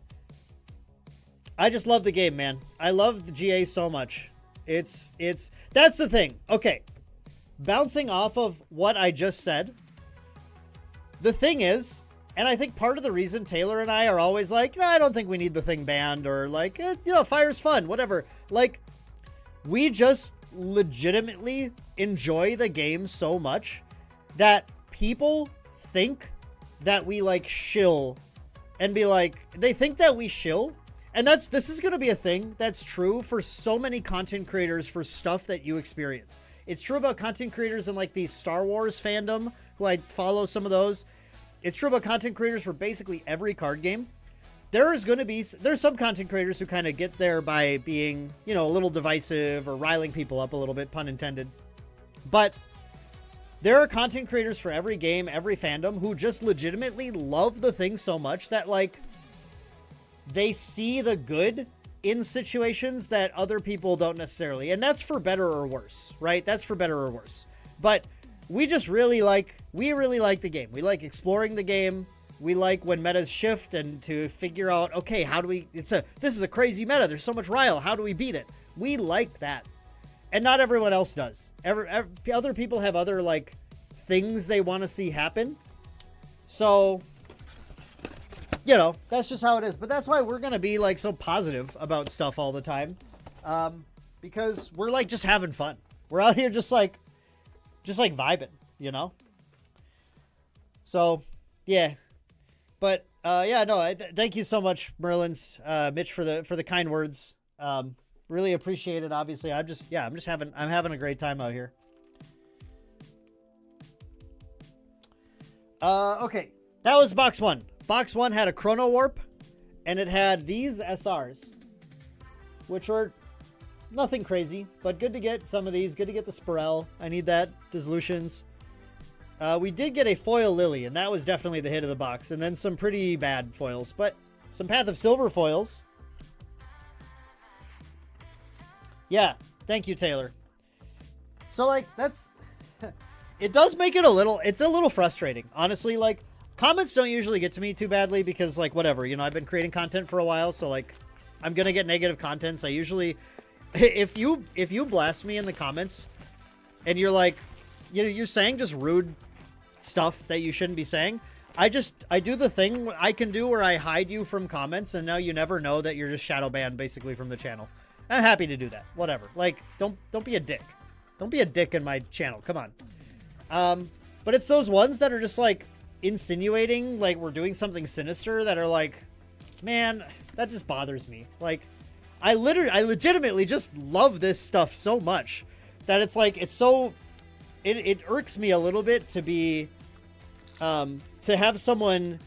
I just love the game, man. I love the GA so much. That's the thing. Okay. Bouncing off of what I just said. The thing is, and I think part of the reason Taylor and I are always like, no, I don't think we need the thing banned, or like, fire's fun, whatever. Like, we just legitimately enjoy the game so much that people think that we like shill and be like, they think that we shill. And this is going to be a thing that's true for so many content creators for stuff that you experience. It's true about content creators in like the Star Wars fandom, who I follow some of those. It's true about content creators for basically every card game. There's some content creators who kind of get there by being, a little divisive or riling people up a little bit, pun intended. But there are content creators for every game, every fandom, who just legitimately love the thing so much that, like, they see the good in situations that other people don't necessarily. And that's for better or worse, right? That's for better or worse. But we just really like the game. We like exploring the game. We like when metas shift and to figure out, okay, how do we, this is a crazy meta. There's so much Ryle. How do we beat it? We like that. And not everyone else does. Other people have other, like, things they want to see happen. So, that's just how it is. But that's why we're going to be, like, so positive about stuff all the time. Because we're, like, just having fun. We're out here just vibing, So, yeah. But, thank you so much, Merlins, Mitch, for the kind words. Really appreciate it. Obviously, I'm having a great time out here. Okay, that was box 1. Box 1 had a Chrono Warp, and it had these SRs, which were nothing crazy, but good to get some of these. Good to get the Spirel. I need that. Dissolutions. We did get a foil Lily, and that was definitely the hit of the box, and then some pretty bad foils, but some Path of Silver foils. Yeah, thank you, Taylor. So, like, that's... It does make it it's a little frustrating. Honestly, like, comments don't usually get to me too badly because, like, whatever. You know, I've been creating content for a while, so, like, I'm gonna get negative comments. I usually... If you blast me in the comments and you're like, you're saying just rude stuff that you shouldn't be saying, I do the thing I can do where I hide you from comments, and now you never know that you're just shadow banned basically from the channel. I'm happy to do that. Whatever. Like, don't be a dick. Don't be a dick in my channel. Come on. But it's those ones that are just like insinuating like we're doing something sinister that are like, man, that just bothers me. Like, I legitimately just love this stuff so much that it's like, it irks me a little bit to be, to have someone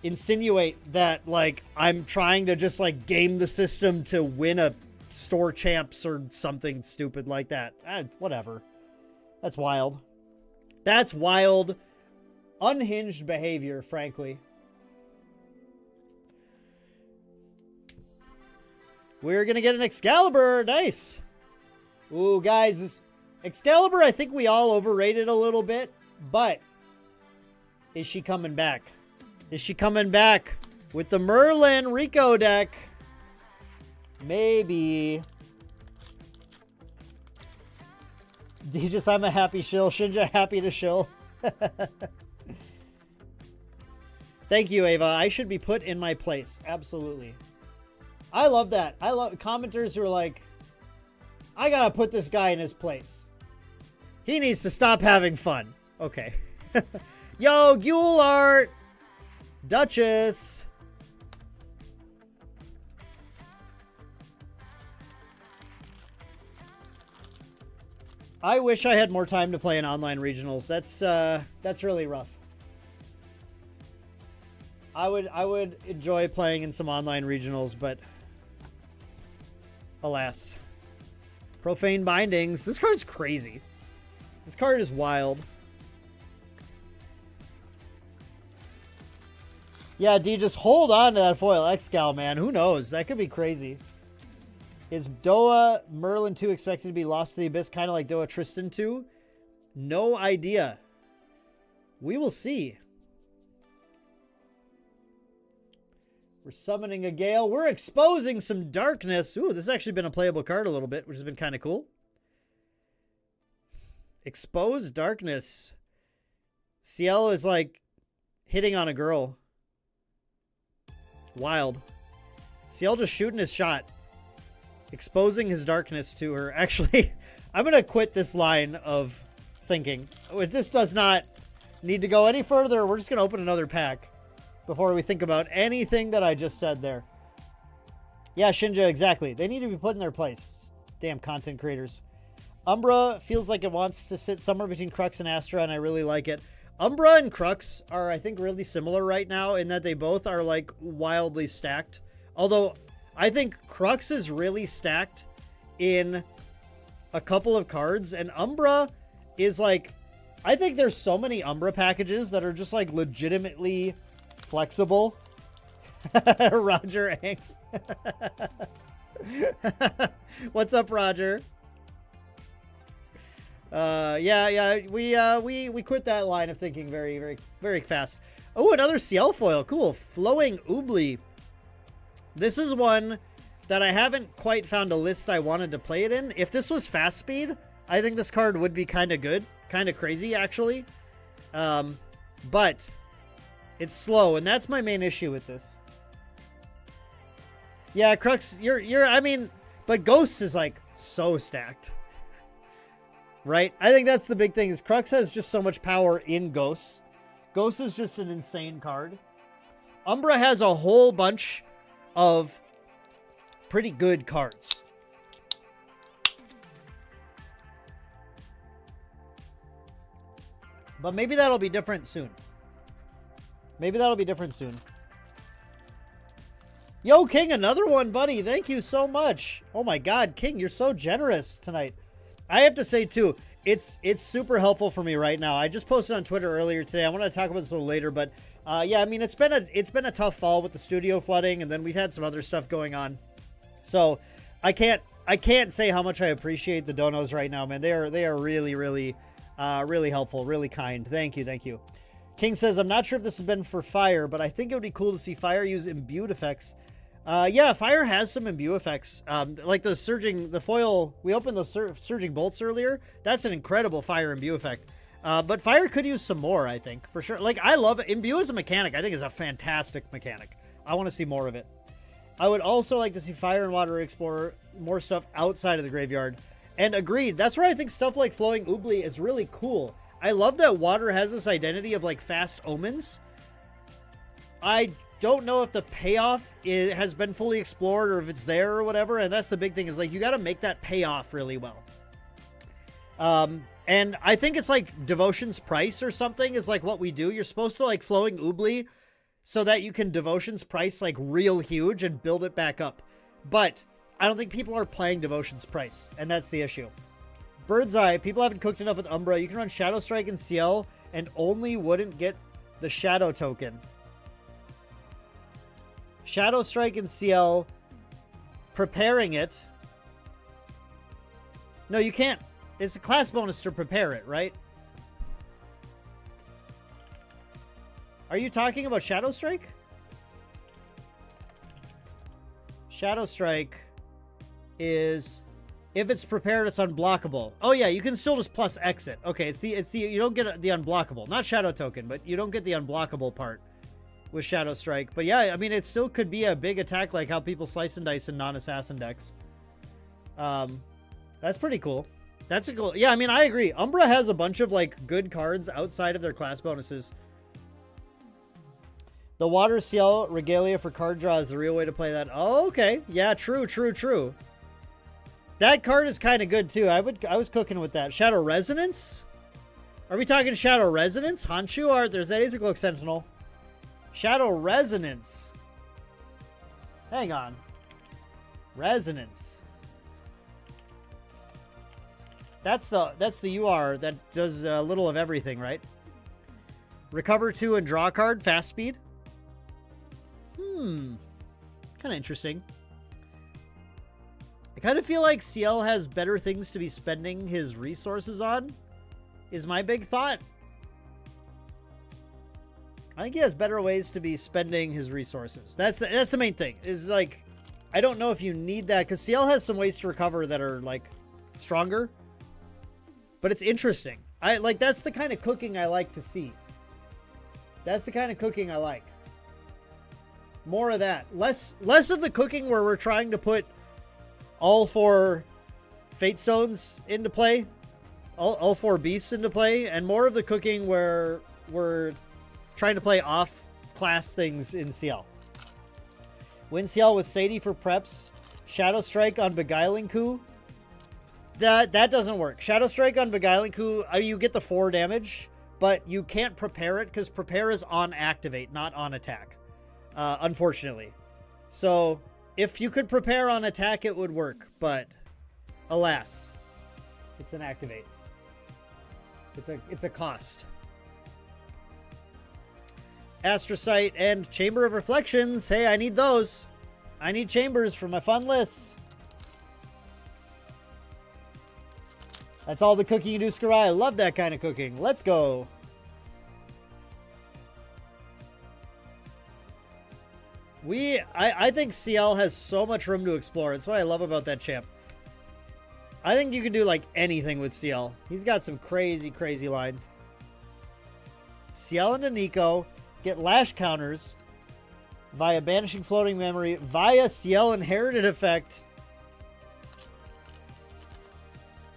insinuate that like I'm trying to just like game the system to win a store champs or something stupid like that. Whatever. That's wild. That's wild, unhinged behavior, frankly. We're gonna get an Excalibur. Nice. Ooh, guys, Excalibur, I think we all overrated a little bit, but is she coming back? Is she coming back with the Merlin Rico deck? Maybe. Deejus, I'm a happy shill. Shinja, happy to shill. Thank you, Ava. I should be put in my place. Absolutely. I love that. I love commenters who are like, I gotta put this guy in his place. He needs to stop having fun. Okay. Yo, Gule Art! Duchess! I wish I had more time to play in online regionals. That's really rough. I would enjoy playing in some online regionals, but alas. Profane Bindings. This card's crazy. This card is wild. Yeah, D, just hold on to that foil Excal, man. Who knows? That could be crazy. Is Doa Merlin 2 expected to be lost to the abyss, kind of like Doa Tristan 2? No idea. We will see. We're summoning a Gale. We're exposing some darkness. Ooh, this has actually been a playable card a little bit, which has been kind of cool. Expose darkness. CL is like hitting on a girl. Wild. CL just shooting his shot. Exposing his darkness to her. Actually, I'm going to quit this line of thinking. If this does not need to go any further, we're just going to open another pack before we think about anything that I just said there. Yeah, Shinja, exactly. They need to be put in their place. Damn content creators. Umbra feels like it wants to sit somewhere between Crux and Astra, and I really like it. Umbra and Crux are, I think, really similar right now in that they both are, like, wildly stacked. Although, I think Crux is really stacked in a couple of cards, and Umbra is, like... I think there's so many Umbra packages that are just, like, legitimately flexible. Roger Angst. What's up, Roger? We quit that line of thinking very, very, very fast. Oh, another CL foil. Cool. Flowing Oobly. This is one that I haven't quite found a list I wanted to play it in. If this was fast speed, I think this card would be kind of good. Kind of crazy, actually. But it's slow, and that's my main issue with this. Yeah, Crux, I mean, but Ghosts is, like, so stacked. Right? I think that's the big thing, is Crux has just so much power in Ghosts. Ghosts is just an insane card. Umbra has a whole bunch of pretty good cards. But maybe that'll be different soon. Maybe that'll be different soon. Yo, King, another one, buddy. Thank you so much. Oh my God, King, you're so generous tonight. I have to say, too, it's super helpful for me right now. I just posted on Twitter earlier today. I want to talk about this a little later, but yeah, I mean, it's been a tough fall with the studio flooding, and then we've had some other stuff going on. So I can't I can't say how much I appreciate the donos right now, man. They are really, really, really helpful, really kind. Thank you, thank you. King says, I'm not sure if this has been for fire, but I think it would be cool to see fire use imbued effects. Yeah, fire has some imbue effects. Like the foil, we opened those surging bolts earlier. That's an incredible fire imbue effect. But fire could use some more, I think, for sure. Like, I love it. Imbue as a mechanic, I think is a fantastic mechanic. I want to see more of it. I would also like to see fire and water explore more stuff outside of the graveyard. And agreed, that's where I think stuff like Flowing Oobly is really cool. I love that water has this identity of like fast omens. I don't know if the payoff has been fully explored or if it's there or whatever. And that's the big thing is like, you got to make that payoff really well. And I think it's like Devotion's Price or something is like what we do. You're supposed to like Flowing Oobly so that you can Devotion's Price like real huge and build it back up. But I don't think people are playing Devotion's Price, and that's the issue. Bird's Eye, people haven't cooked enough with Umbra. You can run Shadow Strike and CL and only wouldn't get the Shadow token. Shadow Strike and CL, preparing it. No, you can't. It's a class bonus to prepare it, right? Are you talking about Shadow Strike? Shadow Strike is, if it's prepared, it's unblockable. Oh yeah, you can still just plus exit. Okay, it's the you don't get the unblockable, not Shadow token, but you don't get the unblockable part with Shadow Strike. But yeah, I mean, it still could be a big attack like how people slice and dice in non-assassin decks. That's pretty cool. That's a cool. Yeah, I mean, I agree. Umbra has a bunch of like good cards outside of their class bonuses. The Water CL Regalia for card draw is the real way to play that. Oh, okay. Yeah, true. That card is kind of good too. I was cooking with that. Shadow Resonance? Are we talking Shadow Resonance? Honshu Art. There's that Aethercloak Sentinel. Shadow Resonance. Hang on. Resonance. That's the UR that does a little of everything, right? Recover 2 and draw card, fast speed. Kind of interesting. I kind of feel like CL has better things to be spending his resources on, is my big thought. I think he has better ways to be spending his resources. That's the main thing. Is like, I don't know if you need that, because CL has some ways to recover that are like stronger. But it's interesting. That's the kind of cooking I like to see. That's the kind of cooking I like. More of that. Less of the cooking where we're trying to put all 4 Fate Stones into play. All 4 Beasts into play. And more of the cooking where we're trying to play off-class things in CL. Win CL with Sadie for preps. Shadow Strike on Beguiling Coup. That doesn't work. Shadow Strike on Beguiling Coup, you get the 4 damage, but you can't prepare it because prepare is on activate, not on attack. Unfortunately. So, if you could prepare on attack, it would work, but alas, it's an activate. It's a cost. Astrocyte and Chamber of Reflections. Hey, I need those. I need chambers for my fun lists. That's all the cooking you do, Skarai. I love that kind of cooking. Let's go. I think CL has so much room to explore. It's what I love about that champ. I think you can do like anything with CL. He's got some crazy, crazy lines. CL into Nico. Get lash counters via banishing floating memory via CL inherited effect.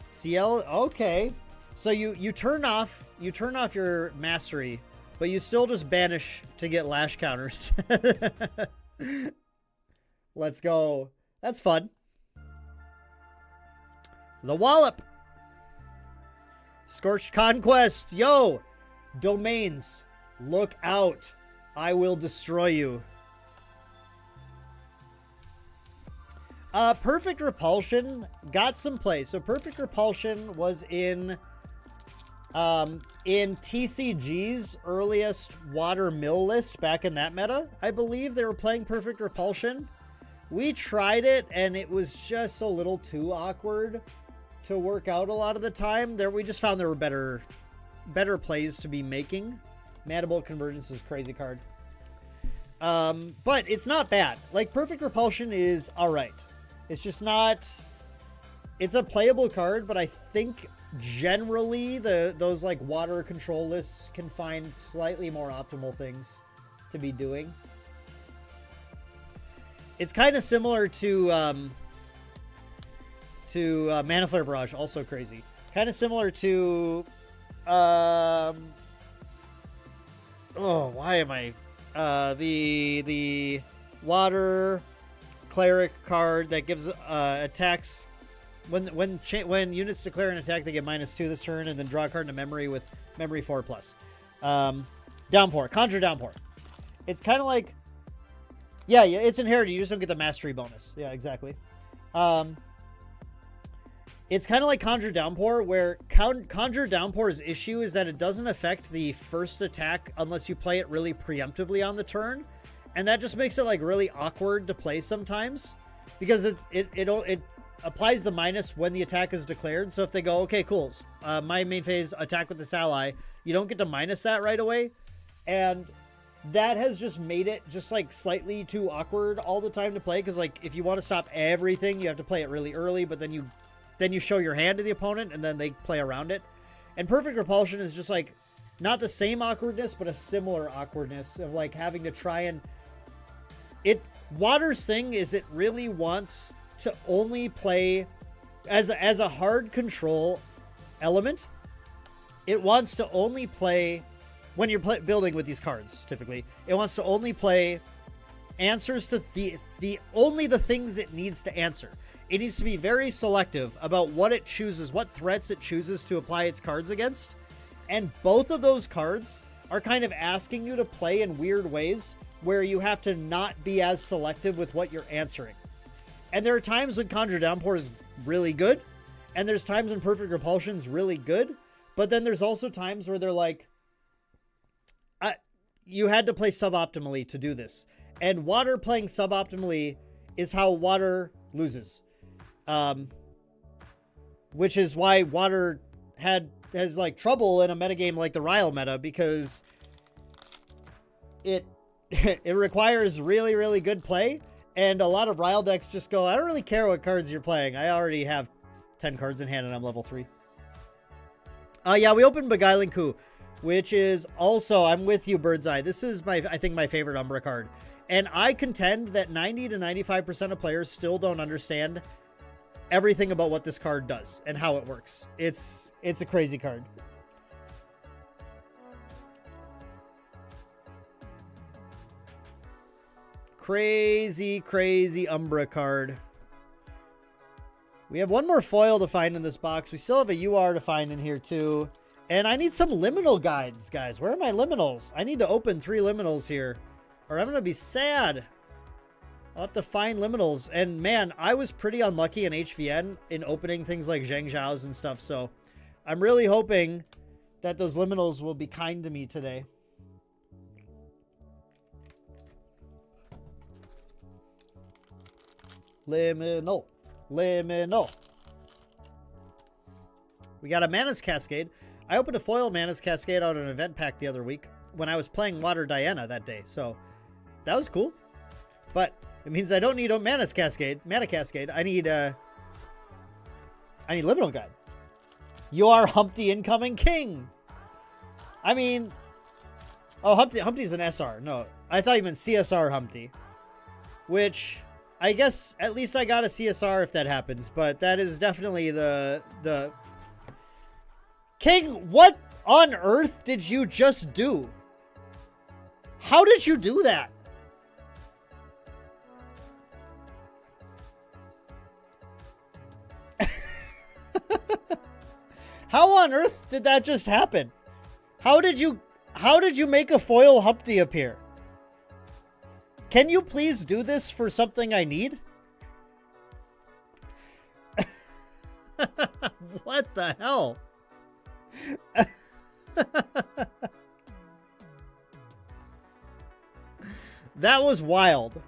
CL, okay. So you turn off your mastery, but you still just banish to get lash counters. Let's go. That's fun. The Wallop. Scorched Conquest. Yo, domains. Look out. I will destroy you. Perfect Repulsion got some play. So Perfect Repulsion was in TCG's earliest Water Mill list back in that meta. I believe they were playing Perfect Repulsion. We tried it, and it was just a little too awkward to work out a lot of the time. We just found there were better plays to be making. Mandible Convergence is a crazy card. But it's not bad. Like, Perfect Repulsion is alright. It's just not... It's a playable card, but I think generally those like water control lists can find slightly more optimal things to be doing. It's kind of similar to Mana Flare Barrage, also crazy. Kind of similar to oh, why am I the water cleric card that gives attacks when units declare an attack, they get -2 this turn, and then draw a card into memory with memory 4+. Downpour, Conjure Downpour. It's kind of like, yeah, it's inherited. You just don't get the mastery bonus. Yeah, exactly. It's kind of like Conjure Downpour, where Conjure Downpour's issue is that it doesn't affect the first attack unless you play it really preemptively on the turn, and that just makes it like really awkward to play sometimes, because it applies the minus when the attack is declared. So if they go, okay, cool, my main phase attack with this ally, you don't get to minus that right away, and that has just made it just like slightly too awkward all the time to play, because like if you want to stop everything, you have to play it really early, but then you show your hand to the opponent and then they play around it. And Perfect Repulsion is just like not the same awkwardness, but a similar awkwardness of like having to try and Water's thing is it really wants to only play as a hard control element. It wants to only play when you're building with these cards. Typically, it wants to only play answers to only the things it needs to answer. It needs to be very selective about what it chooses, what threats it chooses to apply its cards against. And both of those cards are kind of asking you to play in weird ways where you have to not be as selective with what you're answering. And there are times when Conjure Downpour is really good, and there's times when Perfect Repulsion is really good, but then there's also times where they're like, you had to play suboptimally to do this. And Water playing suboptimally is how Water loses. Which is why Water has like trouble in a metagame like the Ryle meta, because it requires really, really good play. And a lot of Ryle decks just go, I don't really care what cards you're playing. I already have 10 cards in hand and I'm level 3. Yeah, we opened Beguiling Coup, which is also, I'm with you, Birdseye. This is I think my favorite Umbra card. And I contend that 90 to 95% of players still don't understand everything about what this card does and how it works. It's a crazy card. Crazy, crazy Umbra card. We have one more foil to find in this box. We still have a UR to find in here too. And I need some liminal guides, guys. Where are my liminals? I need to open 3 liminals here, or I'm going to be sad. I'll have to find liminals. And man, I was pretty unlucky in HVN in opening things like Zheng Zhao's and stuff. So I'm really hoping that those liminals will be kind to me today. Liminal. Liminal. We got a Mana's Cascade. I opened a foil Mana's Cascade out of an event pack the other week when I was playing Water Diana that day. So that was cool. But it means I don't need a Mana Cascade. I need Liminal Guide. You are Humpty incoming king. I mean, oh, Humpty's an SR. No, I thought you meant CSR Humpty, which I guess at least I got a CSR if that happens. But that is definitely the king. What on earth did you just do? How did you do that? How on earth did that just happen? How did you make a foil Humpty appear? Can you please do this for something I need? What the hell? That was wild.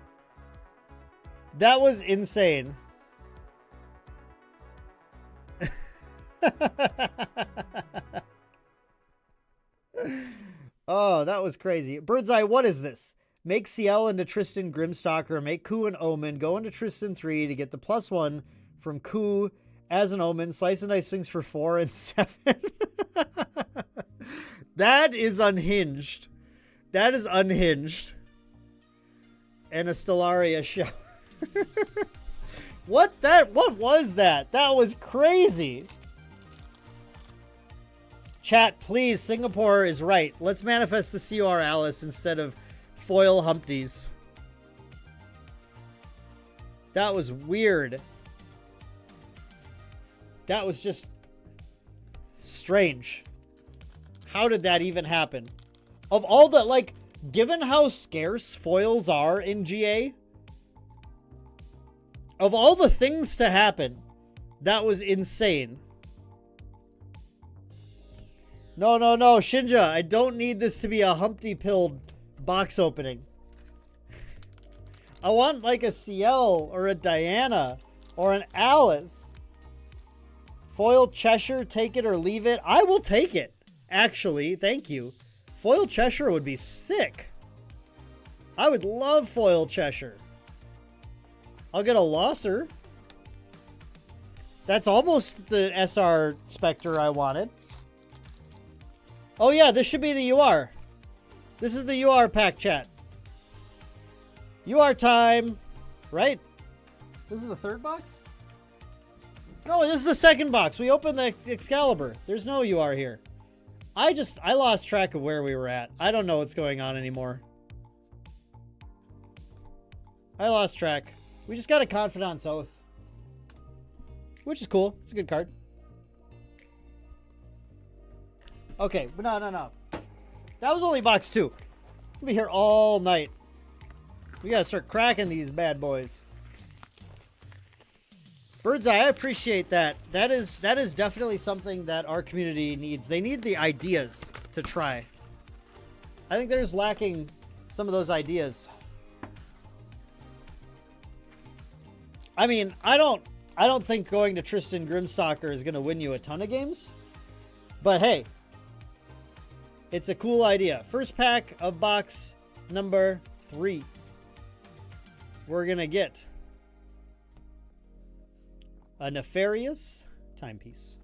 That was insane. Oh, that was crazy. Birdseye, what is this? Make CL into Tristan Grimstalker, make Ku an Omen, go into Tristan 3 to get the +1 from Ku as an Omen, slice and dice swings for 4 and 7. That is unhinged. That is unhinged. And a Stellaria show. What was that? That was crazy. Chat, please, Singapore is right. Let's manifest the CR Alice instead of foil Humpties. That was weird. That was just strange. How did that even happen? Of all the, like, given how scarce foils are in GA, of all the things to happen, that was insane. No, no, no, Shinja, I don't need this to be a Humpty-pilled box opening. I want like a CL or a Diana or an Alice. Foil Cheshire, take it or leave it. I will take it, actually. Thank you. Foil Cheshire would be sick. I would love foil Cheshire. I'll get a Losser. That's almost the SR Spectre I wanted. Oh yeah, this should be the UR. This is the UR pack, chat. UR time, right? This is the third box? No, this is the second box. We opened the Excalibur. There's no UR here. I lost track of where we were at. I don't know what's going on anymore. I lost track. We just got a Confidant's Oath, which is cool. It's a good card. Okay, but no. That was only box 2. We'll be here all night. We gotta start cracking these bad boys. Birdseye, I appreciate that. That is definitely something that our community needs. They need the ideas to try. I think there's lacking some of those ideas. I mean, I don't think going to Tristan Grimstalker is gonna win you a ton of games. But hey, it's a cool idea. First pack of box number 3. We're gonna get a Nefarious Timepiece.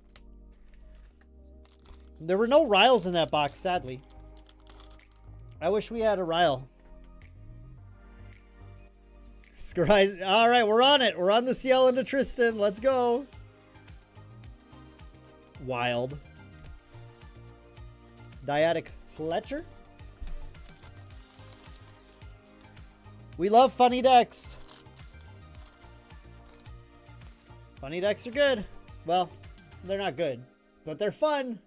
There were no Riles in that box, sadly. I wish we had a Rile. Scries. All right, we're on it. We're on the CL into Tristan. Let's go. Wild. Dyadic Fletcher. We love funny decks. Funny decks are good. Well, they're not good, but they're fun.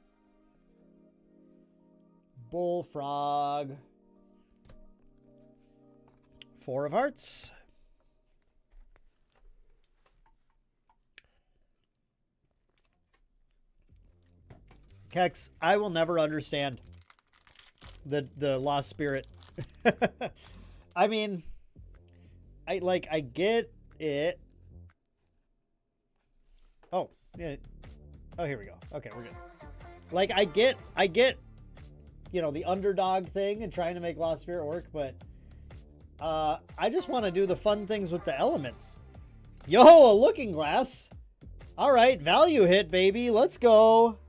Bullfrog. 4 of Hearts. Kex, I will never understand the Lost Spirit. I mean, I get it. Oh, yeah. Oh, here we go. Okay, we're good. Like, I get, you know, the underdog thing and trying to make Lost Spirit work, but I just want to do the fun things with the elements. Yo, a Looking Glass. All right, value hit, baby. Let's go.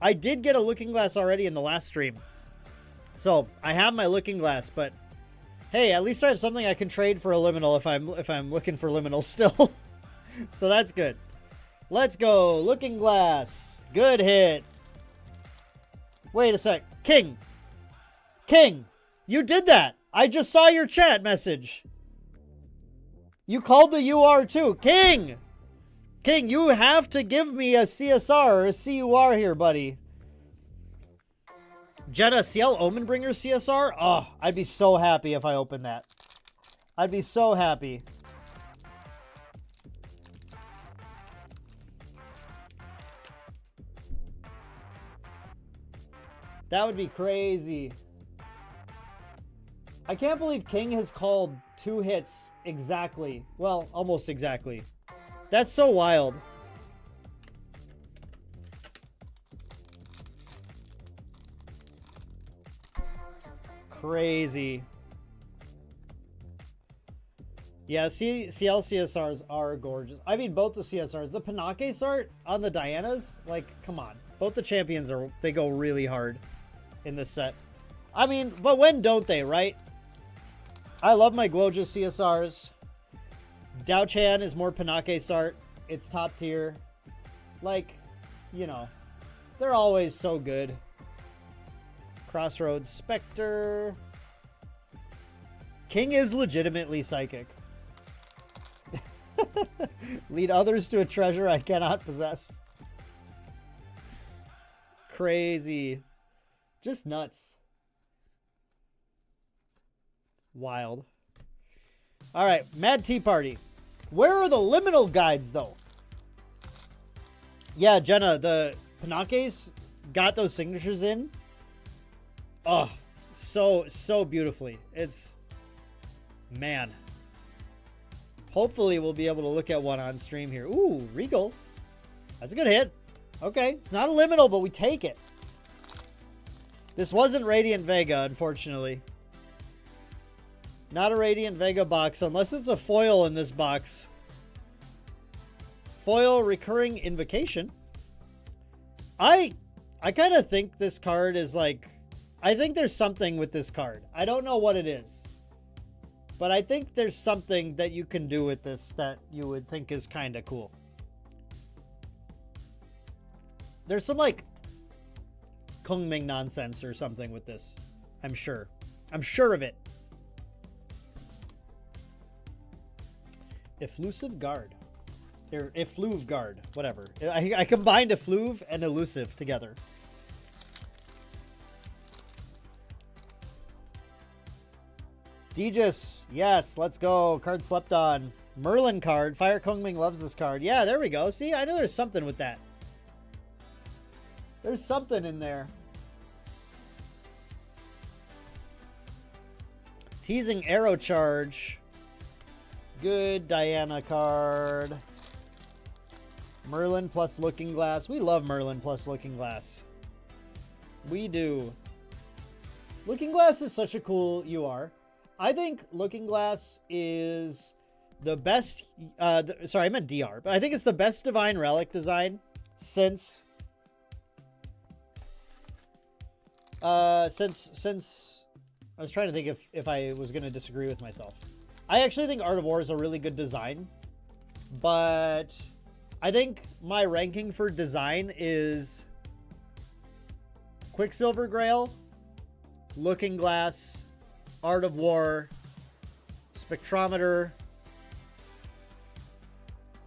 I did get a Looking Glass already in the last stream. So, I have my Looking Glass, but hey, at least I have something I can trade for a Liminal if I'm looking for Liminal still. So that's good. Let's go. Looking Glass. Good hit. Wait a sec. King. King. You did that. I just saw your chat message. You called the UR too. King. King, you have to give me a CSR or a CUR here, buddy. Jenna, CL Omenbringer CSR? Oh, I'd be so happy if I opened that. I'd be so happy. That would be crazy. I can't believe King has called 2 hits exactly. Well, almost exactly. That's so wild. Crazy. Yeah, CL CSRs are gorgeous. I mean, both the CSRs. The Panake Sart on the Dianas, like, come on. Both the champions, they go really hard in this set. I mean, but when don't they, right? I love my Guoja CSRs. Dao Chan is more Panake Sart. It's top tier. Like, you know, they're always so good. Crossroads Spectre. King is legitimately psychic. Lead others to a treasure I cannot possess. Crazy. Just nuts. Wild. All right, Mad Tea Party. Where are the liminal guides, though? Yeah, Jenna, the Panakes got those signatures in. Oh, so beautifully. It's, man. Hopefully we'll be able to look at one on stream here. Ooh, Regal. That's a good hit. Okay, it's not a liminal, but we take it. This wasn't Radiant Vega, unfortunately. Not a Radiant Vega box, unless it's a foil in this box. Foil Recurring Invocation. I kind of think this card is like... I think there's something with this card. I don't know what it is. But I think there's something that you can do with this that you would think is kind of cool. There's some, like, Kungming nonsense or something with this. I'm sure. I'm sure of it. Efflusive Guard. Or Effluve Guard. Whatever. I combined Effluve and Elusive together. Deegis, yes, let's go. Card slept on. Merlin card. Fire Kungming loves this card. Yeah, there we go. See, I know there's something with that. There's something in there. Teasing Arrow Charge. Good Diana card. Merlin plus Looking Glass. We love Merlin plus Looking Glass. We do. Looking Glass is such a cool UR. I think Looking Glass is the best... sorry, I meant DR. But I think it's the best Divine Relic design since... since... I was trying to think if I was going to disagree with myself. I actually think Art of War is a really good design. But I think my ranking for design is... Quicksilver Grail, Looking Glass... Art of War, Spectrometer,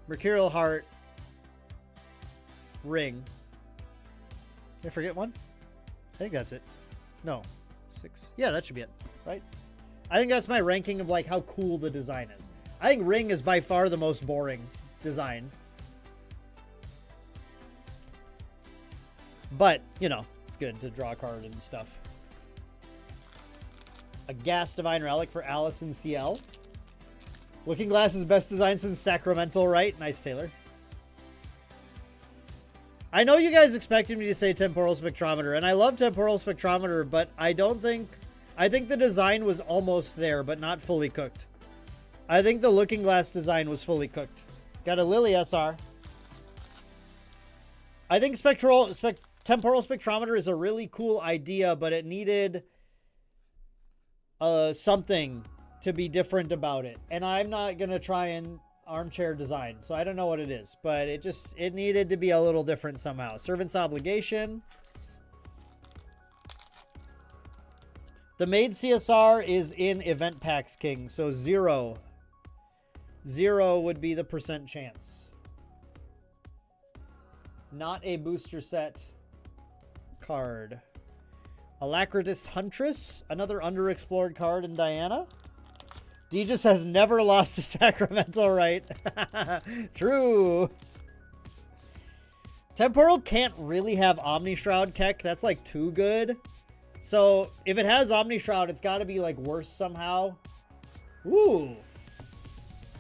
Mercurial Heart, Ring. Did I forget one? I think that's it. No. 6. Yeah, that should be it, right? I think that's my ranking of like how cool the design is. I think Ring is by far the most boring design. But, you know, it's good to draw a card and stuff. A Gas Divine Relic for Alice and CL. Looking Glass is best design since Sacramental, right? Nice, Taylor. I know you guys expected me to say Temporal Spectrometer, and I love Temporal Spectrometer, but I don't think... I think the design was almost there, but not fully cooked. I think the Looking Glass design was fully cooked. Got a Lily SR. I think Temporal Spectrometer is a really cool idea, but it needed... something to be different about it, and I'm not gonna try and armchair design, so I don't know what it is, but it needed to be a little different somehow. Servant's Obligation. The Maid CSR is in Event Packs King, so 0 would be the % chance. Not a booster set card. Alacritus Huntress, another underexplored card in Diana. Deegis has never lost to Sacramental, right? True. Temporal can't really have Omni Shroud Keck. That's like too good. So if it has Omni Shroud, it's got to be like worse somehow. Ooh.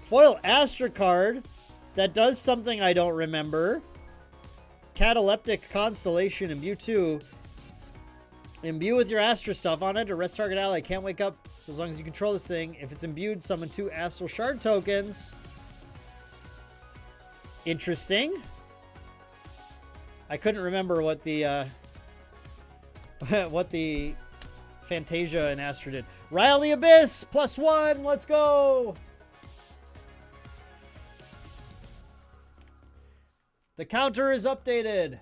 Foil Astra card that does something I don't remember. Cataleptic Constellation, Imbue 2. Imbue with your Astra stuff on it or rest target ally. Can't wake up as long as you control this thing. If it's imbued, summon 2 Astral Shard tokens. Interesting. I couldn't remember what the what the Fantasia and Astra did. Rile the Abyss, +1. Let's go. The counter is updated.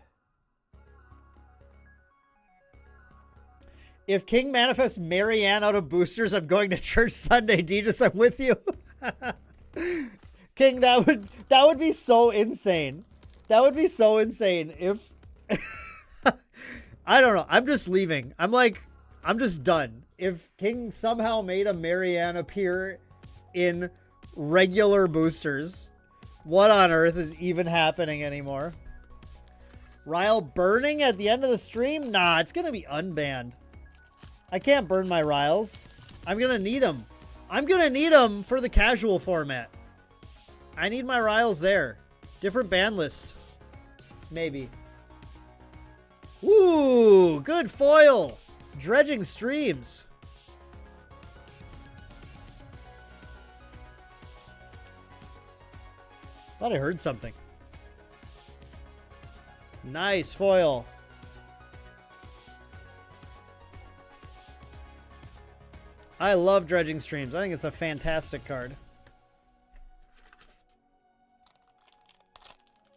If King manifests Marianne out of boosters, I'm going to church Sunday. Deegis, I'm with you. King, that would be so insane. That would be so insane if I don't know. I'm just leaving. I'm just done. If King somehow made a Marianne appear in regular boosters, what on earth is even happening anymore? Ryle burning at the end of the stream? Nah, it's going to be unbanned. I can't burn my Ryles. I'm going to need them. I'm going to need them for the casual format. I need my Ryles there. Different ban list. Maybe. Ooh, good foil. Dredging streams. Thought I heard something. Nice foil. I love Dredging Streams. I think it's a fantastic card.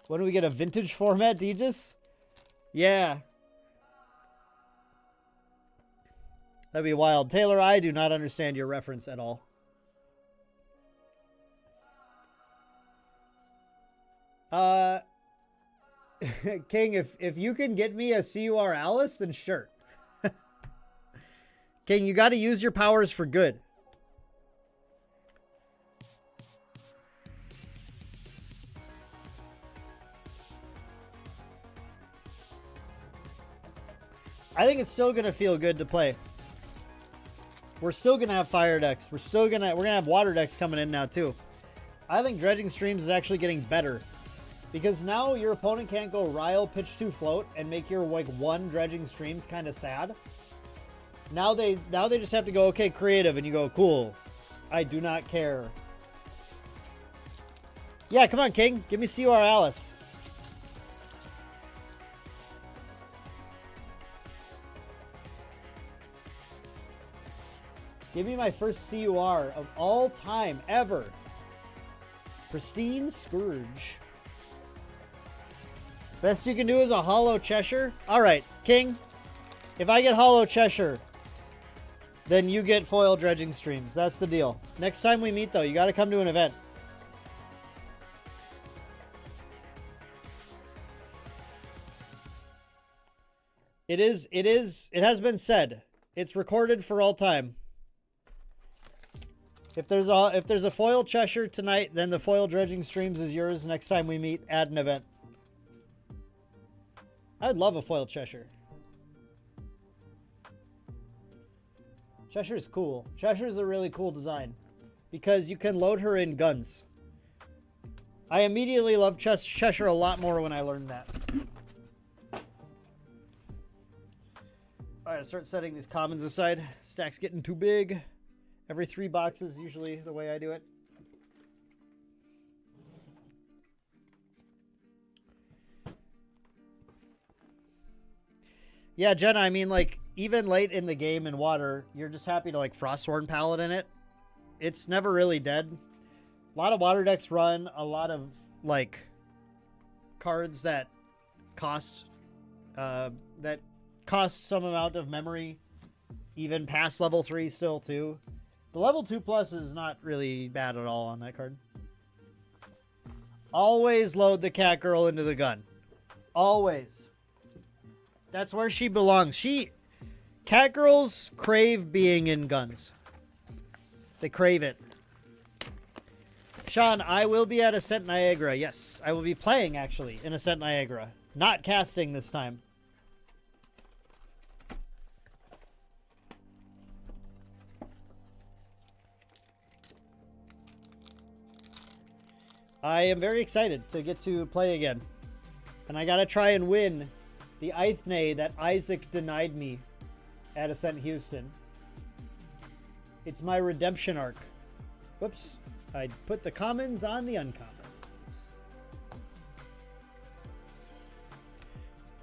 When do we get a vintage format, Deegis? Yeah. That'd be wild. Taylor, I do not understand your reference at all. King, if you can get me a CUR Alice, then sure. King, you got to use your powers for good. I think it's still going to feel good to play. We're still going to have fire decks. We're going to have water decks coming in now too. I think Dredging Streams is actually getting better. Because now your opponent can't go Ryle, pitch 2 float, and make your like 1 Dredging Streams kind of sad. Now they just have to go, okay, creative, and you go, cool. I do not care. Yeah, come on, King. Give me CUR Alice. Give me my first CUR of all time, ever. Pristine Scourge. Best you can do is a Hollow Cheshire. All right, King. If I get Hollow Cheshire, then you get foil Dredging Streams. That's the deal. Next time we meet, though, you got to come to an event. It has been said. It's recorded for all time. If there's a foil Cheshire tonight, then the foil Dredging Streams is yours next time we meet at an event. I'd love a foil Cheshire. Cheshire's cool. Cheshire's a really cool design because you can load her in guns. I immediately loved Cheshire a lot more when I learned that. Alright, start setting these commons aside. Stack's getting too big. Every 3 boxes, usually the way I do it. Yeah, Jenna, I mean, like, even late in the game in water, you're just happy to, like, Frosthorn Paladin it. It's never really dead. A lot of water decks run a lot of, like, cards that cost some amount of memory, even past level 3 still, too. The level 2+ is not really bad at all on that card. Always load the cat girl into the gun. Always. That's where she belongs. Cat girls crave being in guns. They crave it. Sean, I will be at Ascent Niagara. Yes, I will be playing, actually, in Ascent Niagara. Not casting this time. I am very excited to get to play again. And I gotta try and win the Ithne that Isaac denied me at Ascent Houston. It's my redemption arc. Whoops. I put the commons on the uncommons.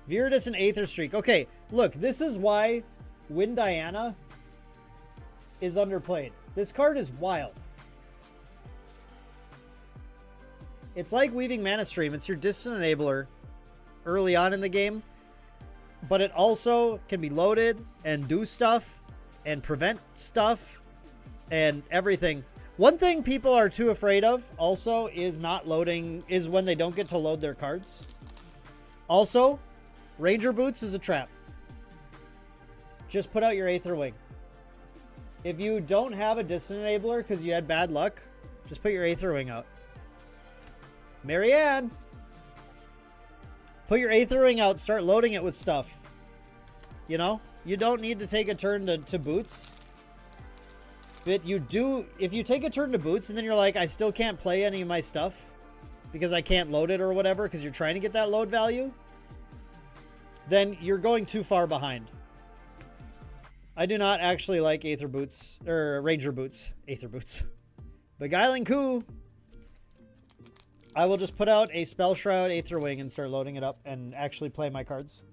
Viridis and Aether Streak. Okay, look, this is why Win Diana is underplayed. This card is wild. It's like Weaving Mana Stream. It's your distant enabler early on in the game, but it also can be loaded and do stuff and prevent stuff and everything. One thing people are too afraid of also is not loading, is when they don't get to load their cards. Also, Ranger Boots is a trap. Just put out your Aether Wing. If you don't have a distant enabler because you had bad luck, just put your Aether Wing out. Marianne! Put your Aether Wing out, start loading it with stuff. You know? You don't need to take a turn to boots. But you do, if you take a turn to boots and then you're like, I still can't play any of my stuff because I can't load it or whatever because you're trying to get that load value, then you're going too far behind. I do not actually like Aether Boots, or Ranger Boots. Aether Boots. Beguiling Coup. I will just put out a Spell Shroud Aether Wing and start loading it up and actually play my cards.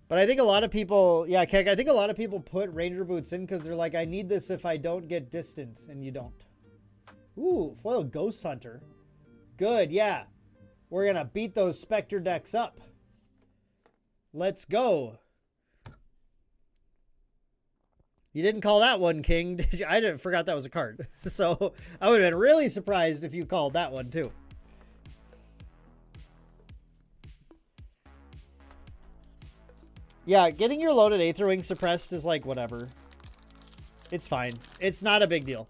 But I think a lot of people, yeah, Kek, I think a lot of people put Ranger Boots in because they're like, I need this if I don't get distant, and you don't. Ooh, foil Ghost Hunter. Good, yeah. We're going to beat those Spectre decks up. Let's go. You didn't call that one, King, did you? I forgot that was a card. So I would have been really surprised if you called that one, too. Yeah, getting your loaded Aether Wing suppressed is like whatever. It's fine. It's not a big deal.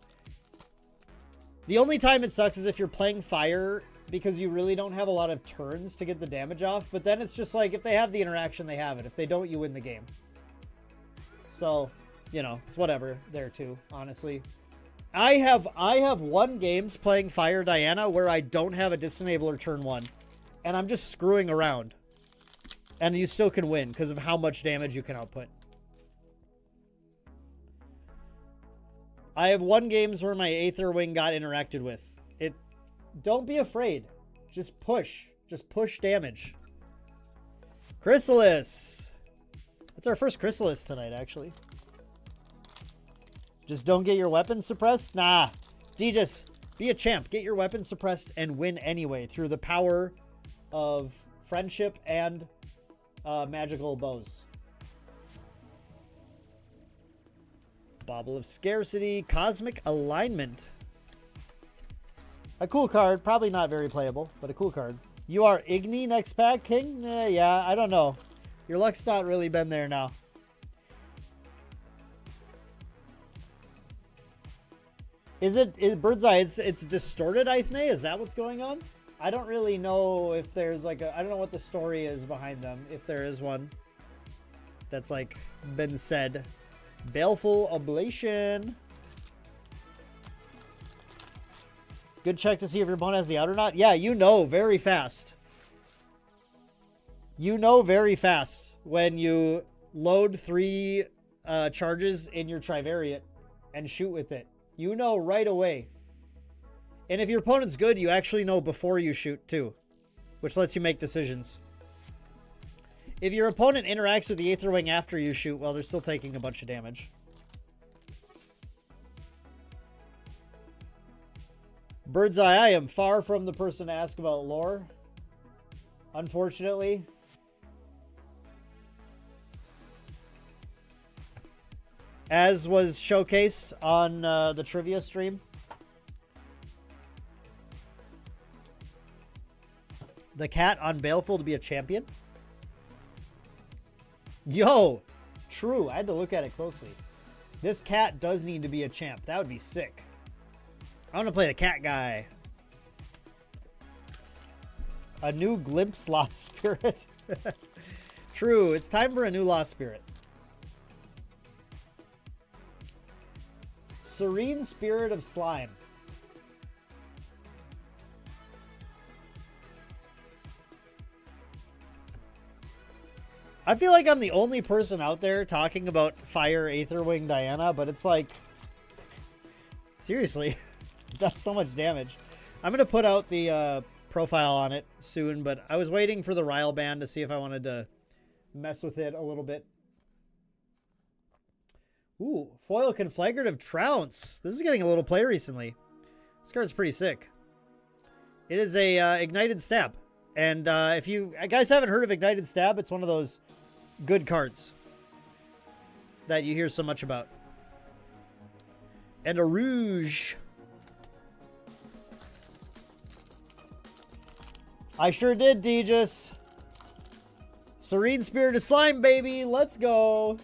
The only time it sucks is if you're playing fire because you really don't have a lot of turns to get the damage off. But then it's just like if they have the interaction, they have it. If they don't, you win the game. So, you know, it's whatever there too, honestly. I have won games playing Fire Diana where I don't have a disenabler turn 1. And I'm just screwing around. And you still can win because of how much damage you can output. I have won games where my Aether Wing got interacted with. Don't be afraid. Just push. Just push damage. Chrysalis. That's our first Chrysalis tonight, actually. Just don't get your weapon suppressed? Nah. just be a champ. Get your weapon suppressed and win anyway through the power of friendship and magical bows. Bauble of Scarcity. Cosmic Alignment. A cool card. Probably not very playable, but a cool card. You are Igni next pack, King? Yeah, I don't know. Your luck's not really been there now. Is Bird's Eye? It's distorted Ithne? Is that what's going on? I don't really know if there's like a... I don't know what the story is behind them, if there is one. That's like been said. Baleful Oblation. Good check to see if your opponent has the out or not. Yeah, you know very fast. You know very fast when you load 3 charges in your Trivariate and shoot with it. You know right away. And if your opponent's good, you actually know before you shoot too, which lets you make decisions. If your opponent interacts with the Aether Wing after you shoot, well, they're still taking a bunch of damage. Bird's Eye, I am far from the person to ask about lore, unfortunately. As was showcased on the trivia stream. The cat on Baleful to be a champion. Yo, true. I had to look at it closely. This cat does need to be a champ. That would be sick. I want to play the cat guy. A new glimpse Lost Spirit. True. It's time for a new Lost Spirit. Serene Spirit of Slime. I feel like I'm the only person out there talking about Fire Aetherwing Diana, but it's like, seriously, it does so much damage. I'm going to put out the profile on it soon, but I was waiting for the Ryle band to see if I wanted to mess with it a little bit. Ooh, foil Conflagrative Trounce. This is getting a little play recently. This card's pretty sick. It is a Ignited Stab. And if you guys haven't heard of Ignited Stab, it's one of those good cards that you hear so much about. And a Rouge. I sure did, Deejus. Serene Spirit of Slime, baby. Let's go.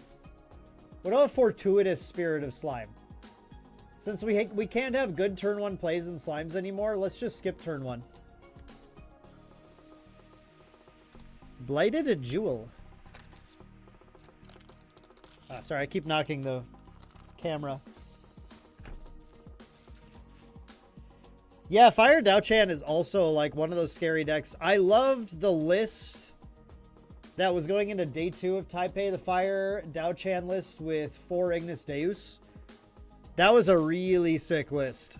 What about Fortuitous Spirit of Slime? Since we can't have good turn 1 plays in Slimes anymore, let's just skip turn 1. Blighted a Jewel. Sorry, I keep knocking the camera. Yeah, Fire Dao-Chan is also like one of those scary decks. I loved the list that was going into day 2 of Taipei, the Fire Dao-Chan list with 4 Ignis Deus. That was a really sick list.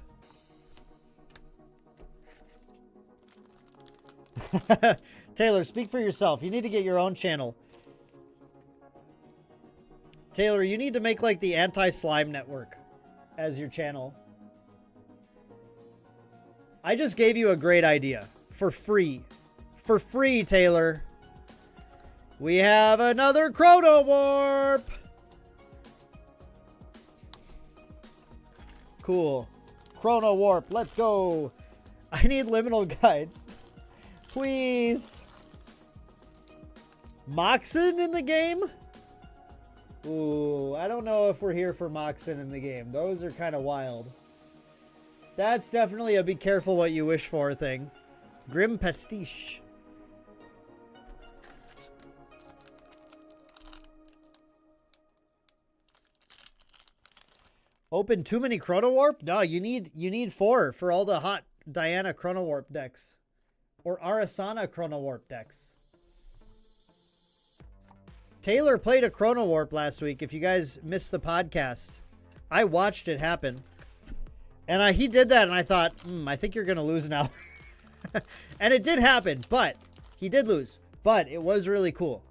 Taylor, speak for yourself. You need to get your own channel. Taylor, you need to make like the Anti-Slime Network as your channel. I just gave you a great idea. For free. For free, Taylor. We have another Chrono Warp. Cool. Chrono Warp. Let's go. I need liminal guides. Please. Moxen in the game? Ooh, I don't know if we're here for Moxen in the game. Those are kind of wild. That's definitely a be careful what you wish for thing. Grim Pastiche. Open too many Chrono Warp? No, you need 4 for all the hot Diana Chrono Warp decks. Or Arasana Chrono Warp decks. Taylor played a Chrono Warp last week. If you guys missed the podcast, I watched it happen. And he did that, and I thought, I think you're going to lose now. And it did happen, but he did lose. But it was really cool.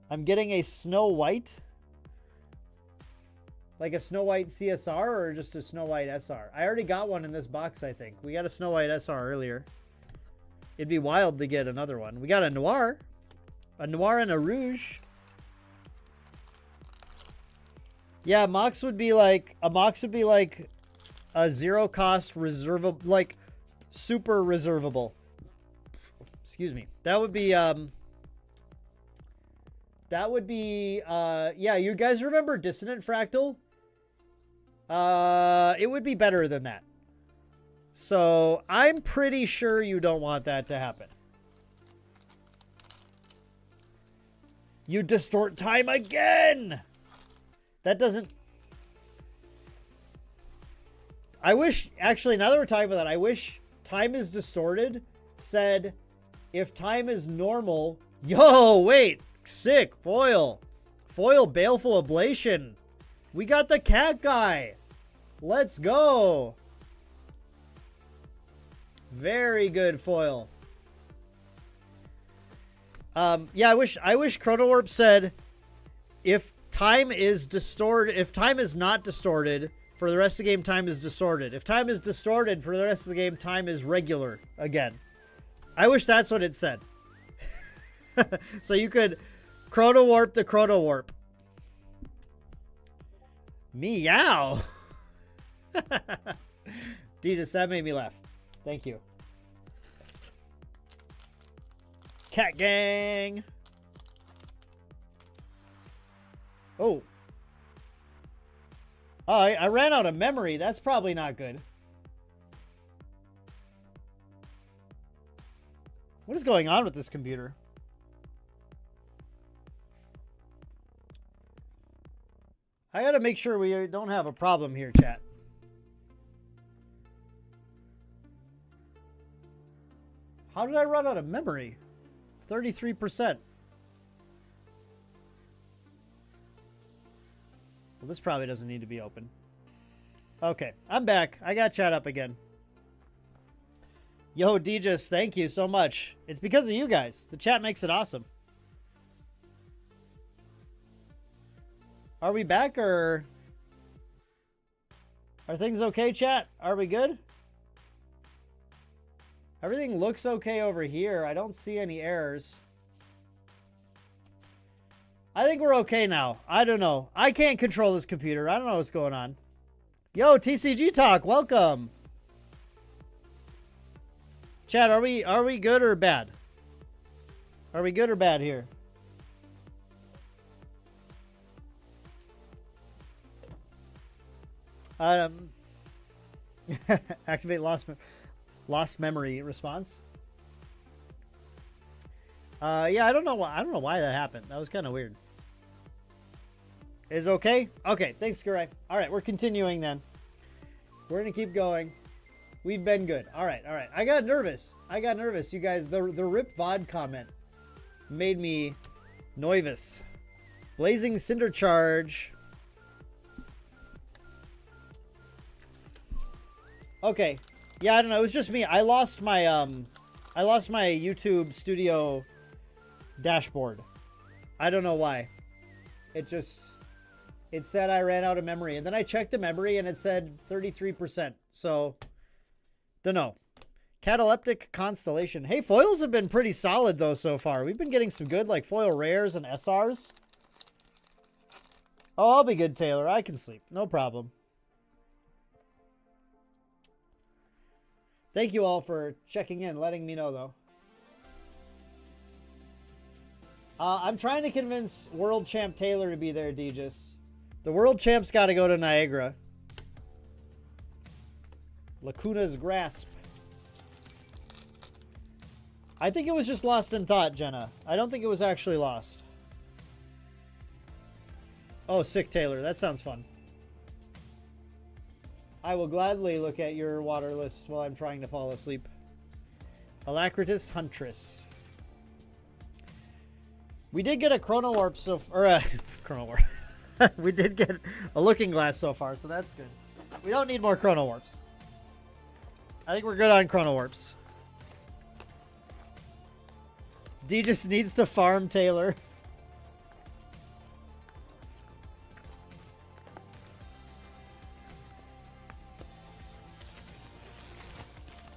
I'm getting a Snow White. Like a Snow White CSR or just a Snow White SR? I already got one in this box, I think. We got a Snow White SR earlier. It'd be wild to get another one. We got a Noir. A Noir and a Rouge. Yeah, Mox would be like a 0 cost reservable, like super reservable. Excuse me. That would be yeah, you guys remember Dissonant Fractal? It would be better than that. So I'm pretty sure you don't want that to happen. You distort time again. That doesn't... I wish, actually, now that we're talking about that, I wish Time is Distorted said, if time is normal... Yo, wait! Sick! Foil! Foil Baleful Ablation! We got the cat guy! Let's go! Very good foil. Yeah, I wish Chrono Warp said, if time is distorted, if time is not distorted, for the rest of the game, time is distorted. If time is distorted, for the rest of the game, time is regular again. I wish that's what it said. So you could Chrono Warp the Chrono Warp. Meow. Deejus, that made me laugh. Thank you. Cat gang. Oh. Oh, I ran out of memory. That's probably not good. What is going on with this computer? I gotta make sure we don't have a problem here, chat. How did I run out of memory? 33%. Well, this probably doesn't need to be open. Okay, I'm back. I got chat up again. Yo, DJs, thank you so much. It's because of you guys. The chat makes it awesome. Are we back, or are things okay, chat? Are we good? Everything looks okay over here. I don't see any errors. I think we're okay now. I don't know. I can't control this computer. I don't know what's going on. Yo, TCG Talk, welcome. Chat, are we good or bad? Are we good or bad here? Activate lost memory response. Yeah, I don't know why that happened. That was kind of weird. Is okay? Okay, thanks, Gurai. All right, we're continuing then. We're gonna keep going. We've been good. All right, all right. I got nervous. You guys. The Rip VOD comment made me nervous. Blazing Cinder Charge. Okay. Yeah, I don't know. It was just me. I lost my YouTube Studio dashboard. I don't know why. It said I ran out of memory, and then I checked the memory and it said 33%. So, don't know. Cataleptic Constellation. Hey, foils have been pretty solid though so far. We've been getting some good like foil rares and SRs. Oh, I'll be good, Taylor. I can sleep. No problem. Thank you all for checking in, letting me know though. I'm trying to convince World Champ Taylor to be there, Deegis. The World Champ's got to go to Niagara. Lacuna's Grasp. I think it was just lost in thought, Jenna. I don't think it was actually lost. Oh, sick Taylor. That sounds fun. I will gladly look at your water list while I'm trying to fall asleep. Alacritus Huntress. We did get a Chrono Warp Chrono Warp. We did get a Looking Glass so far, so that's good. We don't need more Chrono Warps. I think we're good on Chrono Warps. D just needs to farm Taylor.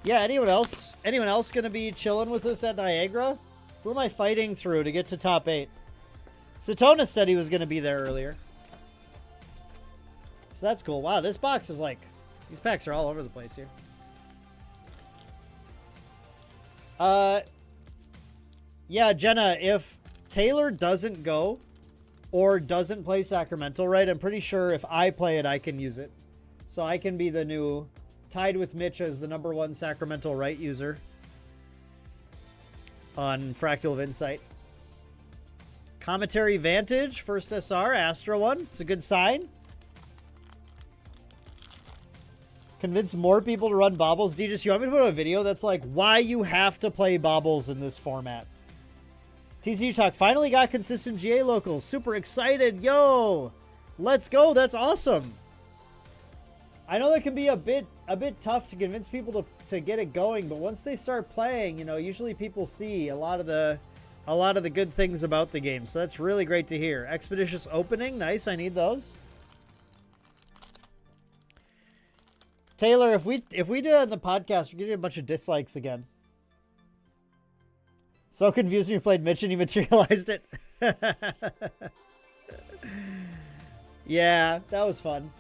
Yeah, anyone else? Anyone else gonna be chilling with us at Niagara? Who am I fighting through to get to top 8? Satonis said he was gonna be there earlier. So that's cool. Wow, this box is like... These packs are all over the place here. Yeah, Jenna, if Taylor doesn't go or doesn't play Sacramento right, I'm pretty sure if I play it, I can use it. So I can be the new... Tied with Mitch as the #1 Sacramento right user on Fractal of Insight. Commentary Vantage, first SR, Astra one. It's a good sign. Convince more people to run Baubles. Deegis, you want me to put a video that's like why you have to play Baubles in this format? TCU Talk finally got consistent GA locals. Super excited. Yo, let's go. That's awesome. I know that can be a bit tough to convince people to get it going, but once they start playing, you know, usually people see a lot of the good things about the game. So that's really great to hear. Expeditious Opening, nice. I need those. Taylor, if we do it on the podcast, we're getting a bunch of dislikes again. So confused when you played Mitch and he materialized it. Yeah, that was fun.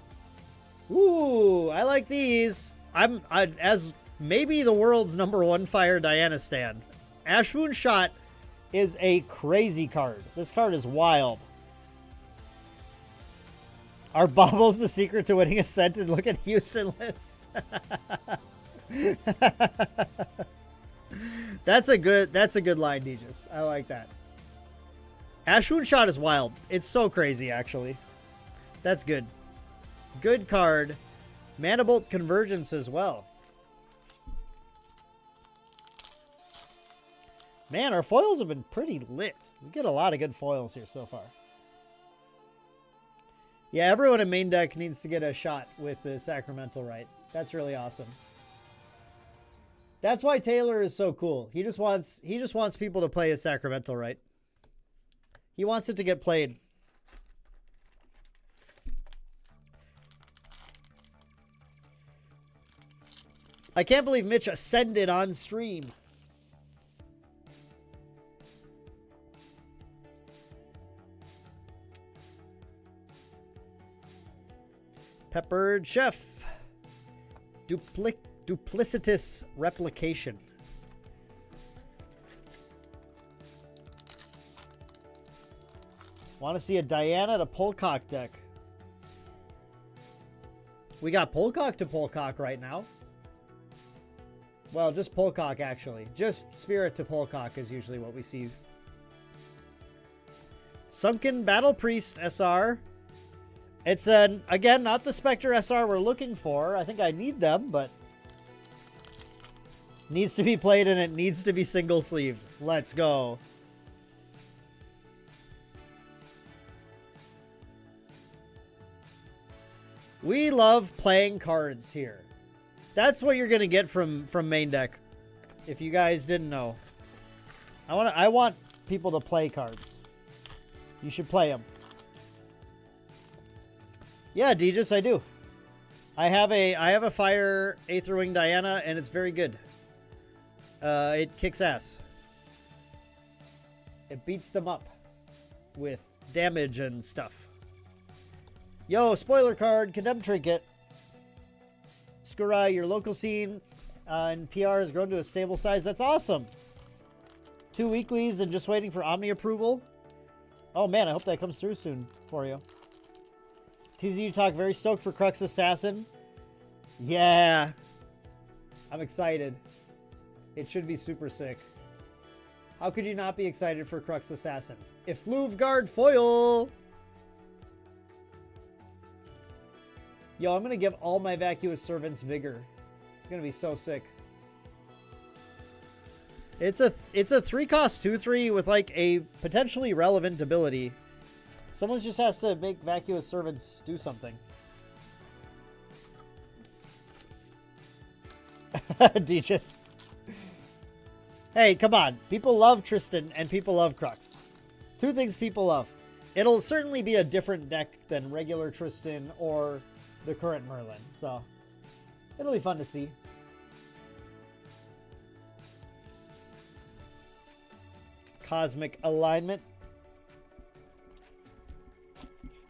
Ooh, I like these. As maybe the world's #1 Fire Diana stan. Ashmoon Shot is a crazy card. This card is wild. Are Baubles the secret to winning Ascent? And look at Houston lists. That's a good line, Deegis. I like that. Ashmoon Shot is wild. It's so crazy, actually. That's good. Good card. Manibolt Convergence as well. Man, our foils have been pretty lit. We get a lot of good foils here so far. Yeah, everyone in main deck needs to get a shot with the Sacramental Rite. That's really awesome. That's why Taylor is so cool. He just wants people to play a Sacramental Rite. He wants it to get played. I can't believe Mitch ascended on stream. Peppered Chef. Duplicitous Replication. Want to see a Diana to Polcock deck. We got Polcock to Polcock right now. Well, just Polcock, actually. Just Spirit to Polcock is usually what we see. Sunken Battle Priest SR. It's, again, not the Spectre SR we're looking for. I think I need them, but... needs to be played, and it needs to be single sleeve. Let's go. We love playing cards here. That's what you're gonna get from main deck. If you guys didn't know, I want people to play cards. You should play them. Yeah, Deegis, I do. I have a Fire Aetherwing Diana, and it's very good. It kicks ass. It beats them up with damage and stuff. Yo, spoiler card, Condemned Trinket. Skurai, your local scene in PR has grown to a stable size. That's awesome. 2 weeklies and just waiting for Omni approval. Oh man, I hope that comes through soon for you. TZU Talk, very stoked for Crux Assassin. Yeah. I'm excited. It should be super sick. How could you not be excited for Crux Assassin? If Guard foil. Yo, I'm going to give all my Vacuous Servants Vigor. It's going to be so sick. It's a 3-cost 2/3 with like a potentially relevant ability. Someone just has to make Vacuous Servants do something. Deechus. Hey, come on. People love Tristan and people love Crux. 2 things people love. It'll certainly be a different deck than regular Tristan or the current Merlin, so it'll be fun to see. Cosmic Alignment.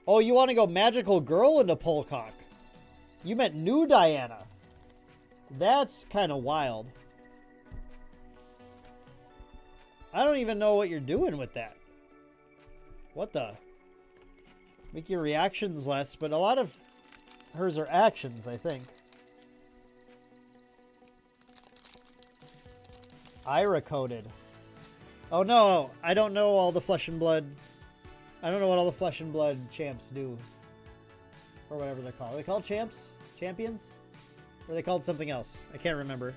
Oh, you want to go Magical Girl into Polcock? You meant new Diana. That's kind of wild. I don't even know what you're doing with that. What the? Make your reactions less, but a lot of hers are actions, I think. Ira coded. Oh no, I don't know all the Flesh and Blood. I don't know what all the Flesh and Blood champs do. Or whatever they're called. Are they called champs? Champions? Or are they called something else? I can't remember.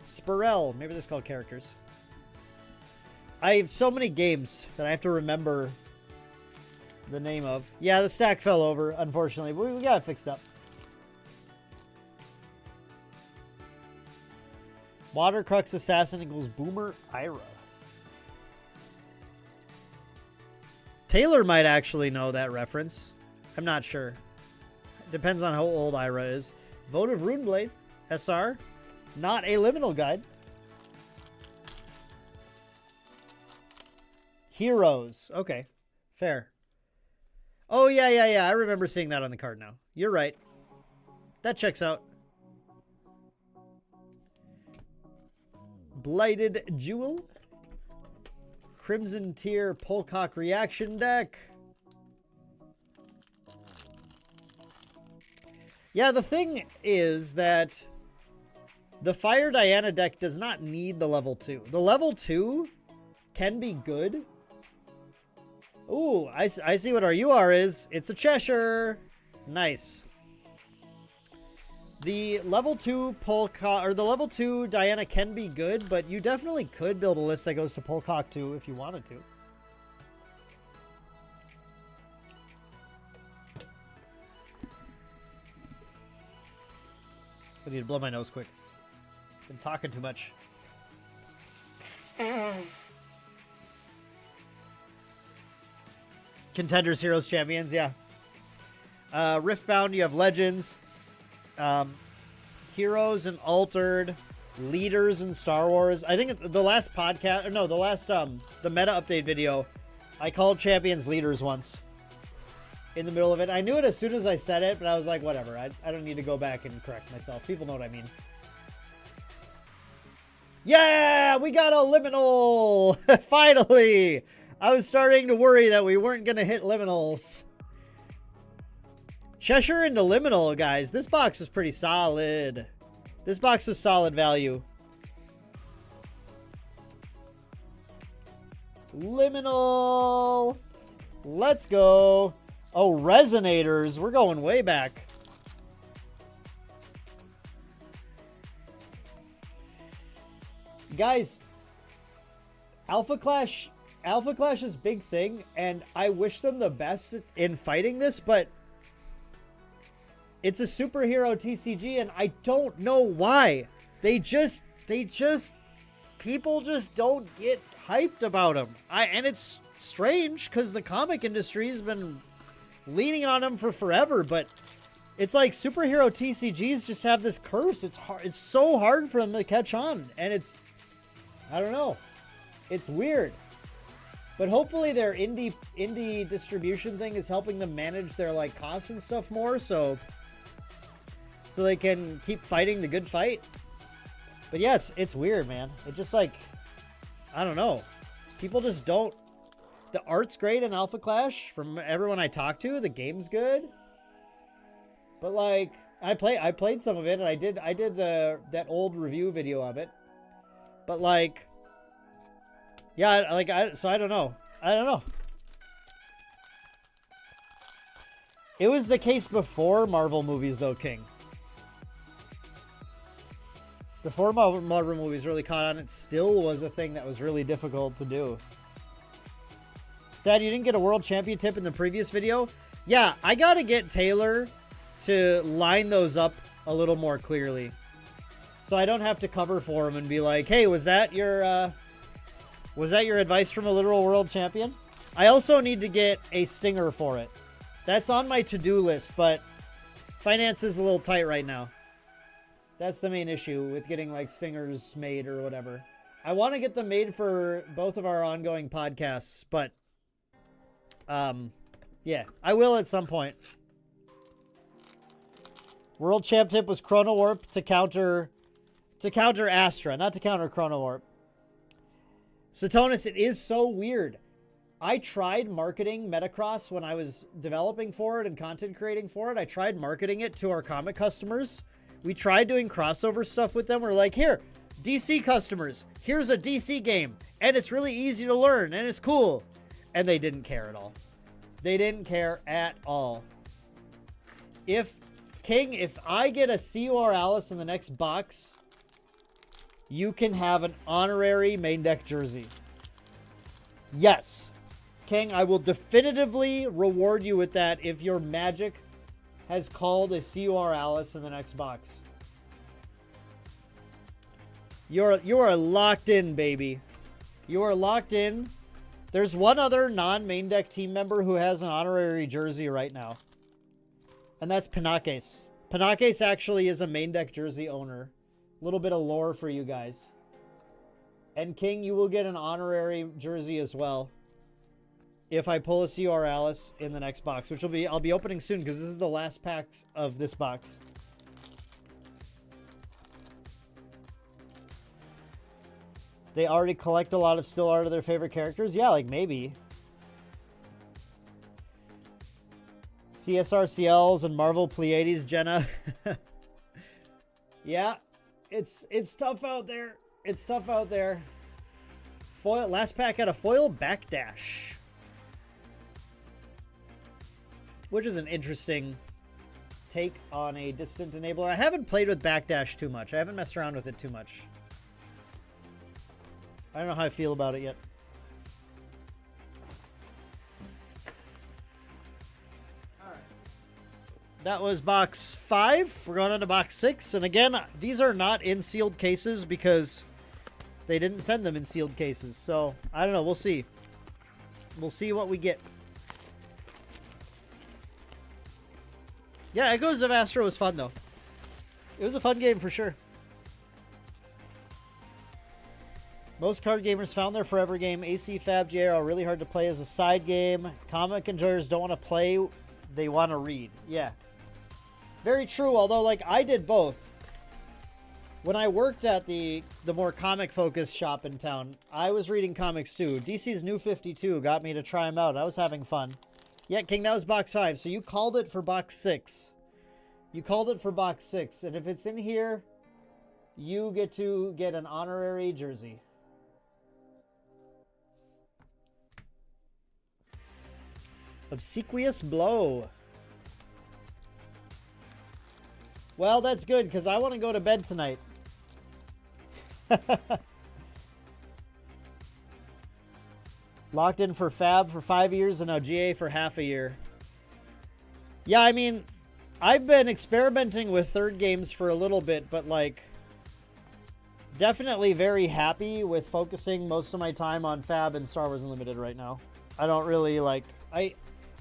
Spirel. Maybe they're called characters. I have so many games that I have to remember the name of. Yeah, the stack fell over, unfortunately, but we got it fixed up. Water Crux Assassin equals Boomer Ira. Taylor might actually know that reference. I'm not sure. Depends on how old Ira is. Votive Runeblade. SR. Not a liminal guide. Heroes. Okay. Fair. Oh, yeah. I remember seeing that on the card now. You're right. That checks out. Blighted Jewel. Crimson Tier Polcock Reaction Deck. Yeah, the thing is that the Fire Diana deck does not need the level 2. The level 2 can be good. Ooh, I see what our UR is. It's a Cheshire. Nice. The level 2 Polcock, or the level 2 Diana can be good, but you definitely could build a list that goes to Polcock 2 if you wanted to. I need to blow my nose quick. Been talking too much. Contenders, Heroes, Champions, yeah. Riftbound, you have Legends. Heroes and Altered. Leaders in Star Wars. I think the last podcast, or no, the last, the meta update video, I called Champions Leaders once. In the middle of it. I knew it as soon as I said it, but I was like, whatever. I don't need to go back and correct myself. People know what I mean. Yeah, we got a liminal! Finally! I was starting to worry that we weren't going to hit liminals. Cheshire into liminal, guys. This box is pretty solid. This box was solid value. Liminal! Let's go! Oh, Resonators. We're going way back. Guys, Alpha Clash's big thing, and I wish them the best in fighting this, but it's a superhero TCG, and I don't know why. People just don't get hyped about them. And it's strange, because the comic industry has been leaning on them for forever, but it's like superhero TCGs just have this curse. It's hard. It's so hard for them to catch on, and I don't know. It's weird. But hopefully their indie distribution thing is helping them manage their like costs and stuff more, so they can keep fighting the good fight. But yeah, it's weird, man. It just like, I don't know. People just don't. The art's great in Alpha Clash from everyone I talk to. The game's good. But like, I played some of it, and I did that old review video of it. But like, yeah, like so I don't know. I don't know. It was the case before Marvel movies, though, King. Before Marvel movies really caught on, it still was a thing that was really difficult to do. Sad you didn't get a world champion tip in the previous video. Yeah, I gotta get Taylor to line those up a little more clearly, so I don't have to cover for him and be like, "Hey, was that your advice from a literal world champion?" I also need to get a stinger for it. That's on my to-do list, but finance is a little tight right now. That's the main issue with getting like stingers made or whatever. I want to get them made for both of our ongoing podcasts, but yeah, I will at some point. World champ tip was Chrono Warp to counter Astra, not to counter Chrono Warp. Satonis, it is so weird. I tried marketing Metacross when I was developing for it and content creating for it. I tried marketing it to our comic customers. We tried doing crossover stuff with them. We're like, here, DC customers, here's a DC game, and it's really easy to learn, and it's cool. And they didn't care at all. They didn't care at all. If I get a CUR Alice in the next box, you can have an honorary main deck jersey. Yes. King, I will definitively reward you with that if your Magic has called a CUR Alice in the next box. You are locked in, baby. You are locked in. There's one other non-main deck team member who has an honorary jersey right now. And that's Panakes. Panakes actually is a main deck jersey owner. A little bit of lore for you guys. And King, you will get an honorary jersey as well if I pull a CR Alice in the next box, which I'll be opening soon because this is the last pack of this box. They already collect a lot of still art of their favorite characters? Yeah, like maybe. CSR CLs and Marvel Pleiades, Jenna. Yeah, it's tough out there. It's tough out there. Foil, last pack had a foil backdash, which is an interesting take on a distant enabler. I haven't played with backdash too much. I haven't messed around with it too much. I don't know how I feel about it yet. All right. that was box 5. We're going on to box 6. And again, these are not in sealed cases because they didn't send them in sealed cases. So, I don't know. We'll see. We'll see what we get. Yeah, Echoes of Astro was fun, though. It was a fun game for sure. Most card gamers found their forever game. AC, Fab, JR are really hard to play as a side game. Comic enjoyers don't want to play. They want to read. Yeah. Very true, although, like, I did both. When I worked at the more comic-focused shop in town, I was reading comics, too. DC's New 52 got me to try them out. I was having fun. Yeah, King, that was box 5. So you called it for box 6. You called it for box 6. And if it's in here, you get to get an honorary jersey. Obsequious Blow. Well, that's good, because I want to go to bed tonight. Locked in for Fab for 5 years and now GA for half a year. Yeah, I mean, I've been experimenting with third games for a little bit, but like, definitely very happy with focusing most of my time on Fab and Star Wars Unlimited right now. I don't really like,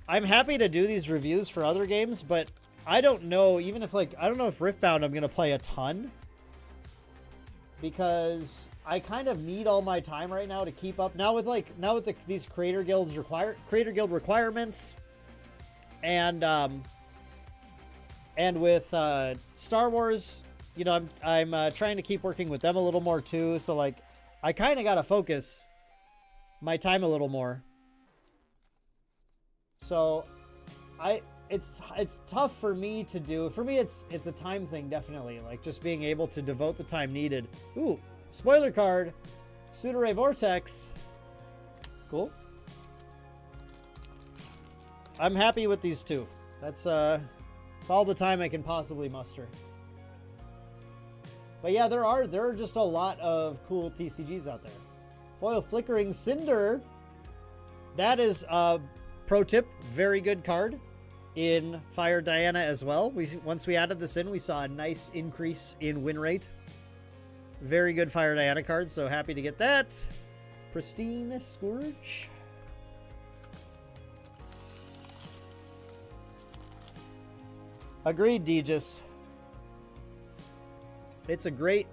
I'm happy to do these reviews for other games, but I don't know, even if like, I don't know if Riftbound I'm going to play a ton, because I kind of need all my time right now to keep up. Now with like, these Creator Guild requirements, and with Star Wars, you know, I'm trying to keep working with them a little more too. So like, I kind of got to focus my time a little more. So it's tough for me to do. For me, it's a time thing, definitely. Like, just being able to devote the time needed. Ooh, spoiler card. Sudare Vortex. Cool. I'm happy with these two. That's all the time I can possibly muster. But yeah, there are just a lot of cool TCGs out there. Foil Flickering Cinder. That is pro tip, very good card in Fire Diana as well. Once we added this in, we saw a nice increase in win rate. Very good Fire Diana card, so happy to get that. Pristine Scourge. Agreed, Degis. It's a great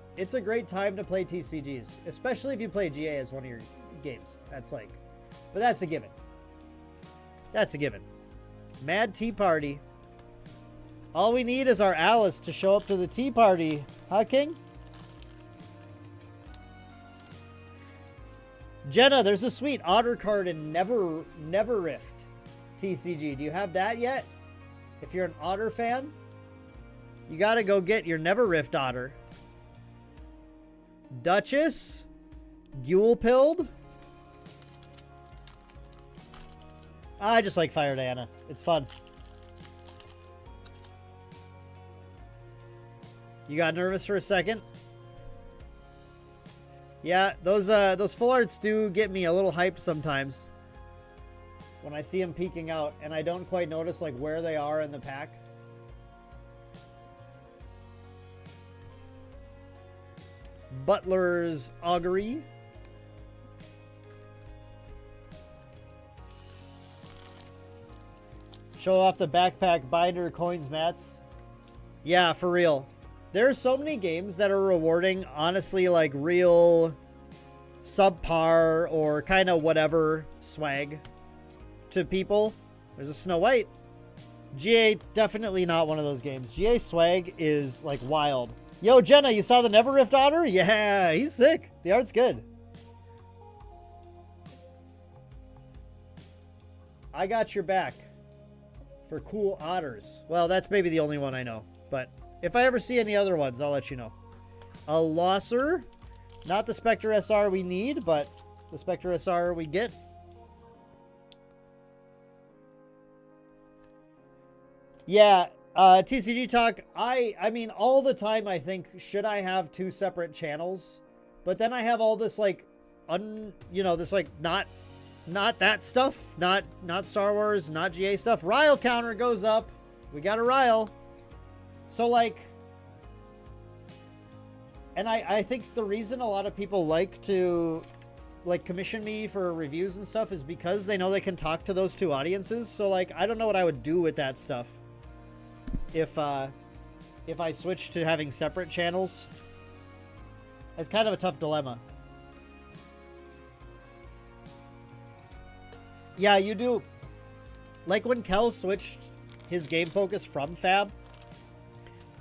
time to play TCGs, especially if you play GA as one of your games. That's like, but that's a given. That's a given. Mad Tea Party. All we need is our Alice to show up to the tea party. Huh, King? Jenna, there's a sweet Otter card in Never Rift TCG. Do you have that yet? If you're an Otter fan, you gotta go get your Never Rift Otter. Duchess. Gule-pilled. I just like Fire Diana. It's fun. You got nervous for a second? Yeah, those full arts do get me a little hyped sometimes when I see them peeking out and I don't quite notice like where they are in the pack. Butler's Augury. Show off the backpack, binder, coins, mats. Yeah, for real. There are so many games that are rewarding, honestly, like real subpar or kind of whatever swag to people. There's a Snow White. GA, definitely not one of those games. GA swag is like wild. Yo, Jenna, you saw the Never Rift Otter? Yeah, he's sick. The art's good. I got your back. For cool otters. Well, that's maybe the only one I know. But if I ever see any other ones, I'll let you know. A Losser. Not the Spectre SR we need, but the Spectre SR we get. Yeah, TCG Talk. I mean, all the time I think, should I have 2 separate channels? But then I have all this, like, this, like, not that stuff, not Star Wars, not GA stuff. Ryle counter goes up. We got a Ryle. So, like... And I think the reason a lot of people like to, like, commission me for reviews and stuff is because they know they can talk to those two audiences. So, like, I don't know what I would do with that stuff if I switched to having separate channels. It's kind of a tough dilemma. Yeah, you do. Like when Kel switched his game focus from Fab,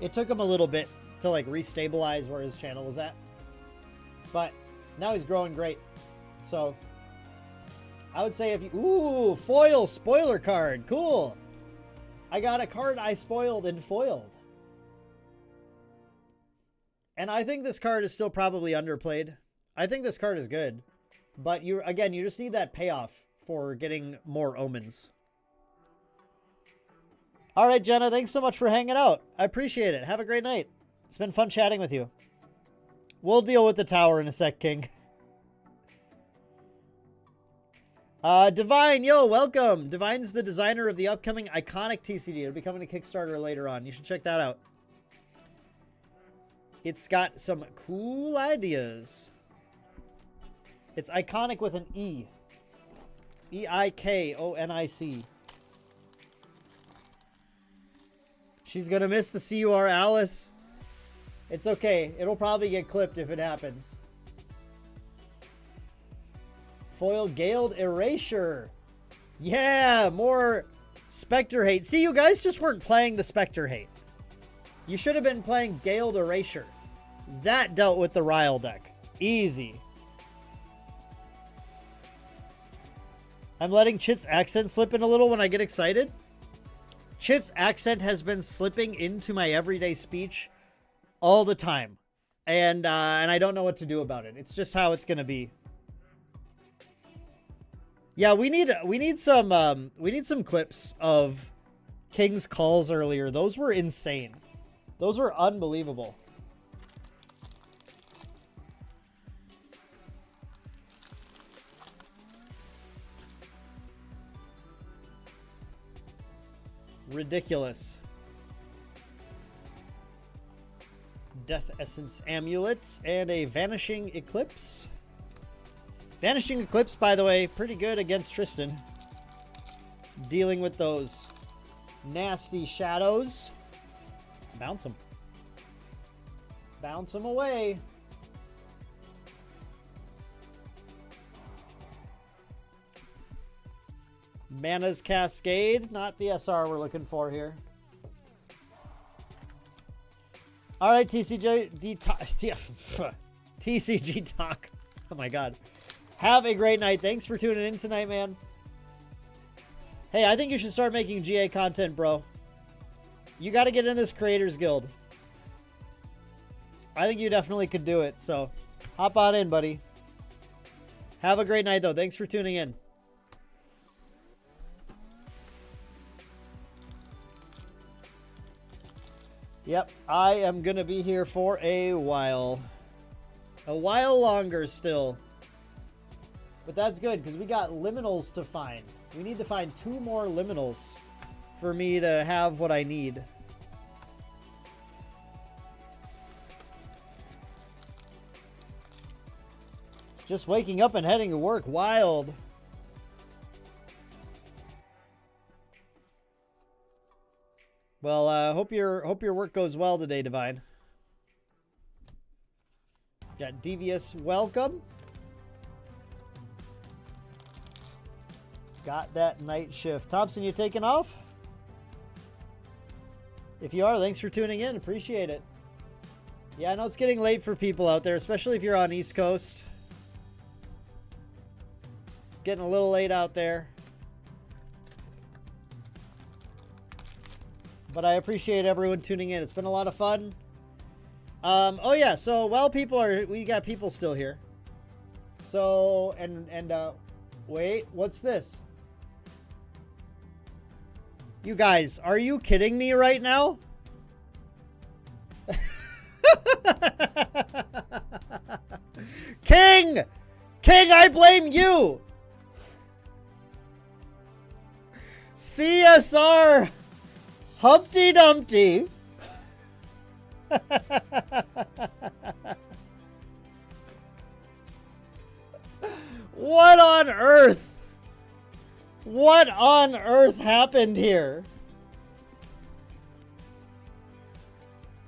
it took him a little bit to like restabilize where his channel was at. But now he's growing great. So I would say if you... Ooh, foil spoiler card. Cool. I got a card I spoiled and foiled. And I think this card is still probably underplayed. I think this card is good. But you just need that payoff for getting more omens. All right, Jenna, thanks so much for hanging out. I appreciate it. Have a great night. It's been fun chatting with you. We'll deal with the tower in a sec, King. Divine, yo, welcome. Divine's the designer of the upcoming iconic TCD. It'll be coming to Kickstarter later on. You should check that out. It's got some cool ideas. It's iconic with an E. E-I-K-O-N-I-C. She's gonna miss the CUR Alice. It's okay. It'll probably get clipped if it happens. Foil Galed Erasure. Yeah, more Spectre hate. See, you guys just weren't playing the Spectre hate. You should have been playing Galed Erasure. That dealt with the Ryle deck. Easy. I'm letting Chit's accent slip in a little when I get excited. Chit's accent has been slipping into my everyday speech all the time. And I don't know what to do about it. It's just how it's going to be. Yeah, we need some clips of King's calls earlier. Those were insane. Those were unbelievable. Ridiculous. Death Essence Amulet and a Vanishing Eclipse. Vanishing Eclipse, by the way, pretty good against Tristan. Dealing with those nasty shadows. Bounce them. Bounce them away. Mana's Cascade, not the SR we're looking for here. All right, TCG Talk. Oh my God. Have a great night. Thanks for tuning in tonight, man. Hey, I think you should start making GA content, bro. You got to get in this Creators Guild. I think you definitely could do it. So hop on in, buddy. Have a great night, though. Thanks for tuning in. Yep, I am going to be here for a while. A while longer still. But that's good, because we got liminals to find. We need to find 2 more liminals for me to have what I need. Just waking up and heading to work. Wild. Well, hope your work goes well today, Divine. Got Devious, welcome. Got that night shift. Thompson, you taking off? If you are, thanks for tuning in. Appreciate it. Yeah, I know it's getting late for people out there, especially if you're on East Coast. It's getting a little late out there. But I appreciate everyone tuning in. It's been a lot of fun. Oh yeah, so while we got people still here. So, wait, what's this? You guys, are you kidding me right now? King! King, I blame you! CSR! Humpty Dumpty. What on earth? What on earth happened here?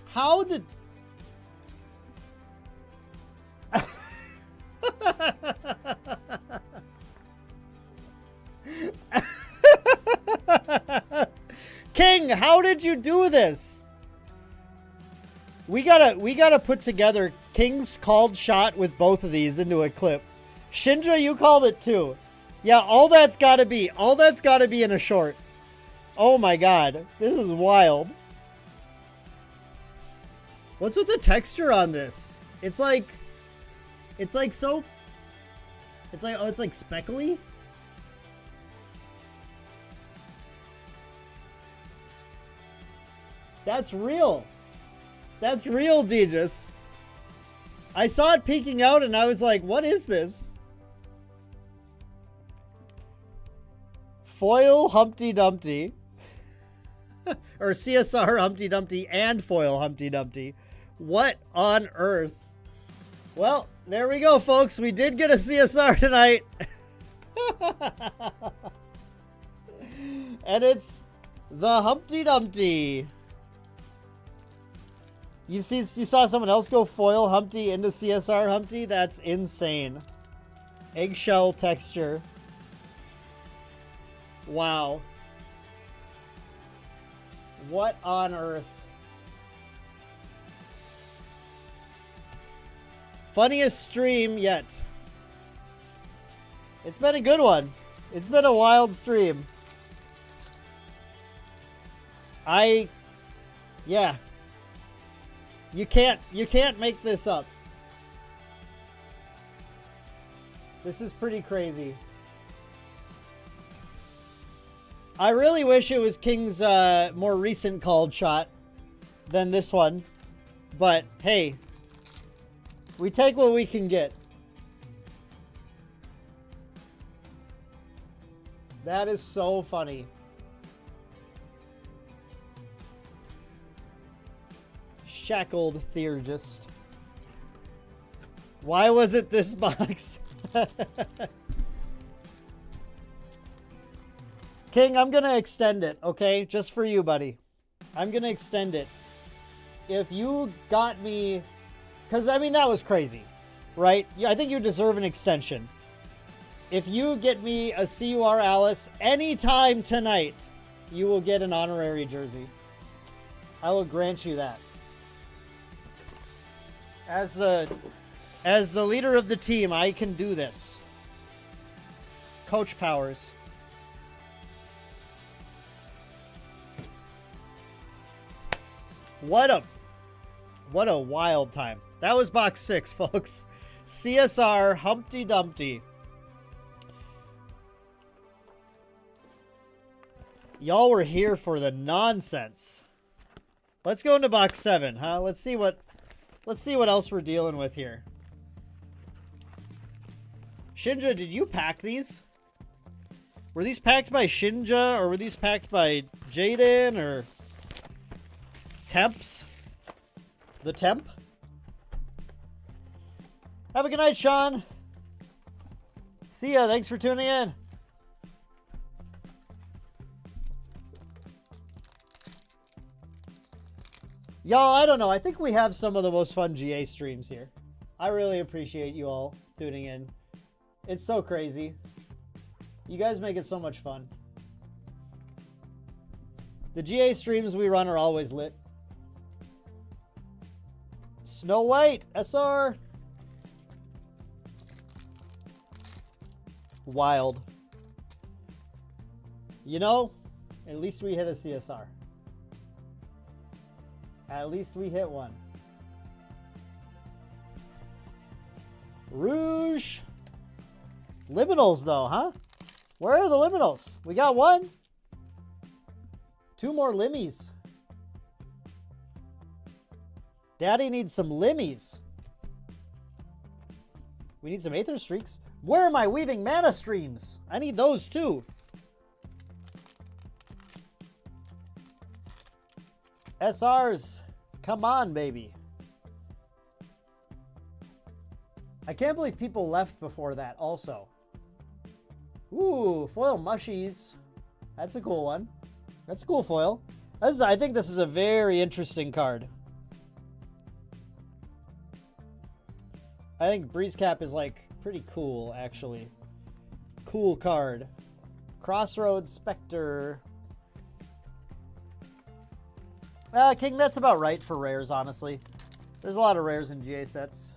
How did... King, how did you do this? We gotta put together King's called shot with both of these into a clip. Shinja, you called it too. Yeah, all that's gotta be in a short. Oh my god, this is wild. What's with the texture on this? It's like so. It's like, oh, it's like speckly. That's real. That's real, Deegis. I saw it peeking out and I was like, what is this? Foil Humpty Dumpty. Or CSR Humpty Dumpty and foil Humpty Dumpty. What on earth? Well, there we go, folks. We did get a CSR tonight. And it's the Humpty Dumpty. You saw someone else go foil Humpty into CSR Humpty? That's insane. Eggshell texture. Wow. What on earth? Funniest stream yet. It's been a good one. It's been a wild stream. Yeah. You can't make this up. This is pretty crazy. I really wish it was King's more recent called shot than this one. But hey, we take what we can get. That is so funny. Shackled theurgist. Why was it this box? King, I'm gonna extend it, okay? Just for you, buddy. I'm gonna extend it. If you got me... Because, I mean, that was crazy, right? I think you deserve an extension. If you get me a CUR Alice anytime tonight, you will get an honorary jersey. I will grant you that. As the leader of the team, I can do this. Coach powers. What a wild time. That was box 6, folks. CSR Humpty Dumpty. Y'all were here for the nonsense. Let's go into box 7, huh? Let's see what else we're dealing with here. Shinja, did you pack these? Were these packed by Shinja, or were these packed by Jaden, or Temps? The Temp? Have a good night, Sean. See ya. Thanks for tuning in. Y'all, I don't know. I think we have some of the most fun GA streams here. I really appreciate you all tuning in. It's so crazy. You guys make it so much fun. The GA streams we run are always lit. Snow White, SR. Wild. You know, at least we hit a CSR. At least we hit one. Rouge. Liminals, though, huh? Where are the liminals? We got one. 2 more limmies. Daddy needs some limmies. We need some Aether Streaks. Where are my Weaving Mana streams? I need those too. SRs, come on, baby. I can't believe people left before that also. Ooh, foil mushies. That's a cool one. That's a cool foil. I think this is a very interesting card. I think Breeze Cap is like pretty cool, actually. Cool card. Crossroads Spectre. King, that's about right for rares, honestly. There's a lot of rares in GA sets.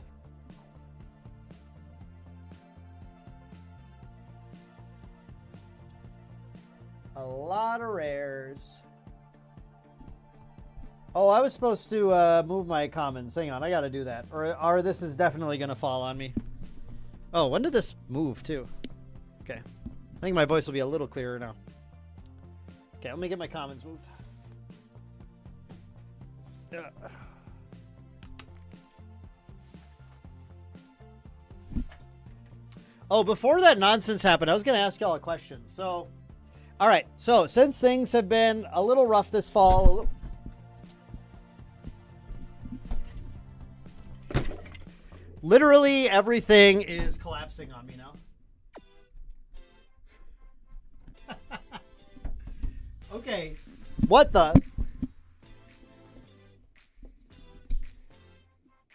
A lot of rares. Oh, I was supposed to move my comments. Hang on, I gotta do that. Or this is definitely gonna fall on me. Oh, when did this move, too? Okay. I think my voice will be a little clearer now. Okay, let me get my comments moved. Oh, before that nonsense happened, I was going to ask y'all a question. So, all right. So, since things have been a little rough this fall, literally everything is collapsing on me now. Okay. What the?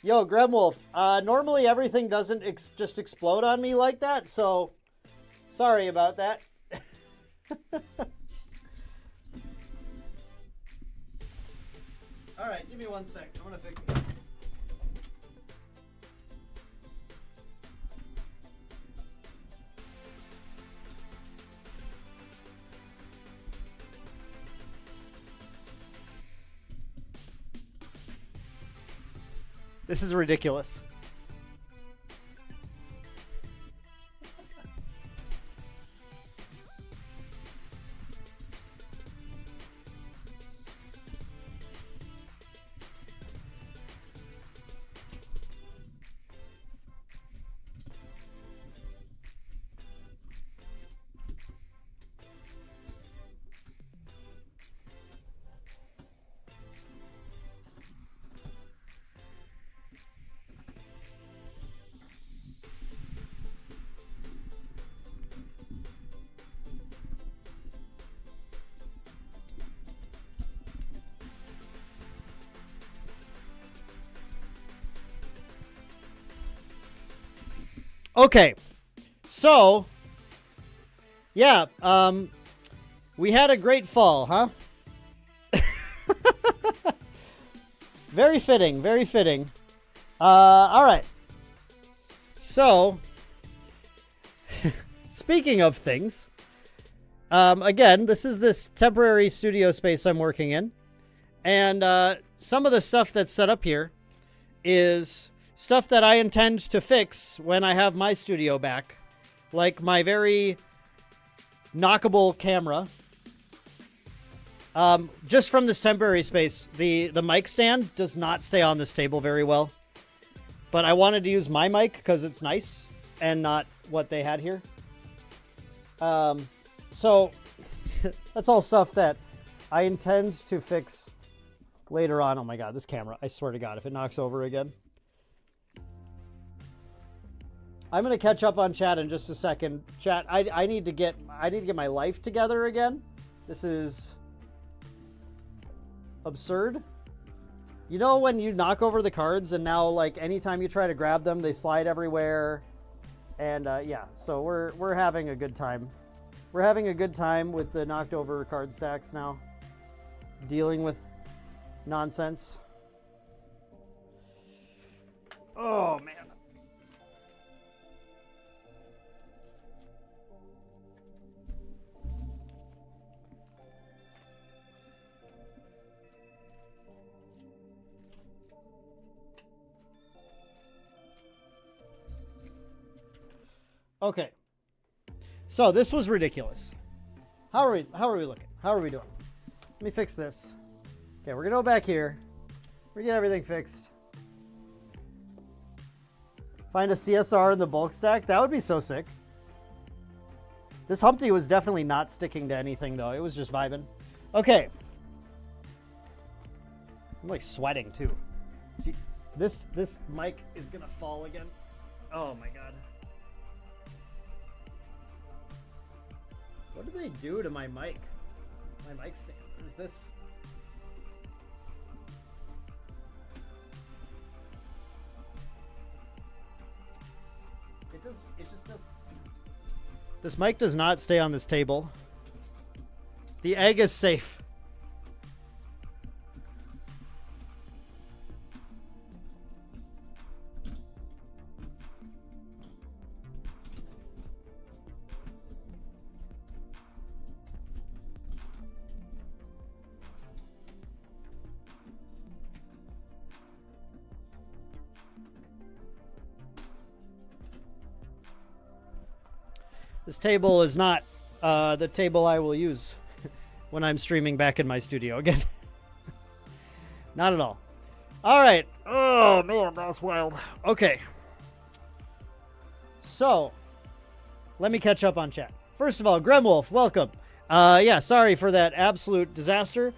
Yo, Gremwolf, normally everything doesn't just explode on me like that, so sorry about that. All right, give me 1 sec. I want to fix this. This is ridiculous. Okay, so, yeah, we had a great fall, huh? Very fitting, very fitting. All right. So, speaking of things, again, this is this temporary studio space I'm working in, and some of the stuff that's set up here is stuff that I intend to fix when I have my studio back. Like my very knockable camera. Just from this temporary space, the mic stand does not stay on this table very well. But I wanted to use my mic because it's nice and not what they had here. So that's all stuff that I intend to fix later on. Oh my God, this camera, I swear to God, if it knocks over again. I'm going to catch up on chat in just a second. Chat, I need to get my life together again. This is absurd. You know when you knock over the cards and now like anytime you try to grab them, they slide everywhere. And yeah, so we're having a good time. We're having a good time with the knocked over card stacks now. Dealing with nonsense. Oh man. Okay, so this was ridiculous. How are we looking? How are we doing? Let me fix this. Okay, we're gonna go back here. We're gonna get everything fixed. Find a CSR in the bulk stack. That would be so sick. This Humpty was definitely not sticking to anything though. It was just vibing. Okay. I'm like sweating too. Gee, this mic is gonna fall again. Oh my god. What do they do to my mic? My mic stand. What is this? It just doesn't. This mic does not stay on this table. The egg is safe. This table is not the table I will use when I'm streaming back in my studio again. Not at all. All right. Oh, man, that's wild. Okay. So, let me catch up on chat. First of all, Gremwolf, welcome. Yeah, sorry for that absolute disaster.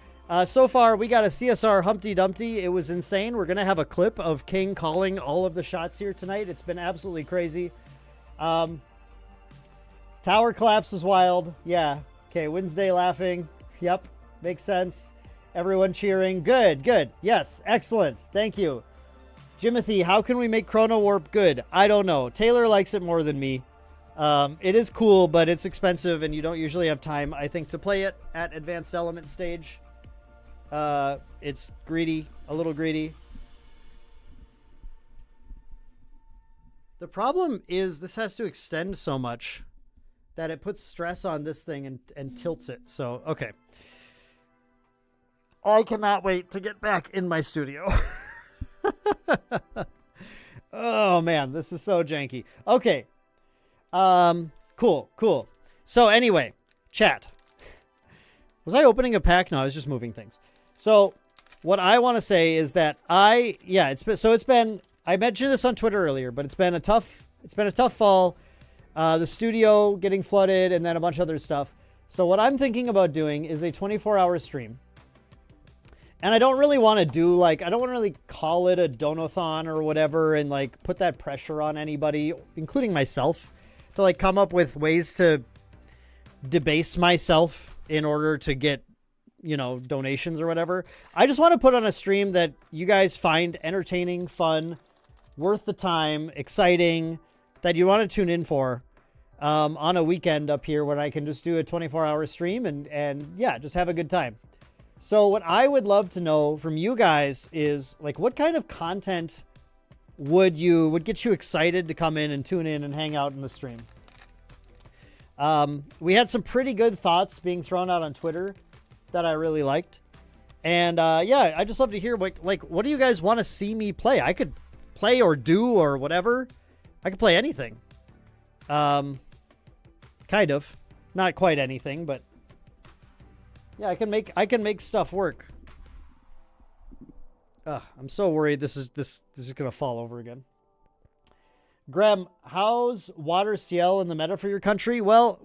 So far, we got a CSR Humpty Dumpty. It was insane. We're going to have a clip of King calling all of the shots here tonight. It's been absolutely crazy. Tower collapse was wild. Yeah. Okay, Wednesday laughing. Yep, makes sense. Everyone cheering. Good, good. Yes, excellent. Thank you. Jimothy, how can we make Chrono Warp good? I don't know. Taylor likes it more than me. It is cool, but it's expensive, and you don't usually have time, I think, to play it at advanced element stage. It's greedy, a little greedy. The problem is this has to extend so much that it puts stress on this thing and tilts it. So, okay. I cannot wait to get back in my studio. Oh, man, this is so janky. Okay. Cool. So, anyway, chat. Was I opening a pack? No, I was just moving things. So, what I want to say is that I mentioned this on Twitter earlier, but it's been a tough fall. The studio getting flooded and then a bunch of other stuff. So what I'm thinking about doing is a 24-hour stream. And I don't really want to do I don't want to really call it a donathon or whatever and put that pressure on anybody, including myself, to come up with ways to debase myself in order to get, donations or whatever. I just want to put on a stream that you guys find entertaining, fun, worth the time, exciting, that you want to tune in for on a weekend up here when I can just do a 24-hour stream and yeah, just have a good time. So what I would love to know from you guys is what kind of content would get you excited to come in and tune in and hang out in the stream? We had some pretty good thoughts being thrown out on Twitter that I really liked. And yeah, I just love to hear what do you guys want to see me play? I could play or do or whatever. I could play anything. Kind of. Not quite anything, but yeah, I can make stuff work. I'm so worried this is gonna fall over again. Graham, how's Water CL in the meta for your country? Well,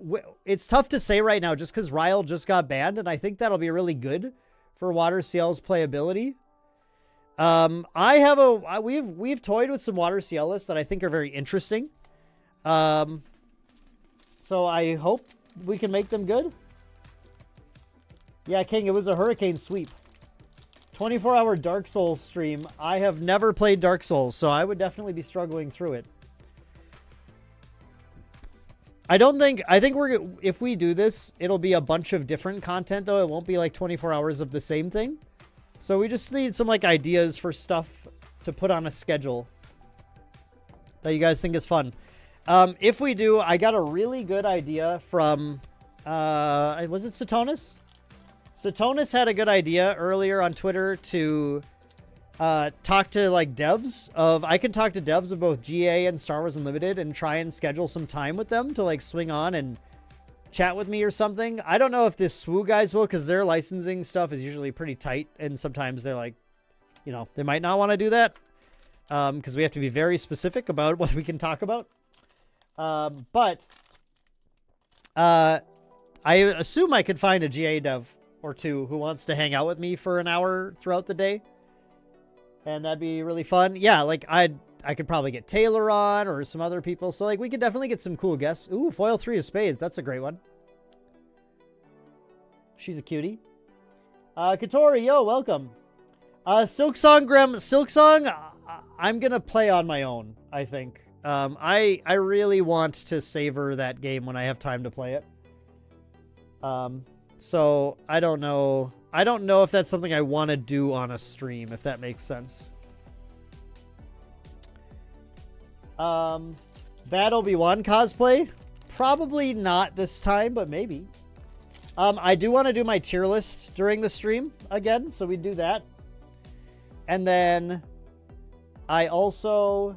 it's tough to say right now just because Ryle just got banned, and I think that'll be really good for Water CL's playability. We've toyed with some Water CL lists that I think are very interesting. So I hope we can make them good. Yeah, King, it was a hurricane sweep. 24-hour Dark Souls stream. I have never played Dark Souls, so I would definitely be struggling through it. I think if we do this, it'll be a bunch of different content, though. It won't be 24 hours of the same thing. So we just need some ideas for stuff to put on a schedule that you guys think is fun. If we do, I got a really good idea from, was it Satonis? Satonis had a good idea earlier on Twitter to talk to devs I can talk to devs of both GA and Star Wars Unlimited and try and schedule some time with them to swing on and chat with me or something. I don't know if the SWU guys will, because their licensing stuff is usually pretty tight, and sometimes they're they might not want to do that because we have to be very specific about what we can talk about. But I assume I could find a GA dev or two who wants to hang out with me for an hour throughout the day. And that'd be really fun. Yeah, like I could probably get Taylor on or some other people. So like we could definitely get some cool guests. Ooh, foil 3 of spades. That's a great one. She's a cutie. Katori, yo, welcome. Silksong, Graham. Silksong, I'm going to play on my own, I think. I really want to savor that game when I have time to play it. So I don't know. I don't know if that's something I want to do on a stream, if that makes sense. Bad Obi-Wan cosplay? Probably not this time, but maybe. I do want to do my tier list during the stream again, so we do that. And then I also...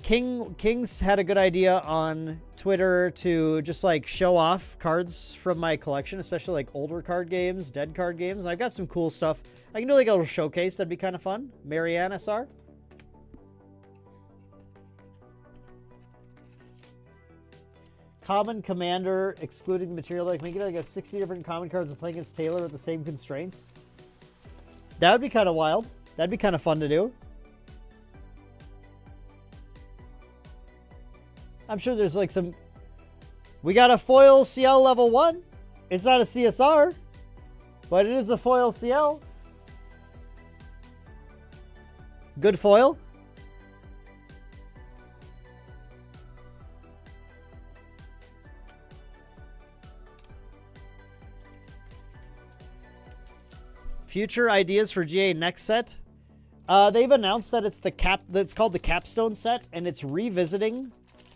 King's had a good idea on Twitter to just like show off cards from my collection, especially like older card games, dead card games. And I've got some cool stuff. I can do like a little showcase. That'd be kind of fun. Marianne SR. Common Commander, excluding the material. Like, make it like a 60 different common cards and playing against Taylor with the same constraints. That would be kind of wild. That'd be kind of fun to do. I'm sure there's like some... We got a foil CL level 1. It's not a CSR, but it is a foil CL. Good foil. Future ideas for GA next set. They've announced that it's called the Capstone set, and it's revisiting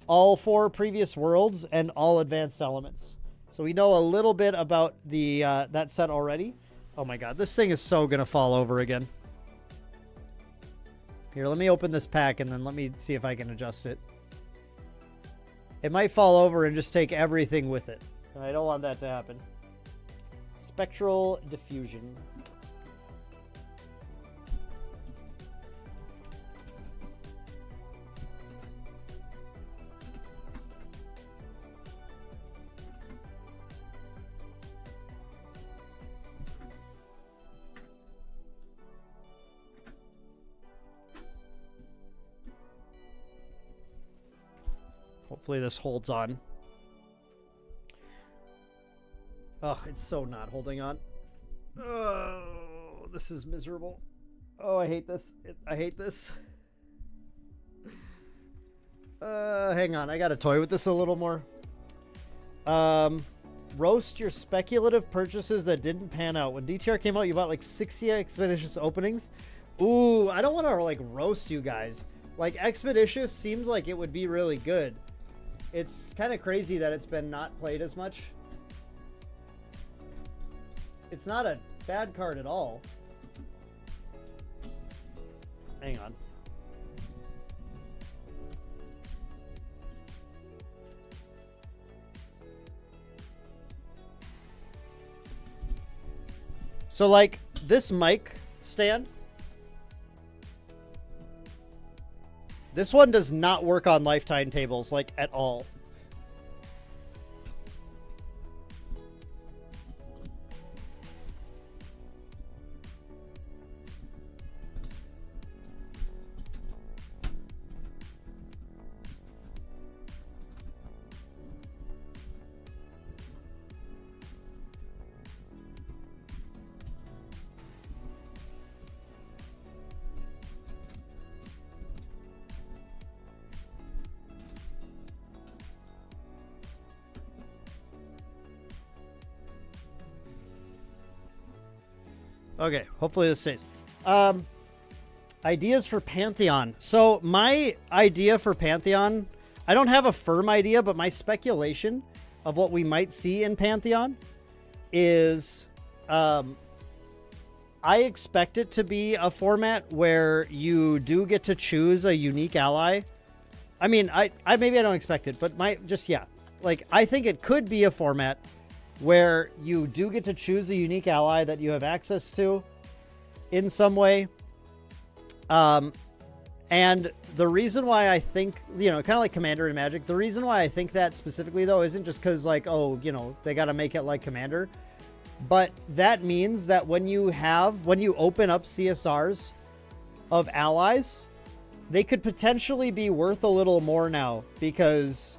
all 4 previous worlds and all advanced elements. So we know a little bit about the that set already. Oh my god, this thing is so gonna fall over again. Here, let me open this pack and then let me see if I can adjust it. It might fall over and just take everything with it, and I don't want that to happen. Spectral Diffusion. Hopefully this holds on. Oh, it's so not holding on. Oh, this is miserable. Oh, I hate this. I hate this. Hang on. I got to toy with this a little more. Roast your speculative purchases that didn't pan out. When DTR came out, you bought like 60 Expeditious openings. Ooh, I don't want to like roast you guys. Like Expeditious seems like it would be really good. It's kind of crazy that it's been not played as much. It's not a bad card at all. Hang on. So like this mic stand, this one does not work on lifetime tables, like, at all. Okay, hopefully this stays. Ideas for Pantheon. So my idea for Pantheon, I don't have a firm idea, but my speculation of what we might see in Pantheon is I expect it to be a format where you do get to choose a unique ally. I mean, I maybe I don't expect it, but I think it could be a format where you do get to choose a unique ally that you have access to in some way. And the reason why I think, kind of like Commander and Magic, the reason why I think that specifically, though, isn't just because, like, oh, they got to make it like Commander. But that means that when you open up CSRs of allies, they could potentially be worth a little more now because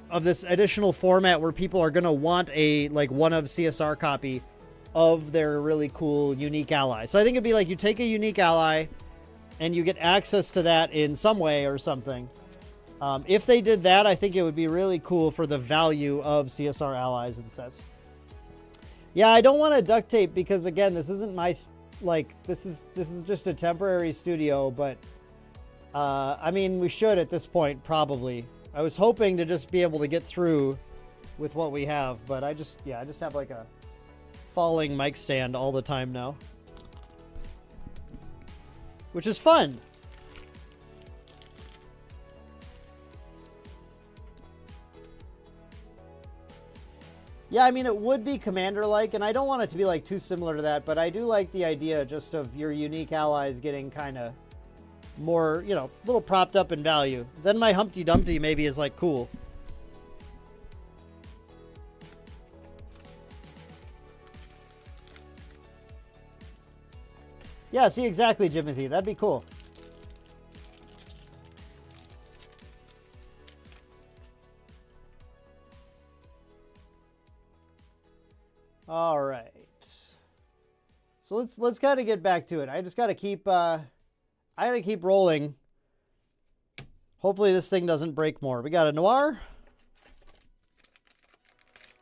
of this additional format where people are going to want a one of CSR copy of their really cool unique ally. So I think it'd be like you take a unique ally and you get access to that in some way or something. If they did that, I think it would be really cool for the value of CSR allies and sets. Yeah, I don't want to duct tape because again, this isn't my this is just a temporary studio, but I mean, we should at this point probably. I was hoping to just be able to get through with what we have, but I just have like a falling mic stand all the time now, which is fun. Yeah, I mean, it would be Commander-like, and I don't want it to be like too similar to that, but I do like the idea just of your unique allies getting kind of more, you know, a little propped up in value. Then my Humpty Dumpty maybe is like cool. Yeah, see, exactly, Jimothy. That'd be cool. All right. So let's kind of get back to it. I just got to keep I got to keep rolling. Hopefully this thing doesn't break more. We got a Noir.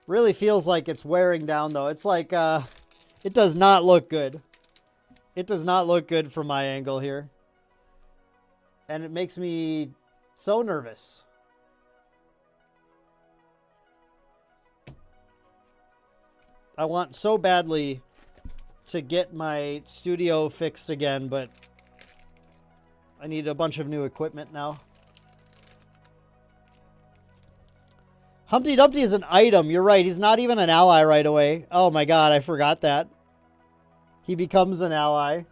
Really feels like it's wearing down though. It's like it does not look good. It does not look good from my angle here. And it makes me so nervous. I want so badly to get my studio fixed again, but I need a bunch of new equipment now. Humpty Dumpty is an item. You're right. He's not even an ally right away. Oh my god, I forgot that. He becomes an ally.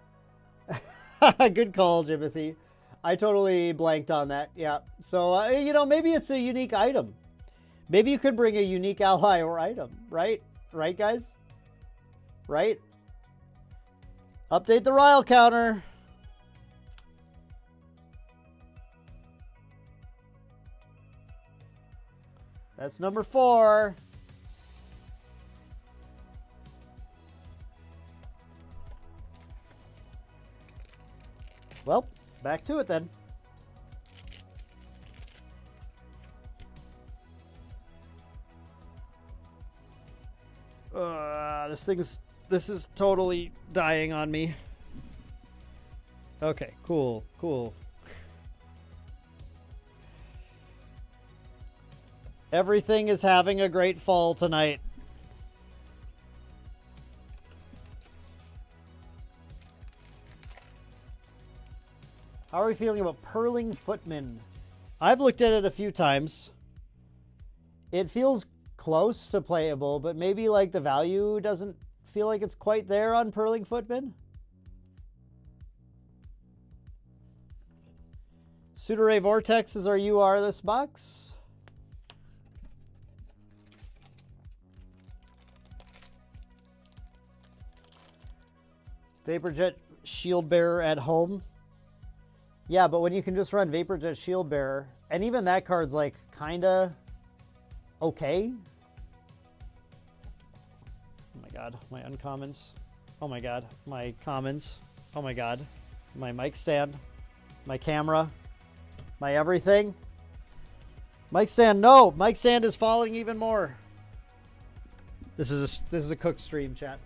Good call, Jimothy. I totally blanked on that. Yeah. So, you know, maybe it's a unique item. Maybe you could bring a unique ally or item, right? Right, guys? Right? Update the Ryle counter. That's number 4. Well, back to it then. This is totally dying on me. Okay, cool. Everything is having a great fall tonight. How are we feeling about Purling Footman? I've looked at it a few times. It feels close to playable, but maybe like the value doesn't feel like it's quite there on Purling Footman. Sudoray Vortex is our UR this box. Vaporjet Shield Bearer at home. Yeah, but when you can just run Vaporjet Shield Bearer, and even that card's like kinda okay. Oh my god, my uncommons. Oh my god, my commons. Oh my god, my mic stand, my camera, my everything. Mic stand, no! Mic stand is falling even more. This is a cooked stream, chat.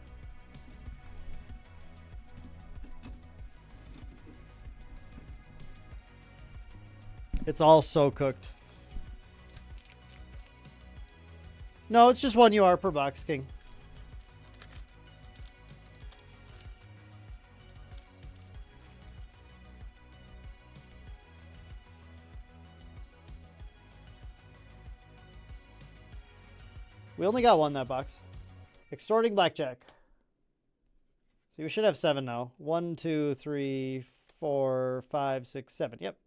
It's all so cooked. No, it's just 1 UR per box, King. We only got 1 that box. Extorting Blackjack. So we should have 7 now. 1, 2, 3, 4, 5, 6, 7. Yep.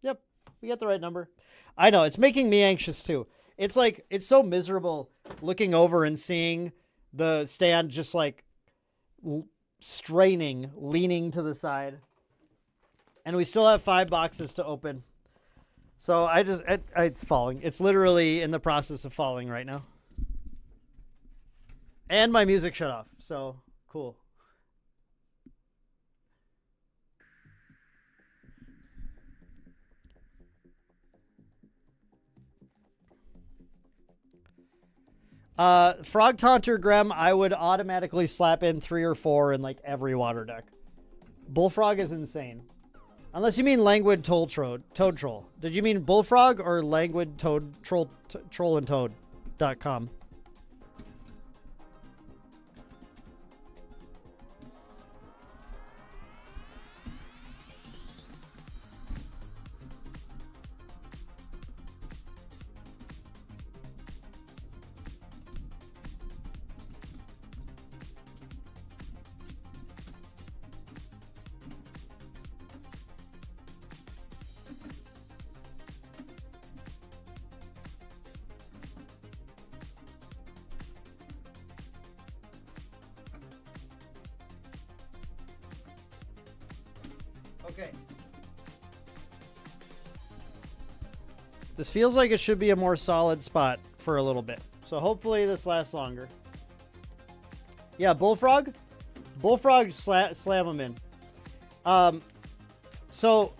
Yep. We got the right number. I know. It's making me anxious too. It's like, it's so miserable looking over and seeing the stand just like straining, leaning to the side. And we still have 5 boxes to open. So it's falling. It's literally in the process of falling right now. And my music shut off. So cool. Frog Taunter Grem, I would automatically slap in 3 or 4 in like every water deck. Bullfrog is insane. Unless you mean Languid Toad Troll. Did you mean Bullfrog or Languid Toad Troll and Toad.com? Okay. This feels like it should be a more solid spot for a little bit. So hopefully this lasts longer. Yeah, Bullfrog. Bullfrog, slam them in. So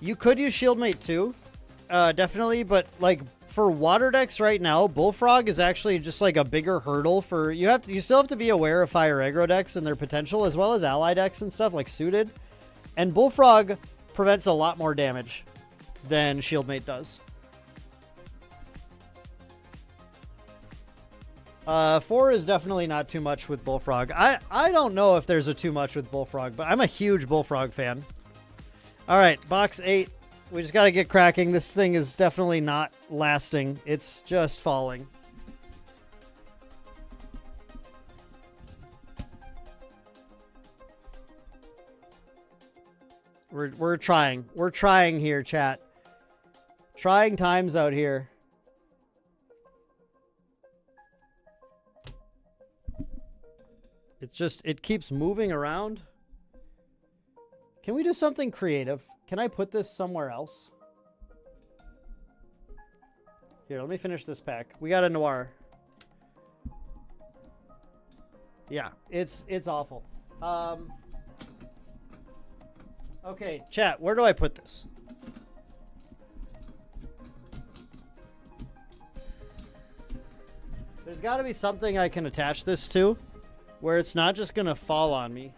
you could use Shieldmate too. Definitely, but like for water decks right now, Bullfrog is actually just like a bigger hurdle for you still have to be aware of fire aggro decks and their potential, as well as ally decks and stuff like suited. And Bullfrog prevents a lot more damage than Shieldmate does. 4 is definitely not too much with Bullfrog. I don't know if there's a too much with Bullfrog, but I'm a huge Bullfrog fan. All right, box 8. We just got to get cracking. This thing is definitely not lasting. It's just falling. We're trying. We're trying here, chat. Trying times out here. It's just, it keeps moving around. Can we do something creative? Can I put this somewhere else? Here, let me finish this pack. We got a Noir. Yeah, it's awful. Okay, chat, where do I put this? There's got to be something I can attach this to where it's not just going to fall on me.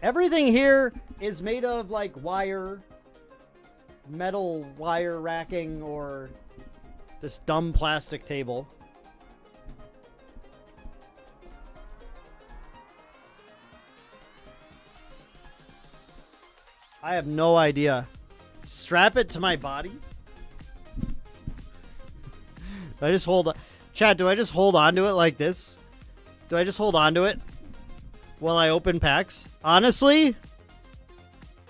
Everything here is made of like wire, metal wire racking, or this dumb plastic table. I have no idea. Strap it to my body? Do I just hold on? Chat, do I just hold on to it like this? Do I just hold on to it while I open packs? Honestly,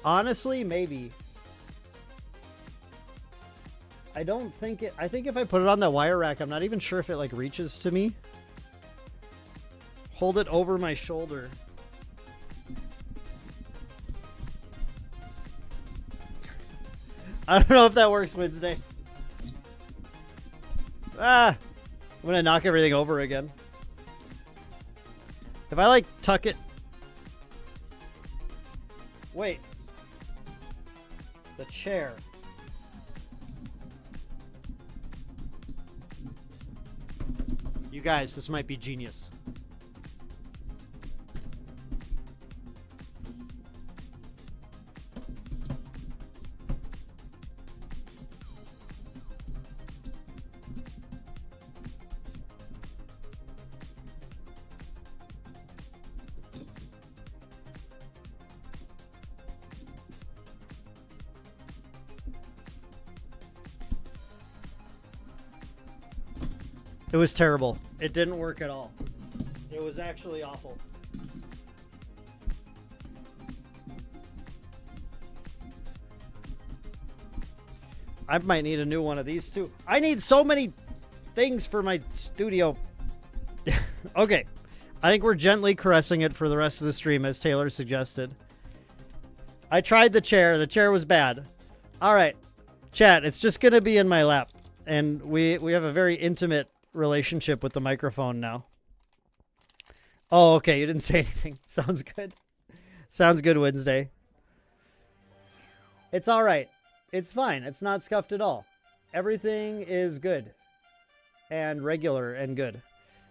maybe. I don't think it. I think if I put it on that wire rack, I'm not even sure if it like reaches to me. Hold it over my shoulder. I don't know if that works, Wednesday. I'm gonna knock everything over again. If I like tuck it. Wait. The chair. You guys, this might be genius. It was terrible. It didn't work at all. It was actually awful. I might need a new one of these too. I need so many things for my studio. Okay. I think we're gently caressing it for the rest of the stream, as Taylor suggested. I tried the chair. The chair was bad. All right. Chat, it's just going to be in my lap. And we have a very intimate relationship with the microphone now. Oh, okay. You didn't say anything. Sounds good. Sounds good, Wednesday. It's all right. It's fine. It's not scuffed at all. Everything is good. And regular and good.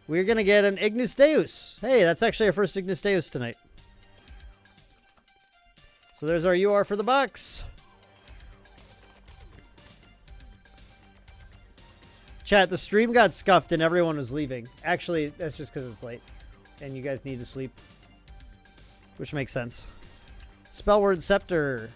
We're going to get an Ignus Deus. Hey, that's actually our first Ignus Deus tonight. So there's our UR for the box. Chat, the stream got scuffed and everyone was leaving. Actually, that's just because it's late. And you guys need to sleep. Which makes sense. Spellword Scepter.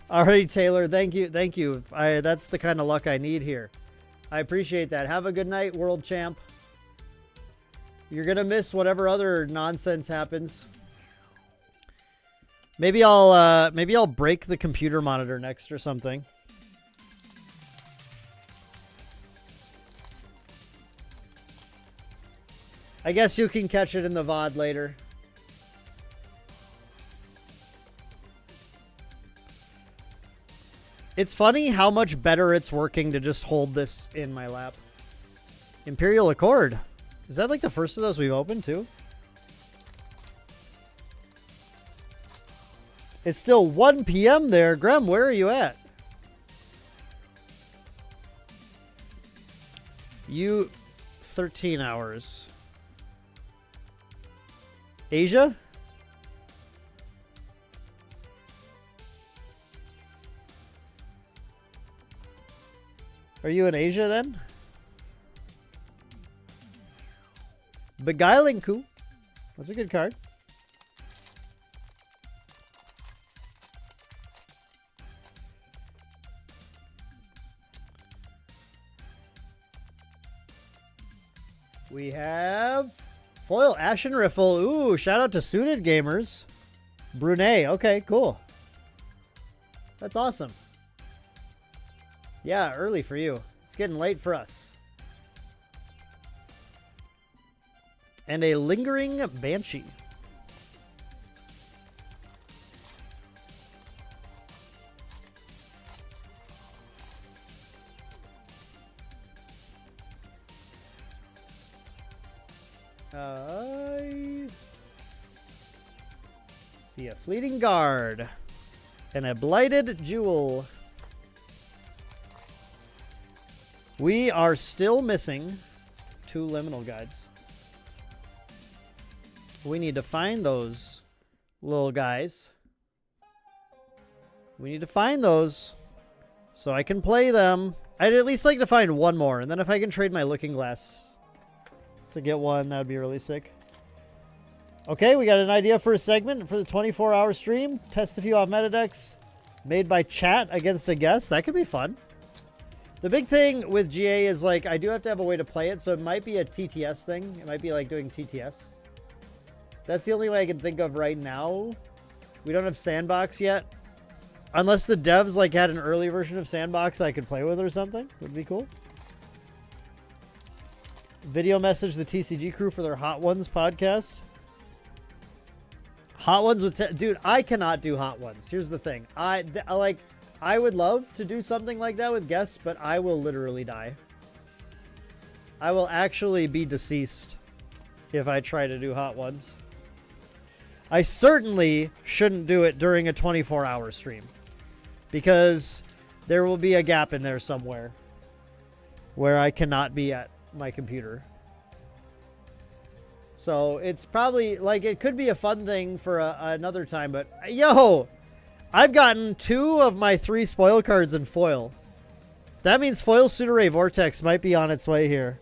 Alrighty, Taylor. Thank you. Thank you. That's the kind of luck I need here. I appreciate that. Have a good night, world champ. You're going to miss whatever other nonsense happens. Maybe I'll break the computer monitor next or something. I guess you can catch it in the VOD later. It's funny how much better it's working to just hold this in my lap. Imperial Accord. Is that like the first of those we've opened too? It's still 1 p.m. there. Grem, where are you at? You 13 hours. Asia? Are you in Asia then? Beguiling Coup. That's a good card. We have foil Ashen Riffle. Ooh, shout out to Suited Gamers. Brunei. Okay, cool. That's awesome. Yeah, early for you. It's getting late for us. And a Lingering Banshee. See a Fleeting Guard. And a Blighted Jewel. We are still missing 2 liminal guides. We need to find those little guys. We need to find those so I can play them. I'd at least like to find one more, and then if I can trade my Looking Glass to get one, that would be really sick. Okay, we got an idea for a segment for the 24-hour stream. Test a few off meta decks made by chat against a guest. That could be fun. The big thing with GA is, like, I do have to have a way to play it, so it might be a TTS thing. It might be like doing TTS. That's the only way I can think of right now. We don't have Sandbox yet. Unless the devs, like, had an early version of Sandbox I could play with or something. Would be cool. Video message the TCG crew for their Hot Ones podcast. Hot Ones with... Dude, I cannot do Hot Ones. Here's the thing. I would love to do something like that with guests, but I will literally die. I will actually be deceased if I try to do Hot Ones. I certainly shouldn't do it during a 24-hour stream, because there will be a gap in there somewhere where I cannot be at my computer. So it's probably, like, it could be a fun thing for another time, but yo, I've gotten 2 of my 3 spoil cards in foil. That means foil Sudare Vortex might be on its way here.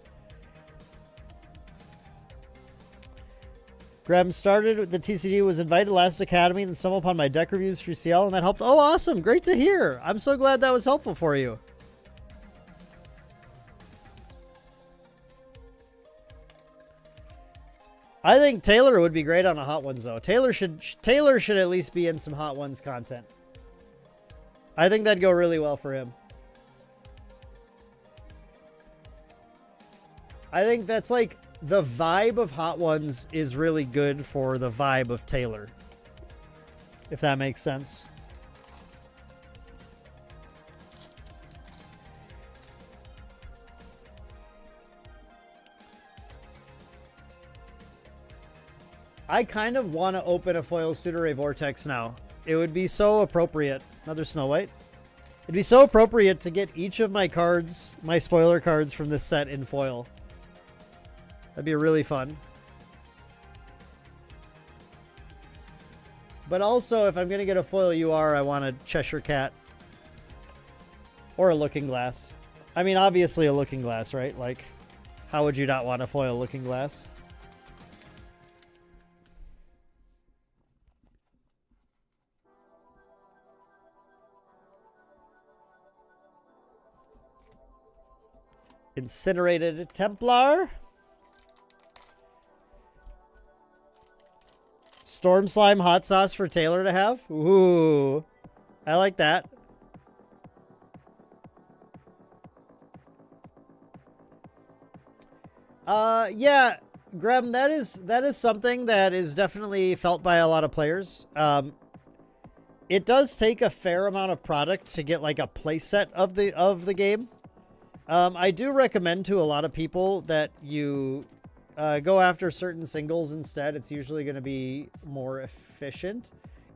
Graham started with the TCG, was invited to last Academy, and stumbled upon my deck reviews for CL, and that helped. Oh, awesome. Great to hear. I'm so glad that was helpful for you. I think Taylor would be great on a Hot Ones, though. Taylor should at least be in some Hot Ones content. I think that'd go really well for him. I think that's like the vibe of Hot Ones is really good for the vibe of Taylor. If that makes sense. I kind of want to open a foil Sudore Vortex now. It would be so appropriate. Another Snow White. It'd be so appropriate to get each of my cards, my spoiler cards from this set in foil. That'd be really fun. But also, if I'm going to get a foil UR, I want a Cheshire Cat. Or a Looking Glass. I mean, obviously a Looking Glass, right? Like, how would you not want a foil Looking Glass? Incinerated Templar. Storm Slime Hot Sauce for Taylor to have. Ooh. I like that. Yeah, Grem, that is something that is definitely felt by a lot of players. It does take a fair amount of product to get like a playset of the game. I do recommend to a lot of people that you go after certain singles instead. It's usually going to be more efficient.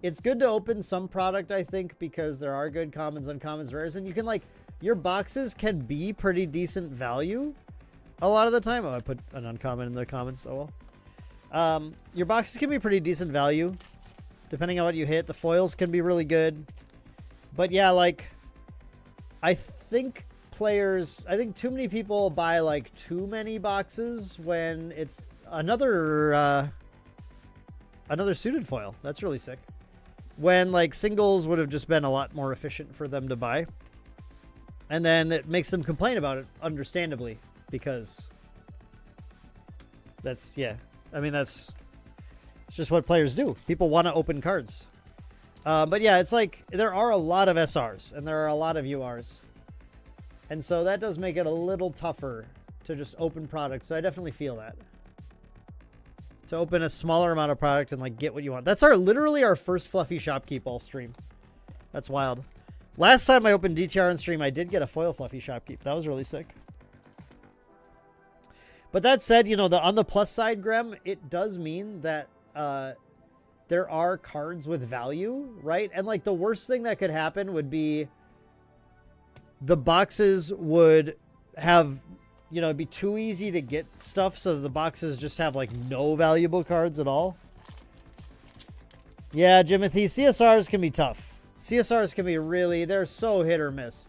It's good to open some product, I think, because there are good commons, uncommons, rares, and you can like, your boxes can be pretty decent value a lot of the time. Oh, I put an uncommon in the comments. Oh well. Your boxes can be pretty decent value depending on what you hit. The foils can be really good. But yeah, like, I think too many people buy like too many boxes when it's another suited foil. That's really sick. When like singles would have just been a lot more efficient for them to buy. And then it makes them complain about it, understandably, because that's, yeah. I mean, it's just what players do. People want to open cards. But yeah, it's like there are a lot of SRs and there are a lot of URs. And so that does make it a little tougher to just open products. So I definitely feel that. To open a smaller amount of product and like get what you want. That's literally our first Fluffy Shopkeep all stream. That's wild. Last time I opened DTR on stream, I did get a foil Fluffy Shopkeep. That was really sick. But that said, you know, on the plus side, Grem, it does mean that there are cards with value, right? And like the worst thing that could happen would be the boxes would have, you know, it'd be too easy to get stuff, so the boxes just have like no valuable cards at all. Yeah, Jimothy, CSRs can be tough. CSRs can be really, they're so hit or miss.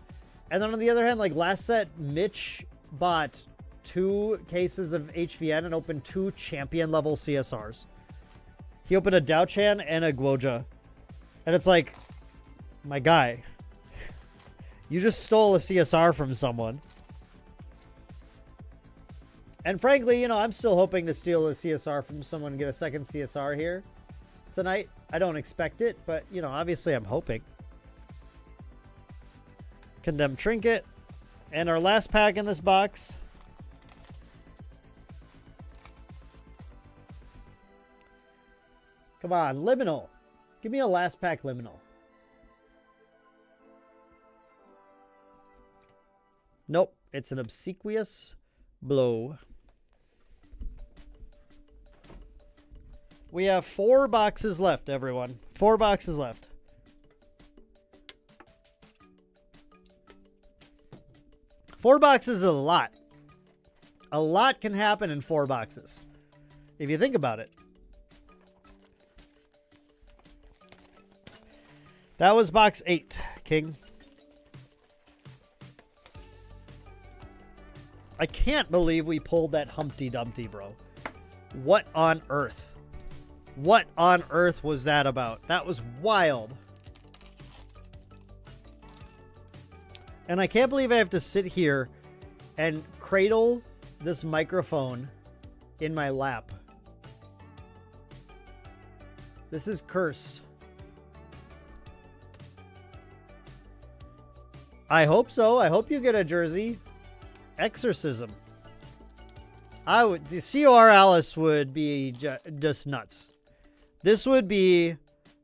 And then on the other hand, like last set, Mitch bought 2 cases of HVN and opened 2 champion level CSRs. He opened a Dao-Chan and a Guoja. And it's like, my guy, you just stole a CSR from someone. And frankly, you know, I'm still hoping to steal a CSR from someone and get a second CSR here tonight. I don't expect it, but, you know, obviously I'm hoping. Condemned Trinket. And our last pack in this box. Come on, Liminal. Give me a last pack Liminal. Nope, it's an Obsequious Blow. We have 4 boxes left, everyone. 4 boxes left. Four boxes is a lot. A lot can happen in 4 boxes, if you think about it. That was box 8, King. I can't believe we pulled that Humpty Dumpty, bro. What on earth? What on earth was that about? That was wild. And I can't believe I have to sit here and cradle this microphone in my lap This is cursed. I hope so. I hope you get a jersey. Exorcism. The COR Alice would be just nuts. This would be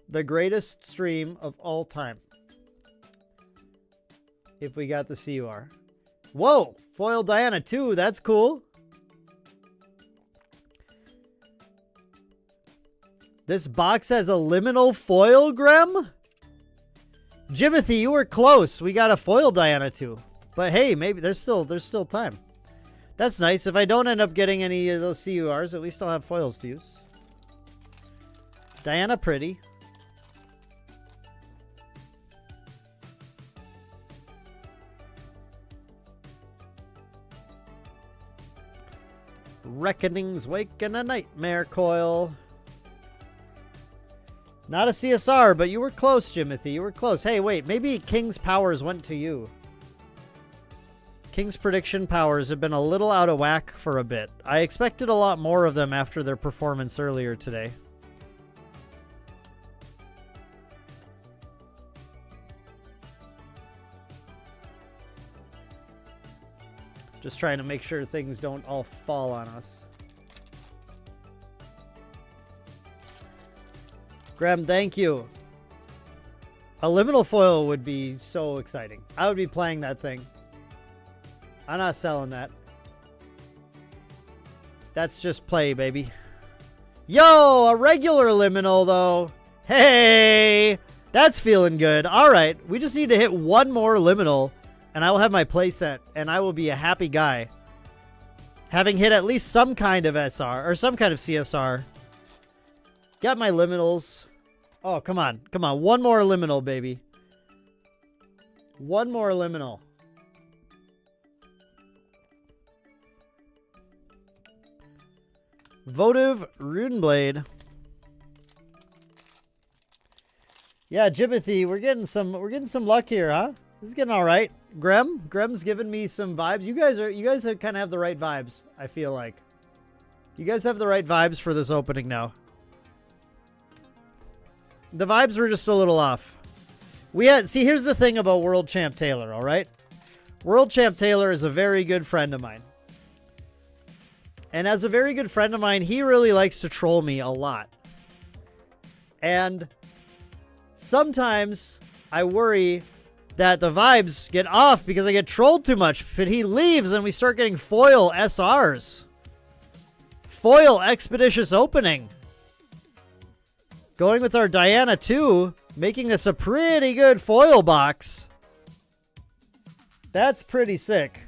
the greatest stream of all time. If we got the COR. Whoa! Foil Diana 2. That's cool. This box has a liminal foil, Grem? Jimothy, you were close. We got a foil Diana 2. But hey, maybe there's still time. That's nice. If I don't end up getting any of those CURs, at least I'll have foils to use. Diana pretty. Reckoning's Wake and a Nightmare Coil. Not a CSR, but you were close, Jimothy. You were close. Hey, wait. Maybe King's powers went to you. King's prediction powers have been a little out of whack for a bit. I expected a lot more of them after their performance earlier today. Just trying to make sure things don't all fall on us. Graham, thank you. A liminal foil would be so exciting. I would be playing that thing. I'm not selling that. That's just play, baby. Yo, a regular liminal, though. Hey, that's feeling good. All right, we just need to hit one more liminal, and I will have my play set, and I will be a happy guy. Having hit at least some kind of SR, or some kind of CSR. Got my liminals. Oh, come on. Come on. One more liminal, baby. One more liminal. Votive Runeblade. Yeah, Jimothy, we're getting some luck here, huh? This is getting all right. Grem's giving me some vibes. You guys kind of have the right vibes, I feel like. You guys have the right vibes for this opening now. The vibes were just a little off. See, here's the thing about World Champ Taylor, all right? World Champ Taylor is a very good friend of mine. And as a very good friend of mine, he really likes to troll me a lot. And sometimes I worry that the vibes get off because I get trolled too much. But he leaves and we start getting foil SRs. Foil Expeditious Opening. Going with our Diana 2, making this a pretty good foil box. That's pretty sick.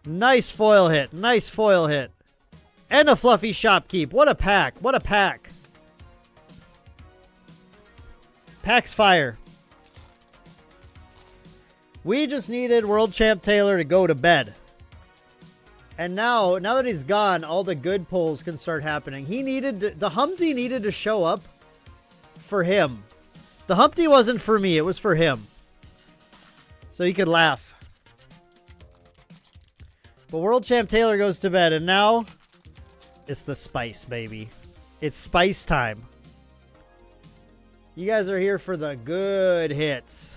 Nice foil hit. Nice foil hit. And a fluffy shopkeep. What a pack. What a pack. Pack's fire. We just needed World Champ Taylor to go to bed. And now that he's gone, all the good pulls can start happening. The Humpty needed to show up for him. The Humpty wasn't for me. It was for him. So he could laugh. But World Champ Taylor goes to bed, and now it's the spice, baby. It's spice time. You guys are here for the good hits.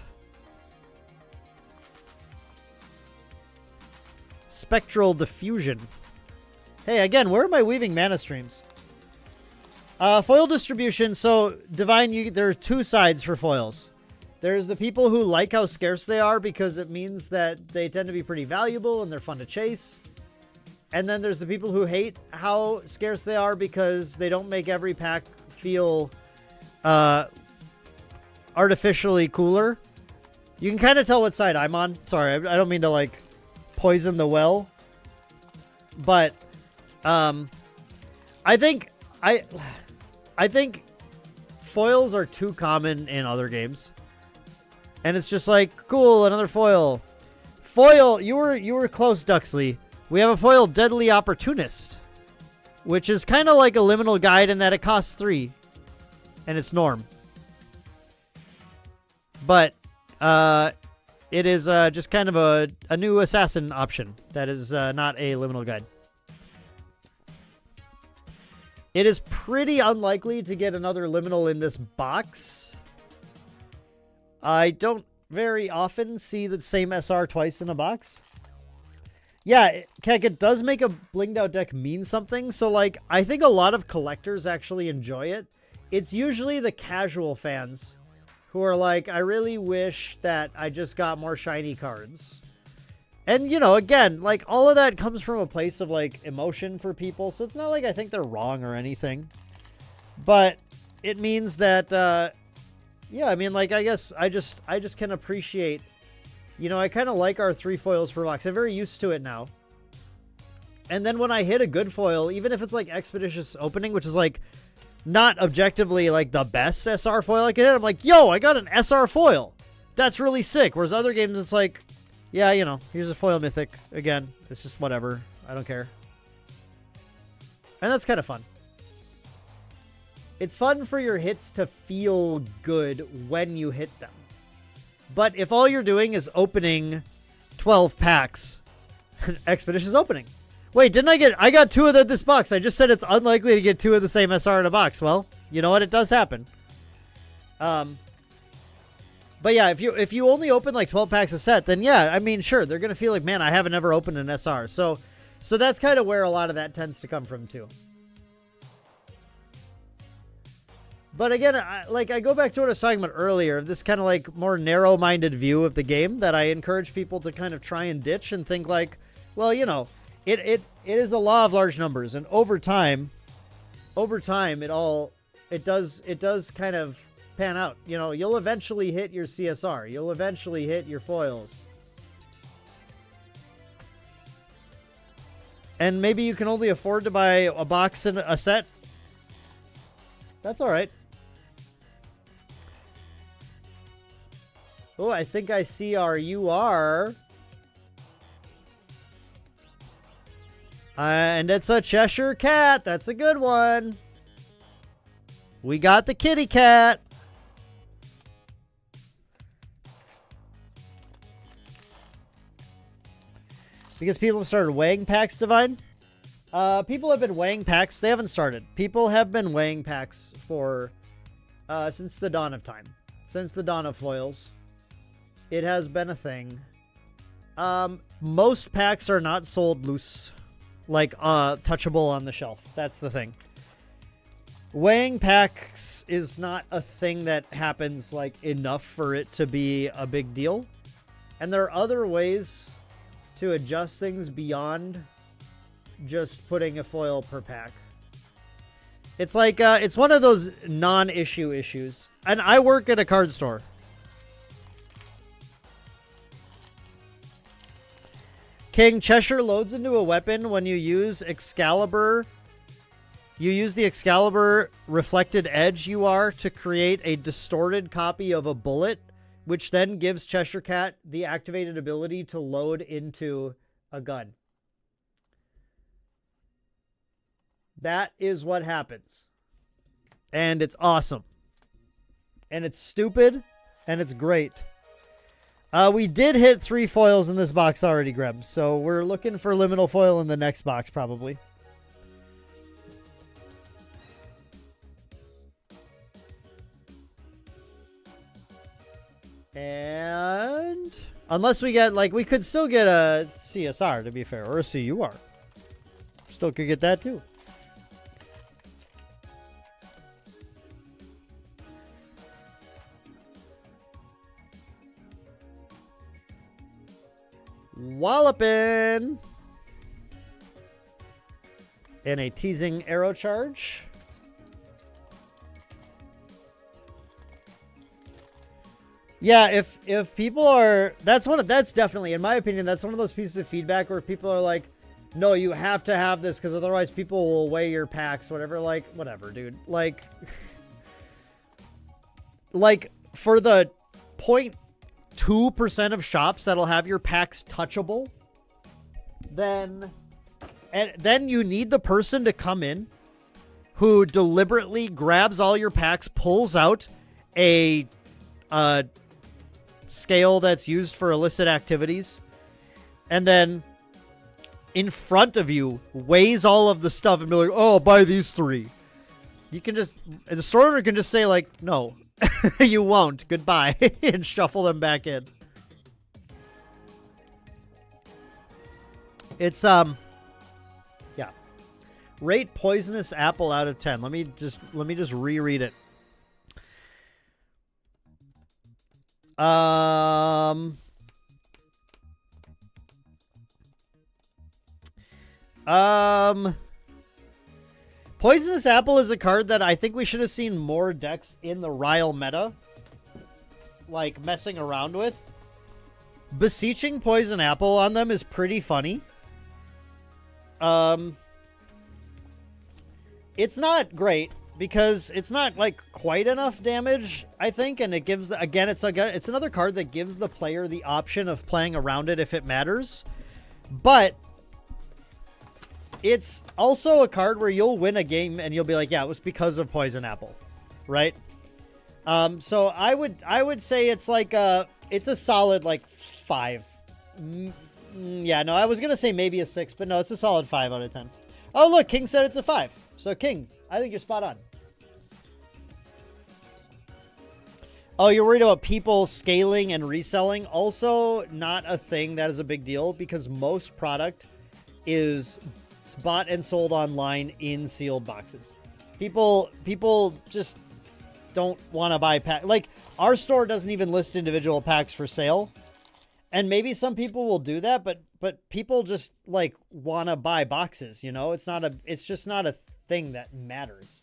Spectral Diffusion. Hey, again, where am I weaving mana streams? Foil distribution. So, Divine, there are two sides for foils. There's the people who like how scarce they are because it means that they tend to be pretty valuable and they're fun to chase. And then there's the people who hate how scarce they are because they don't make every pack feel artificially cooler. You can kind of tell what side I'm on. Sorry, I don't mean to like poison the well. But I think foils are too common in other games. And it's just like, cool, another foil. Foil, you were close, Duxley. We have a foil Deadly Opportunist, which is kind of like a liminal guide in that it costs 3. And it's norm. But it is just kind of a new assassin option that is not a liminal guide. It is pretty unlikely to get another liminal in this box. I don't very often see the same SR twice in a box. Yeah, Keck, it does make a blinged out deck mean something. So, like, I think a lot of collectors actually enjoy it. It's usually the casual fans who are like, I really wish that I just got more shiny cards. And, you know, again, like, all of that comes from a place of, like, emotion for people. So it's not like I think they're wrong or anything. But it means that, yeah, I mean, like, I guess I just can appreciate, you know, I kind of like our 3 foils per box. I'm very used to it now. And then when I hit a good foil, even if it's, like, Expeditious Opening, which is, like, not objectively, like, the best SR foil I can hit, I'm like, yo, I got an SR foil. That's really sick. Whereas other games, it's like, yeah, you know, here's a foil mythic. Again, it's just whatever. I don't care. And that's kind of fun. It's fun for your hits to feel good when you hit them. But if all you're doing is opening 12 packs, Expeditious Opening. Wait, didn't I got 2 of this box. I just said it's unlikely to get 2 of the same SR in a box. Well, you know what? It does happen. But yeah, if you only open like 12 packs a set, then yeah, I mean, sure, they're going to feel like, man, I haven't ever opened an SR. So that's kind of where a lot of that tends to come from too. But again, I go back to what I was talking about earlier, this kind of like more narrow-minded view of the game that I encourage people to kind of try and ditch and think like, well, you know, it is a law of large numbers, and over time it does kind of pan out. You know, you'll eventually hit your CSR. You'll eventually hit your foils. And maybe you can only afford to buy a box and a set. That's all right. Oh, I think I see our UR. And it's a Cheshire Cat. That's a good one. We got the kitty cat. Because people have started weighing packs, Divine. People have been weighing packs. They haven't started. People have been weighing packs for since the dawn of time. Since the dawn of foils. It has been a thing. Most packs are not sold loose. Like, touchable on the shelf. That's the thing. Weighing packs is not a thing that happens, like, enough for it to be a big deal. And there are other ways to adjust things beyond just putting a foil per pack. It's like, it's one of those non-issue issues. And I work at a card store. King, Cheshire loads into a weapon when you use Excalibur. You use the Excalibur reflected edge UR to create a distorted copy of a bullet, which then gives Cheshire Cat the activated ability to load into a gun. That is what happens. And it's awesome. And it's stupid. And it's great. We did hit 3 foils in this box already, Greb. So we're looking for liminal foil in the next box, probably. And unless we get, like, we could still get a CSR, to be fair, or a CUR. Still could get that, too. Wallopin'! And a teasing arrow charge. Yeah, if people are, that's definitely, in my opinion, that's one of those pieces of feedback where people are like, no, you have to have this because otherwise people will weigh your packs, whatever. Like, whatever, dude. Like for the 0.2% of shops that'll have your packs touchable, then you need the person to come in who deliberately grabs all your packs, pulls out a scale that's used for illicit activities, and then in front of you weighs all of the stuff and be like, oh, buy these 3. You can just, the store owner can just say like, no, you won't. Goodbye, and shuffle them back in. It's yeah. Rate Poisonous Apple out of 10. Let me just reread it. Poisonous Apple is a card that I think we should have seen more decks in the Ryle meta, like, messing around with. Beseeching Poison Apple on them is pretty funny. It's not great because it's not, like, quite enough damage, I think, and it gives, again, it's another card that gives the player the option of playing around it if it matters. But it's also a card where you'll win a game and you'll be like, yeah, it was because of Poison Apple, right? So I would say it's like it's a solid like 5. Yeah, no, I was gonna say maybe a 6, but no, it's a solid 5 out of 10. Oh, look, King said it's a 5. So King, I think you're spot on. Oh, you're worried about people scaling and reselling? Also, not a thing that is a big deal because most product is bought and sold online in sealed boxes. People just don't want to buy pack. Like, our store doesn't even list individual packs for sale. And maybe some people will do that, but people just like want to buy boxes, you know? It's just not a thing that matters.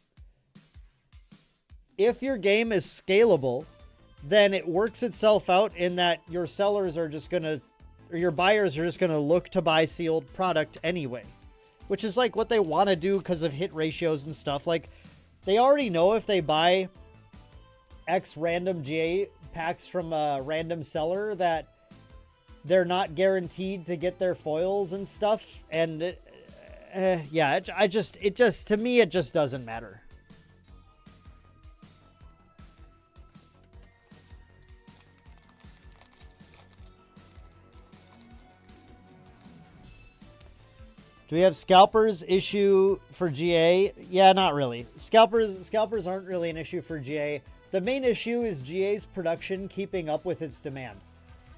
If your game is scalable, then it works itself out in that your sellers are just going to, or your buyers are just going to look to buy sealed product anyway, which is like what they want to do because of hit ratios and stuff. Like, they already know if they buy X random GA packs from a random seller that they're not guaranteed to get their foils and stuff. And yeah, to me, it just doesn't matter. Do we have scalpers issue for GA? Yeah, not really. Scalpers aren't really an issue for GA. The main issue is GA's production keeping up with its demand.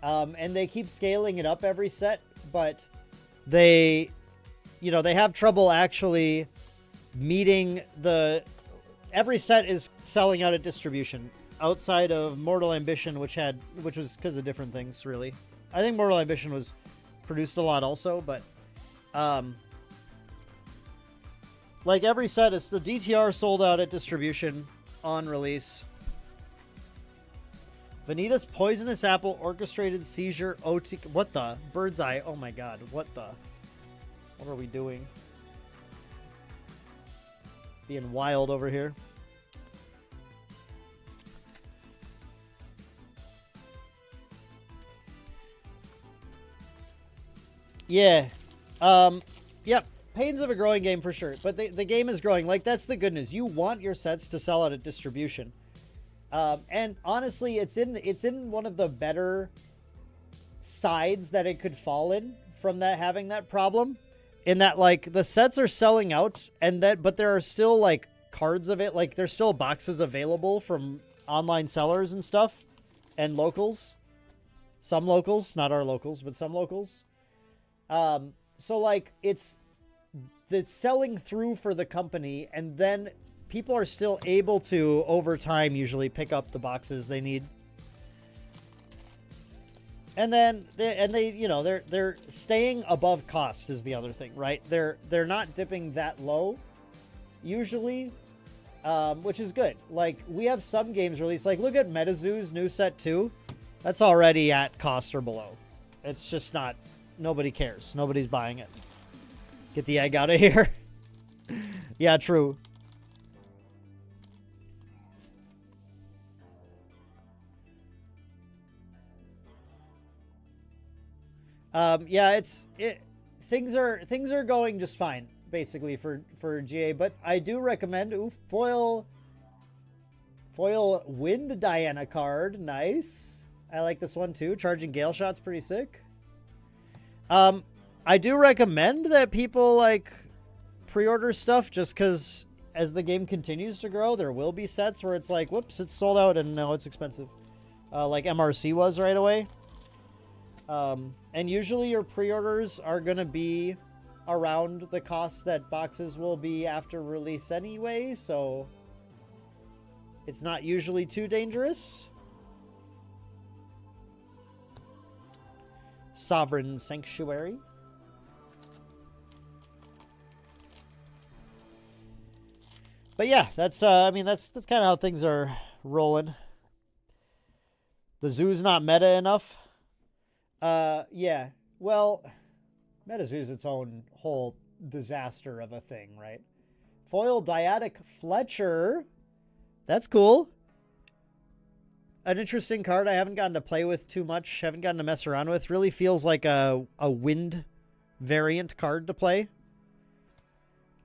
And they keep scaling it up every set, but they have trouble actually meeting every set is selling out at distribution outside of Mortal Ambition, which was because of different things, really. I think Mortal Ambition was produced a lot also, but like every set is the DTR sold out at distribution on release. Vanitas Poisonous Apple Orchestrated Seizure OT. What the? Bird's Eye. Oh my god. What are we doing? Being wild over here. Yeah. Yep. Pains of a growing game for sure. But the game is growing. Like, that's the good news. You want your sets to sell out at distribution. And honestly, it's in one of the better sides that it could fall in from having that problem. In that, like, the sets are selling out, but there are still, like, cards of it. Like, there's still boxes available from online sellers and stuff. And locals. Some locals. Not our locals, but some locals. So, like, it's selling through for the company, and then people are still able to, over time, usually pick up the boxes they need. And then they're staying above cost is the other thing, right? They're not dipping that low, usually, which is good. Like, we have some games released, like, look at MetaZoo's new set 2. That's already at cost or below. It's just not, nobody cares. Nobody's buying it. Get the egg out of here. Yeah, true. Yeah, things are going just fine basically for GA, but I do recommend foil Wind Diana card. Nice. I like this one too. Charging Gale Shot's pretty sick. I do recommend that people like pre-order stuff just because as the game continues to grow, there will be sets where it's like, whoops, it's sold out and now it's expensive. Like MRC was right away. And usually your pre-orders are going to be around the cost that boxes will be after release anyway, so it's not usually too dangerous. Sovereign Sanctuary. But yeah, that's I mean that's kind of how things are rolling. The zoo's not meta enough. Yeah. Well, MetaZoo's its own whole disaster of a thing, right? Foil Dyadic Fletcher. That's cool. An interesting card I haven't gotten to play with too much. Haven't gotten to mess around with. Really feels like a wind variant card to play.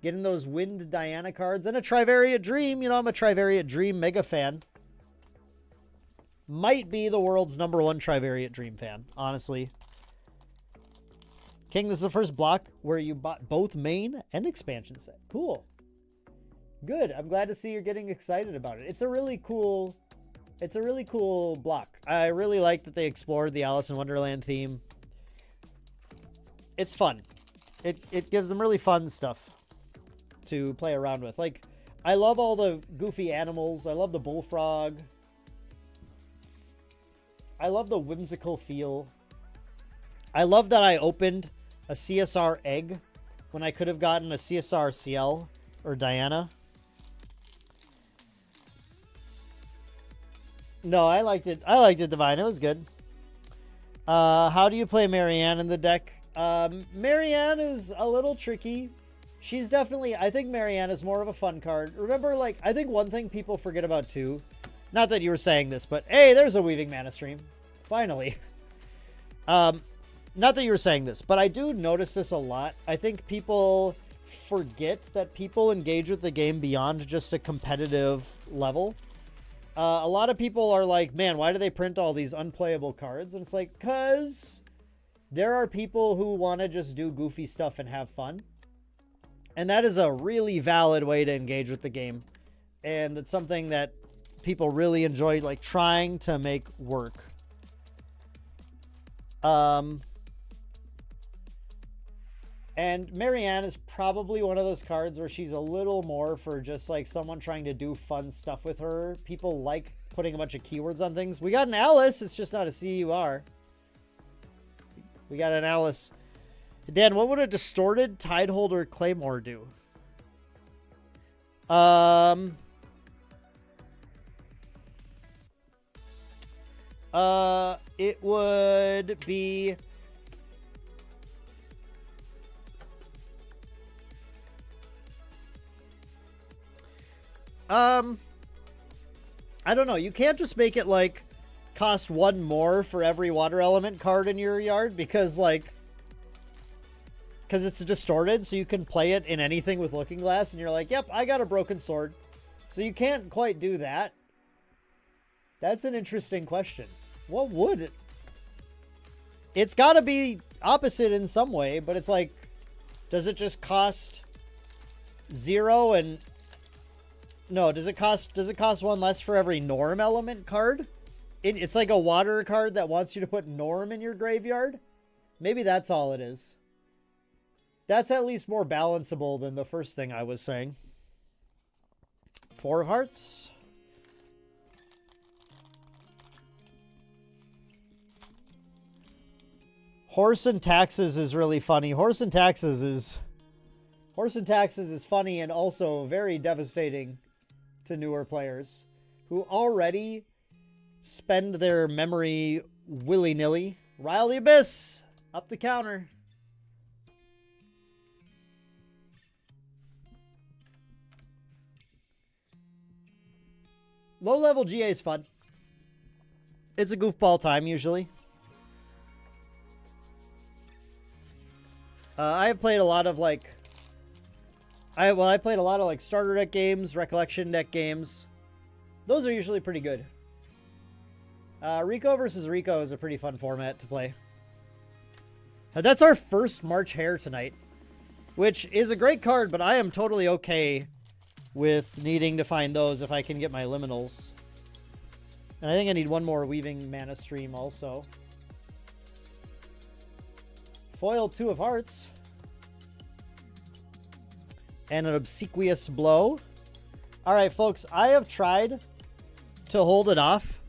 Getting those Wind Diana cards. And a Trivariate Dream. You know, I'm a Trivariate Dream mega fan. Might be the world's #1 Trivariate Dream fan, honestly. King, this is the first block where you bought both main and expansion set. Cool. Good. I'm glad to see you're getting excited about it. It's a really cool block. I really like that they explored the Alice in Wonderland theme. It's fun. It gives them really fun stuff to play around with. Like, I love all the goofy animals. I love the bullfrog. I love the whimsical feel. I love that I opened a CSR egg when I could have gotten a CSR CL or Diana. No, I liked it. I liked it, Divine. It was good. How do you play Marianne in the deck? Marianne is a little tricky. She's definitely... I think Marianne is more of a fun card. Remember, like, I think one thing people forget about, too... Not that you were saying this, but... Hey, there's a Weaving Mana stream. Finally. Not that you were saying this, but I do notice this a lot. I think people forget that people engage with the game beyond just a competitive level. A lot of people are like, man, why do they print all these unplayable cards? And it's like, because there are people who want to just do goofy stuff and have fun. And that is a really valid way to engage with the game. And it's something that people really enjoy, like, trying to make work. And Marianne is probably one of those cards where she's a little more for just like someone trying to do fun stuff with her. People like putting a bunch of keywords on things. We got an Alice. It's just not a CUR. We got an Alice. Dan, what would a distorted Tideholder Claymore do? It would be... I don't know. You can't just make it, like, cost 1 more for every water element card in your yard because, like... Because it's distorted, so you can play it in anything with Looking Glass, and you're like, yep, I got a broken sword. So you can't quite do that. That's an interesting question. What would it... It's got to be opposite in some way, but it's like, does it just cost 0 and... No, does it cost 1 less for every Norm element card? It's like a water card that wants you to put Norm in your graveyard? Maybe that's all it is. That's at least more balanceable than the first thing I was saying. 4 of Hearts. Horse and Taxes is really funny. Horse and Taxes is funny and also very devastating to newer players who already spend their memory willy-nilly. Rile the Abyss! Up the counter. Low-level GA is fun. It's a goofball time, usually. I have played a lot of, like... I played a lot of, like, starter deck games, recollection deck games. Those are usually pretty good. Rico versus Rico is a pretty fun format to play. That's our first March Hare tonight, which is a great card, but I am totally okay with needing to find those if I can get my liminals. And I think I need one more Weaving Mana Stream also. Foil 2 of Hearts. And an Obsequious Blow. Alright, folks, I have tried to hold it off.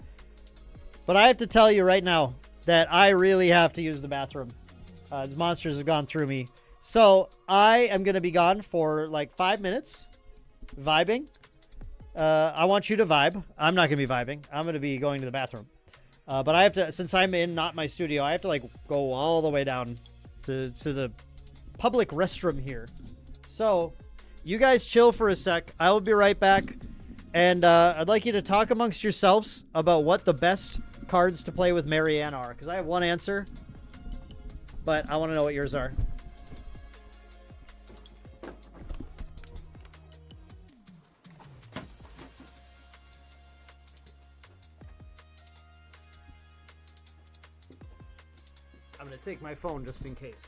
But I have to tell you right now that I really have to use the bathroom. The monsters have gone through me. So, I am going to be gone for like 5 minutes. Vibing. I want you to vibe. I'm not going to be vibing. I'm going to be going to the bathroom. But I have to, since I'm in not my studio, I have to like go all the way down to the public restroom here. So, you guys chill for a sec. I will be right back. And I'd like you to talk amongst yourselves about what the best cards to play with Marianne are. Because I have one answer. But I want to know what yours are. I'm going to take my phone just in case.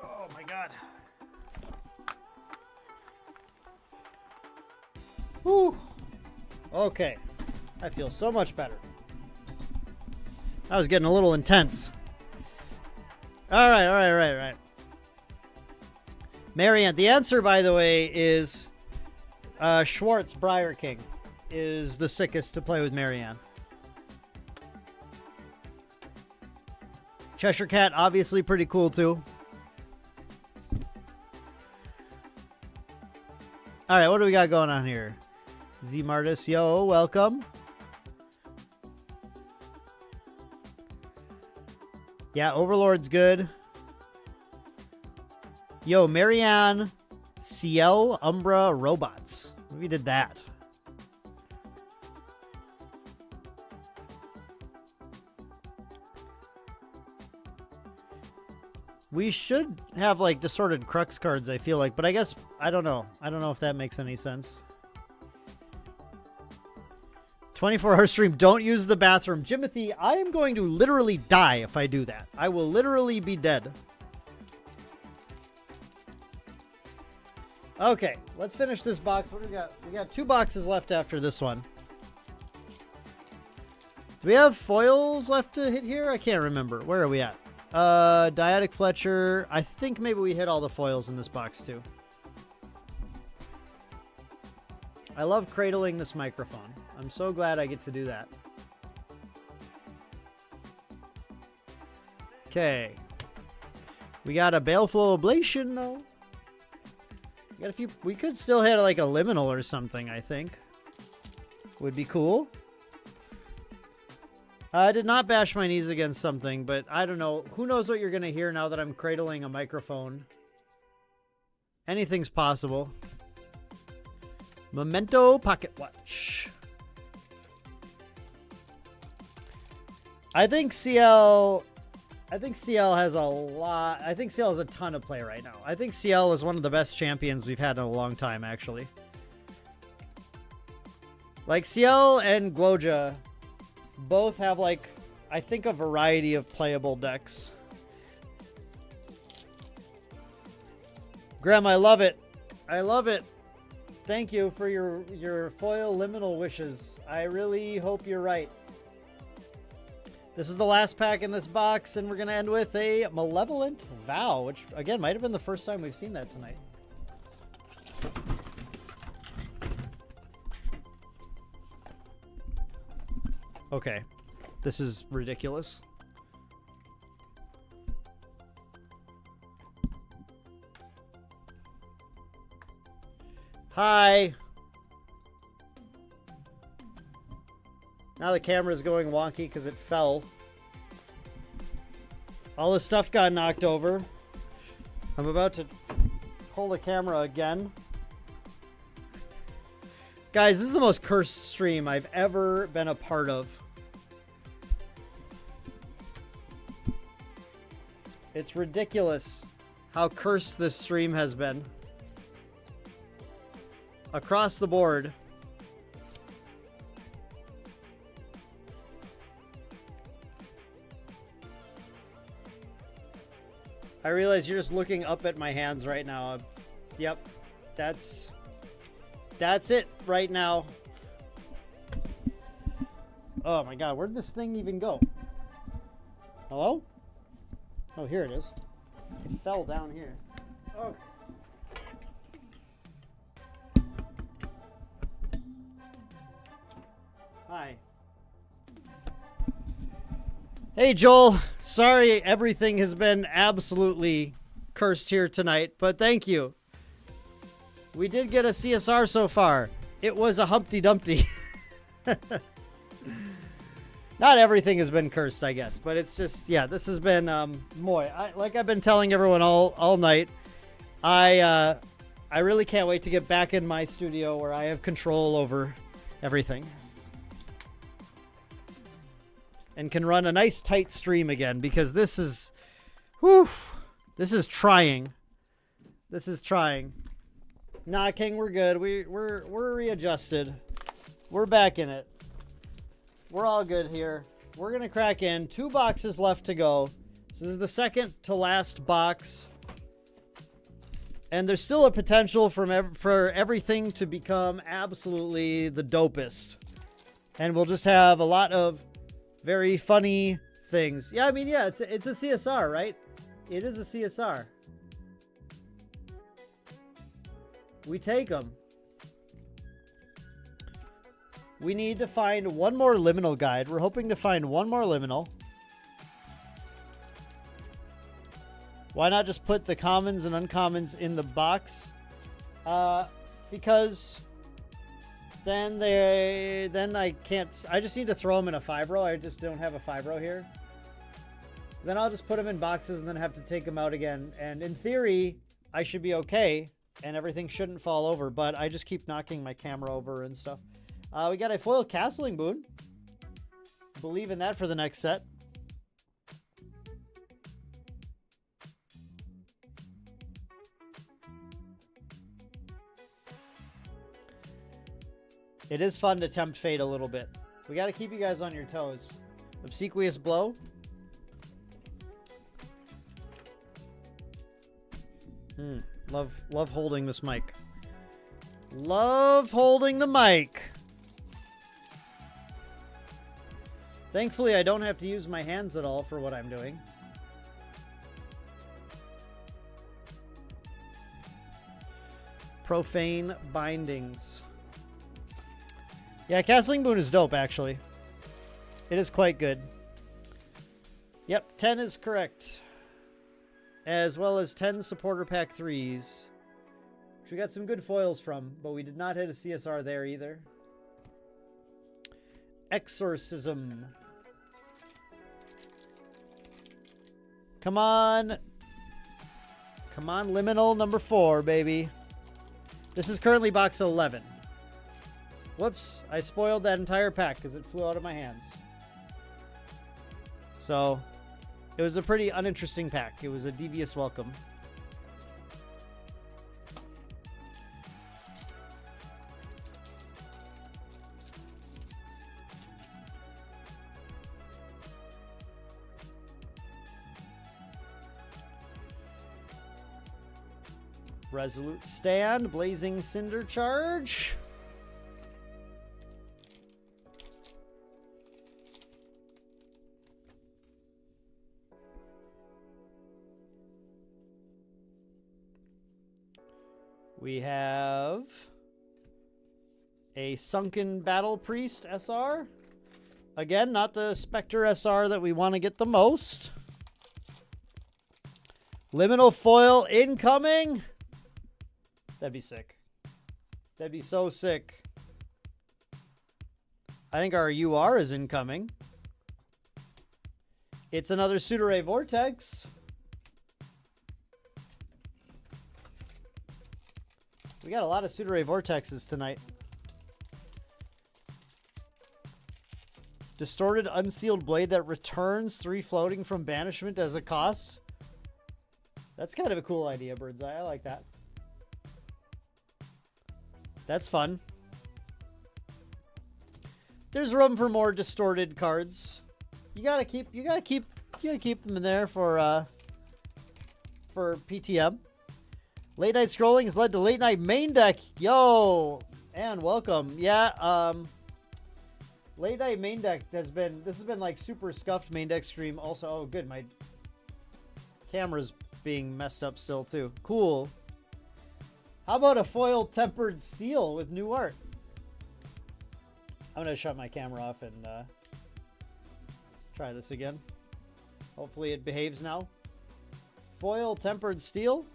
Oh my god. Whew. Okay. I feel so much better. That was getting a little intense. Alright. Marianne, the answer, by the way, is Schwartz Briar King is the sickest to play with Marianne. Cheshire Cat, obviously pretty cool too. Alright, what do we got going on here? Z Martis, yo, welcome. Yeah, Overlord's good. Yo, Marianne, Ciel, Umbra, Robots. We did that. We should have like distorted crux cards, I feel like, but I guess I don't know. I don't know if that makes any sense. 24-hour stream, don't use the bathroom. Jimothy, I am going to literally die if I do that. I will literally be dead. Okay, let's finish this box. What do we got? We got 2 boxes left after this one. Do we have foils left to hit here? I can't remember. Where are we at? Dyadic Fletcher. I think maybe we hit all the foils in this box too. I love cradling this microphone. I'm so glad I get to do that. Okay. We got a Baleful Oblation though. We got a few. We could still hit like a Liminal or something, I think. Would be cool. I did not bash my knees against something, but I don't know. Who knows what you're going to hear now that I'm cradling a microphone? Anything's possible. Memento Pocket Watch. I think CL has a lot. I think CL has a ton of play right now. I think CL is one of the best champions we've had in a long time, actually. Like CL and Guoja both have, like, I think a variety of playable decks. Graham, I love it. I love it. Thank you for your foil liminal wishes. I really hope you're right. This is the last pack in this box, and we're going to end with a Malevolent Vow, which, again, might have been the first time we've seen that tonight. Okay. This is ridiculous. Hi. Now the camera's going wonky because it fell. All the stuff got knocked over. I'm about to pull the camera again. Guys, this is the most cursed stream I've ever been a part of. It's ridiculous how cursed this stream has been. Across the board. I realize you're just looking up at my hands right now. Yep. That's it right now. Oh my god, where'd this thing even go? Hello? Oh, here it is. It fell down here. Oh. Hi. Hey, Joel. Sorry everything has been absolutely cursed here tonight, but thank you. We did get a CSR so far. It was a Humpty Dumpty. Not everything has been cursed, I guess, but it's just, yeah, this has been, like I've been telling everyone all night, I really can't wait to get back in my studio where I have control over everything. And can run a nice tight stream again, because this is, whew, this is trying. This is trying. Nah, King, we're good. We're readjusted. We're back in it. We're all good here. We're gonna crack in. 2 boxes left to go. So this is the second to last box. And there's still a potential for everything to become absolutely the dopest. And we'll just have a lot of very funny things. Yeah, I mean, yeah, it's a CSR, right? It is a CSR. We take them. We need to find one more liminal guide. We're hoping to find one more liminal. Why not just put the commons and uncommons in the box? Because then I can't. I just need to throw them in a fibro. I just don't have a fibro here. Then I'll just put them in boxes and then have to take them out again. And in theory, I should be okay. and everything shouldn't fall over, but I just keep knocking my camera over and stuff. We got a foil castling boon. Believe in that for the next set. It is fun to tempt fate a little bit. We got to keep you guys on your toes. Obsequious blow. Love holding this mic. Love holding the mic. Thankfully, I don't have to use my hands at all for what I'm doing. Profane bindings. Yeah, Castling Boon is dope, actually. It is quite good. Yep, 10 is correct. As well as 10 supporter pack 3s. Which we got some good foils from, but we did not hit a CSR there either. Exorcism. Come on. Come on, Liminal number 4, baby. This is currently box 11. Whoops, I spoiled that entire pack because it flew out of my hands. So, it was a pretty uninteresting pack. It was a devious welcome. Resolute Stand, Blazing Cinder Charge. We have a Sunken Battle Priest SR. Again, not the Spectre SR that we want to get the most. Liminal Foil incoming. That'd be sick. That'd be so sick. I think our UR is incoming. It's another Sudore Vortex. We got a lot of Sudore Vortexes tonight. Distorted Unsealed Blade that returns 3 floating from banishment as a cost. That's kind of a cool idea, Birdseye. I like that. That's fun. There's room for more distorted cards. You gotta keep them in there for PTM. Late night scrolling has led to late night main deck. Yo, and welcome. Yeah, late night main deck this has been like super scuffed main deck stream. Also, oh good, my camera's being messed up still too. Cool. How about a foil tempered steel with new art? I'm gonna shut my camera off and try this again. Hopefully it behaves now. Foil tempered steel.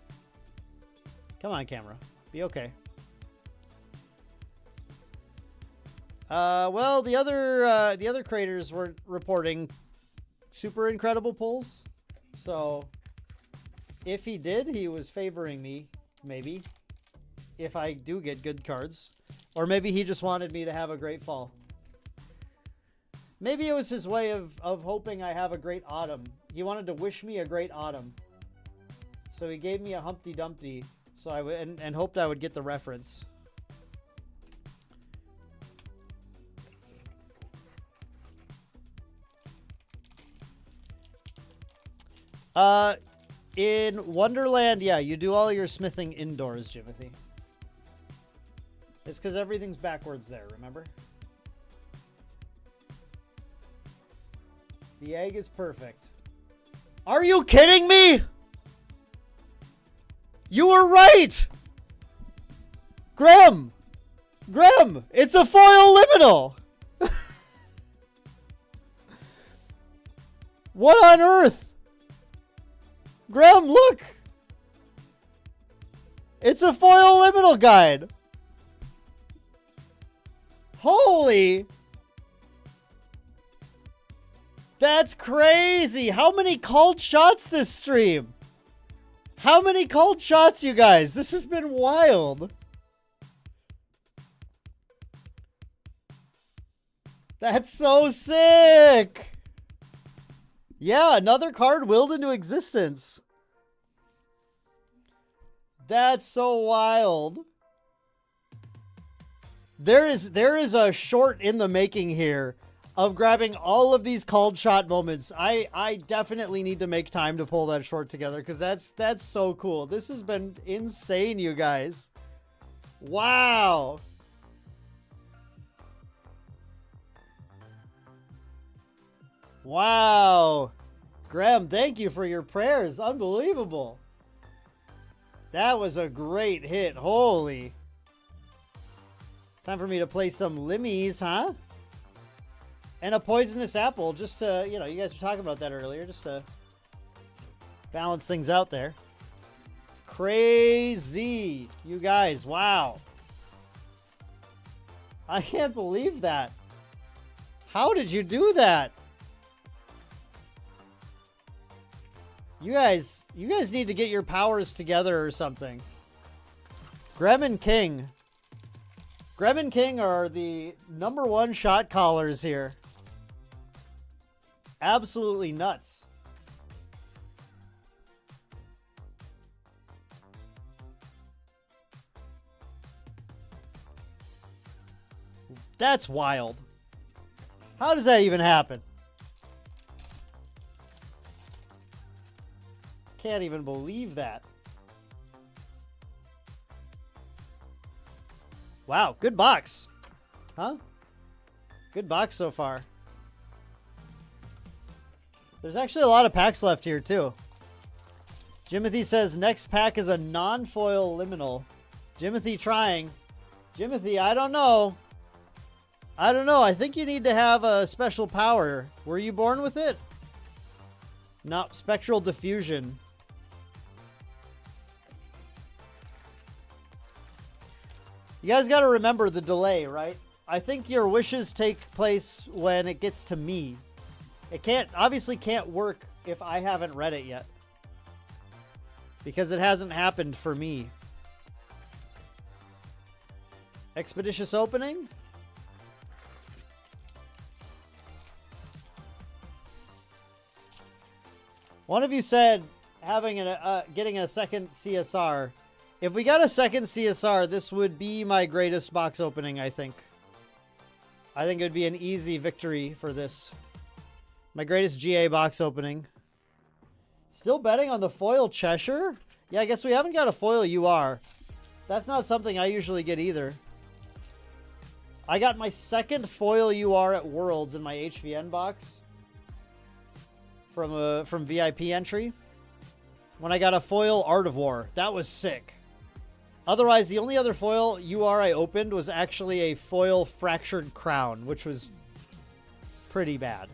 Come on, camera. Be okay. Well, the other creators were reporting super incredible pulls. So, if he did, he was favoring me, maybe. If I do get good cards. Or maybe he just wanted me to have a great fall. Maybe it was his way of hoping I have a great autumn. He wanted to wish me a great autumn. So he gave me a Humpty Dumpty. So I would and hoped I would get the reference. In Wonderland, yeah, you do all your smithing indoors, Jimothy. It's because everything's backwards there, remember? The egg is perfect. Are you kidding me? You were right! Graham! Graham! It's a foil liminal! What on earth? Graham, look! It's a foil liminal guide! Holy! That's crazy! How many called shots this stream? How many cold shots, you guys? This has been wild. That's so sick. Yeah, another card willed into existence. That's so wild. There is a short in the making here of grabbing all of these cold shot moments. I definitely need to make time to pull that short together because that's so cool. This has been insane, you guys. Wow. Wow. Graham, thank you for your prayers. Unbelievable. That was a great hit. Holy. Time for me to play some limmies, huh? And a poisonous apple, just to, you know, you guys were talking about that earlier, just to balance things out there. Crazy. You guys, wow. I can't believe that. How did you do that? You guys need to get your powers together or something. Grem and King. Grem and King are the #1 shot callers here. Absolutely nuts. That's wild. How does that even happen? Can't even believe that. Wow, good box. Huh? Good box so far. There's actually a lot of packs left here, too. Jimothy says next pack is a non-foil liminal. Jimothy trying. Jimothy, I don't know. I don't know. I think you need to have a special power. Were you born with it? Not spectral diffusion. You guys got to remember the delay, right? I think your wishes take place when it gets to me. It obviously can't work if I haven't read it yet. Because it hasn't happened for me. Expeditious opening? One of you said getting a second CSR. If we got a second CSR, this would be my greatest box opening, I think. I think it would be an easy victory for this. My greatest GA box opening. Still betting on the foil Cheshire? Yeah, I guess we haven't got a foil UR. That's not something I usually get either. I got my second foil UR at Worlds in my HVN box. From VIP entry. When I got a foil Art of War. That was sick. Otherwise, the only other foil UR I opened was actually a foil Fractured Crown, which was pretty bad.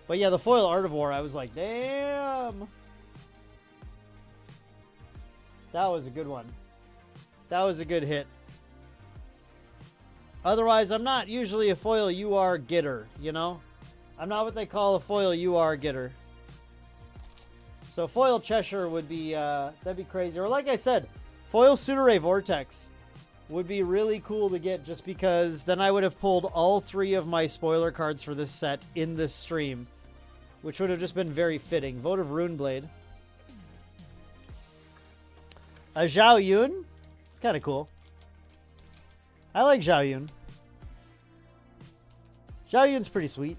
But yeah, the foil Art of War, I was like, damn. That was a good one. That was a good hit. Otherwise, I'm not usually a foil UR getter, you know? I'm not what they call a foil UR getter. So foil Cheshire would be, that'd be crazy. Or like I said, foil Sudere Vortex would be really cool to get just because then I would have pulled all 3 of my spoiler cards for this set in this stream, which would have just been very fitting. Vote of Runeblade. A Zhao Yun. It's kind of cool. I like Zhao Yun. Zhao Yun's pretty sweet.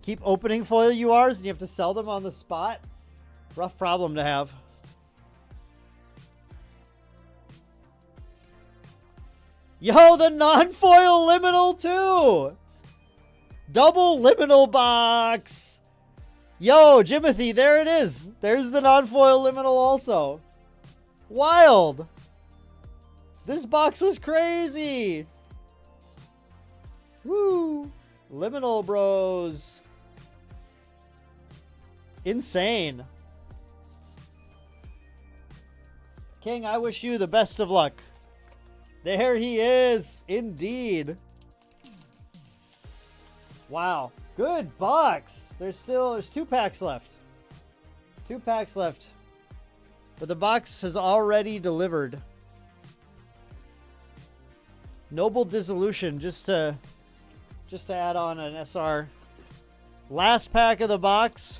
Keep opening foil URs and you have to sell them on the spot. Rough problem to have. Yo, the non-foil liminal too! Double liminal box! Yo, Jimothy, there it is. There's the non-foil liminal also. Wild! This box was crazy! Woo! Liminal bros. Insane. King, I wish you the best of luck. There he is. Indeed. Wow. Good box. There's 2 packs left. 2 packs left. But the box has already delivered. Noble Dissolution, just to add on an SR. Last pack of the box.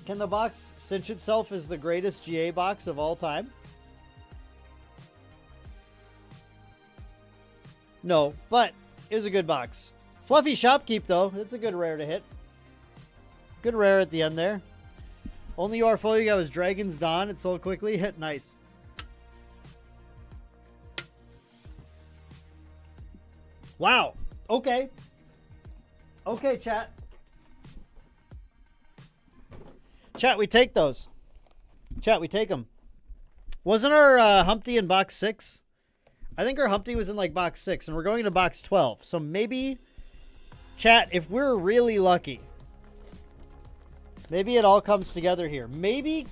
Can the box cinch itself as the greatest GA box of all time? No, but it was a good box. Fluffy Shopkeep, though. It's a good rare to hit. Good rare at the end there. Only UR foil you got was Dragon's Dawn. It sold quickly. Hit nice. Wow. Okay. Okay, chat. Chat, we take those. Chat, we take them. Wasn't our Humpty in box 6? I think our Humpty was in like box 6, and we're going to box 12. So maybe, chat, if we're really lucky, maybe it all comes together here. Maybe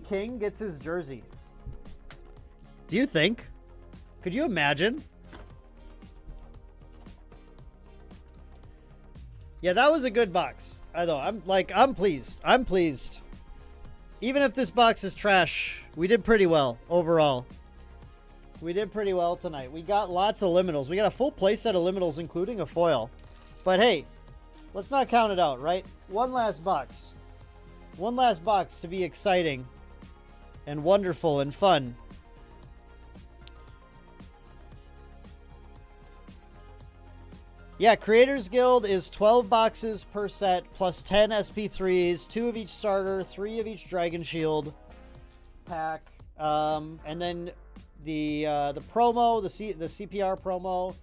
King gets his jersey. Do you think? Could you imagine? Yeah, that was a good box. I'm pleased. I'm pleased. Even if this box is trash, we did pretty well overall. We did pretty well tonight. We got lots of liminals. We got a full playset of liminals, including a foil. But hey, let's not count it out, right? One last box. One last box to be exciting and wonderful and fun. Yeah, Creators Guild is 12 boxes per set, plus 10 SP3s, 2 of each starter, 3 of each Dragon Shield pack, and then the promo, the CPR promo.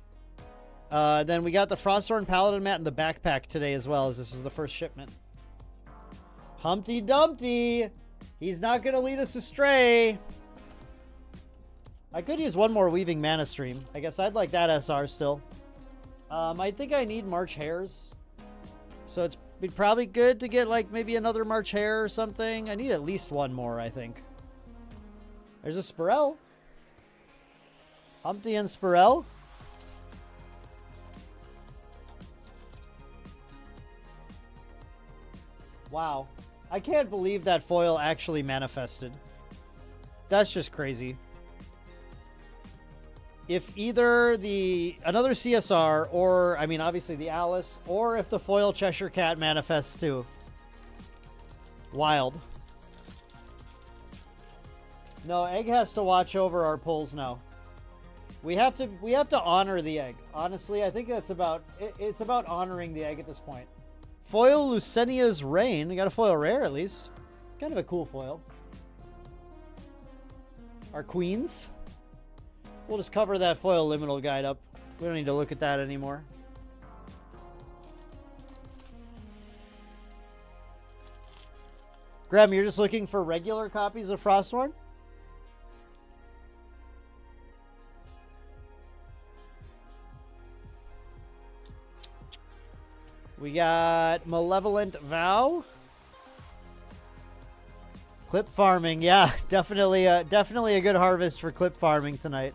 Then we got the Frostthorn Paladin mat and the backpack today as well, as this is the first shipment. Humpty Dumpty! He's not going to lead us astray. I could use one more Weaving Mana Stream. I guess I'd like that SR still. I think I need March Hares. So it'd be probably good to get like maybe another March Hare or something. I need at least one more, I think. There's a Spirel. Humpty and Spirel. Wow. I can't believe that foil actually manifested. That's just crazy. If either another CSR or, I mean, obviously the Alice, or if the foil Cheshire Cat manifests too. Wild. No, Egg has to watch over our pulls now. We have to honor the Egg. Honestly, I think that's it's about honoring the Egg at this point. Foil Lucenia's Reign. We got a foil rare at least. Kind of a cool foil. Our Queens. We'll just cover that foil liminal guide up. We don't need to look at that anymore. Graham, you're just looking for regular copies of Frostthorn? We got Malevolent Vow. Clip farming, yeah, definitely a good harvest for clip farming tonight.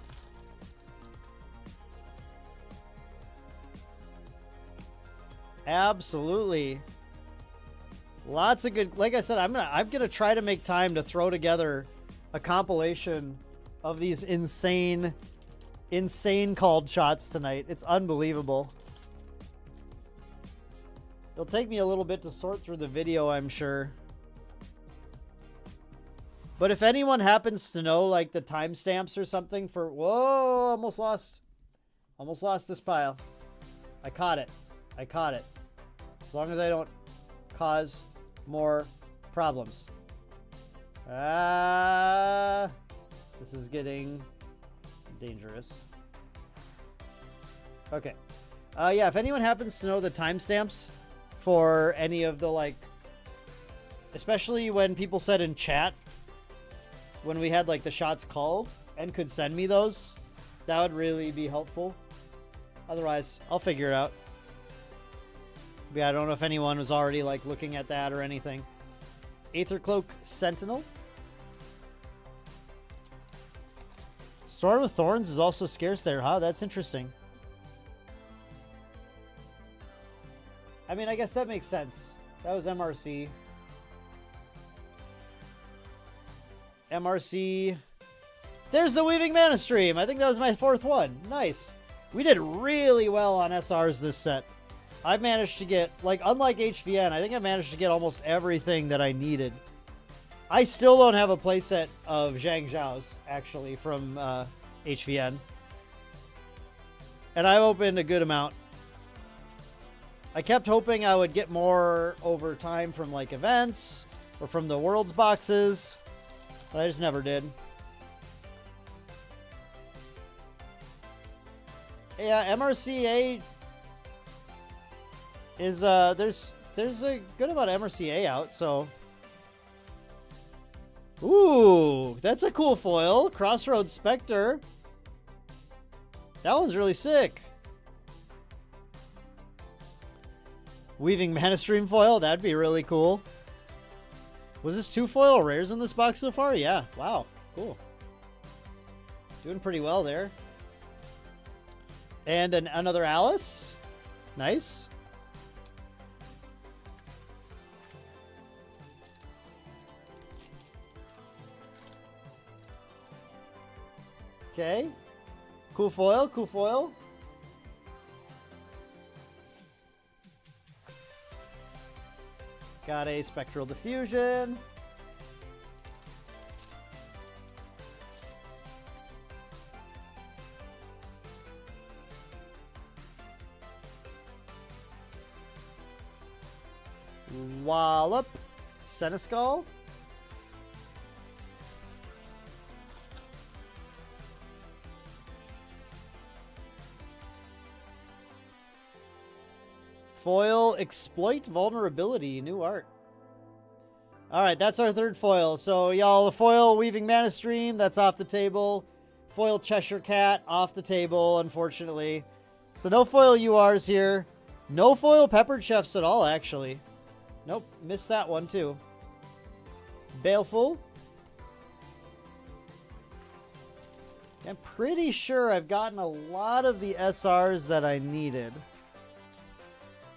Absolutely. Lots of good, like I said, I'm gonna try to make time to throw together a compilation of these insane called shots tonight. It's unbelievable. It'll take me a little bit to sort through the video, I'm sure. But if anyone happens to know like the timestamps or something for, whoa, almost lost this pile. I caught it. As long as I don't cause more problems. This is getting dangerous. Okay. Yeah, if anyone happens to know the timestamps for any of the, like, especially when people said in chat, when we had like the shots called and could send me those, that would really be helpful. Otherwise, I'll figure it out. But yeah, I don't know if anyone was already like looking at that or anything. Aethercloak Sentinel. Storm of Thorns is also scarce there, huh? That's interesting. I mean, I guess that makes sense. That was MRC. MRC. There's the Weaving Mana stream. I think that was my 4th one. Nice. We did really well on SRs this set. I've managed to get, like, unlike HVN, I think I managed to get almost everything that I needed. I still don't have a playset of Zhang Zhao's, actually, from HVN. And I've opened a good amount. I kept hoping I would get more over time from, like, events or from the Worlds boxes, but I just never did. Yeah, MRCA is, there's a good amount of MRCA out, so... Ooh, that's a cool foil. Crossroads Spectre. That one's really sick. Weaving Mana Stream foil. That'd be really cool. Was this 2 foil rares in this box so far? Yeah. Wow. Cool. Doing pretty well there. And another Alice. Nice. Okay. Cool foil, cool foil. Got a Spectral Diffusion. Wallop. Seneskull. Foil Exploit Vulnerability. New art. Alright, that's our 3rd foil. So, y'all, the foil Weaving Mana Stream, that's off the table. Foil Cheshire Cat, off the table, unfortunately. So, no foil URs here. No foil Peppered Chefs at all, actually. Nope, missed that one, too. Baleful. I'm pretty sure I've gotten a lot of the SRs that I needed.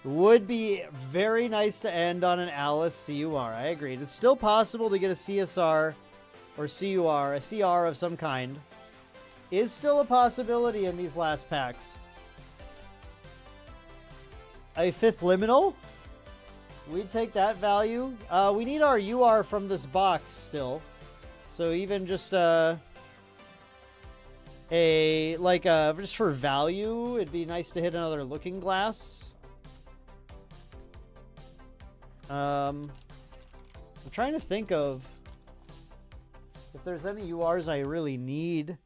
Would be very nice to end on an Alice CUR. I agreed. It's still possible to get a CSR or CUR, a CR of some kind. Is still a possibility in these last packs. A 5th Liminal. We'd take that value. We need our UR from this box still. So even just just for value, it'd be nice to hit another Looking Glass. I'm trying to think of if there's any URs I really need.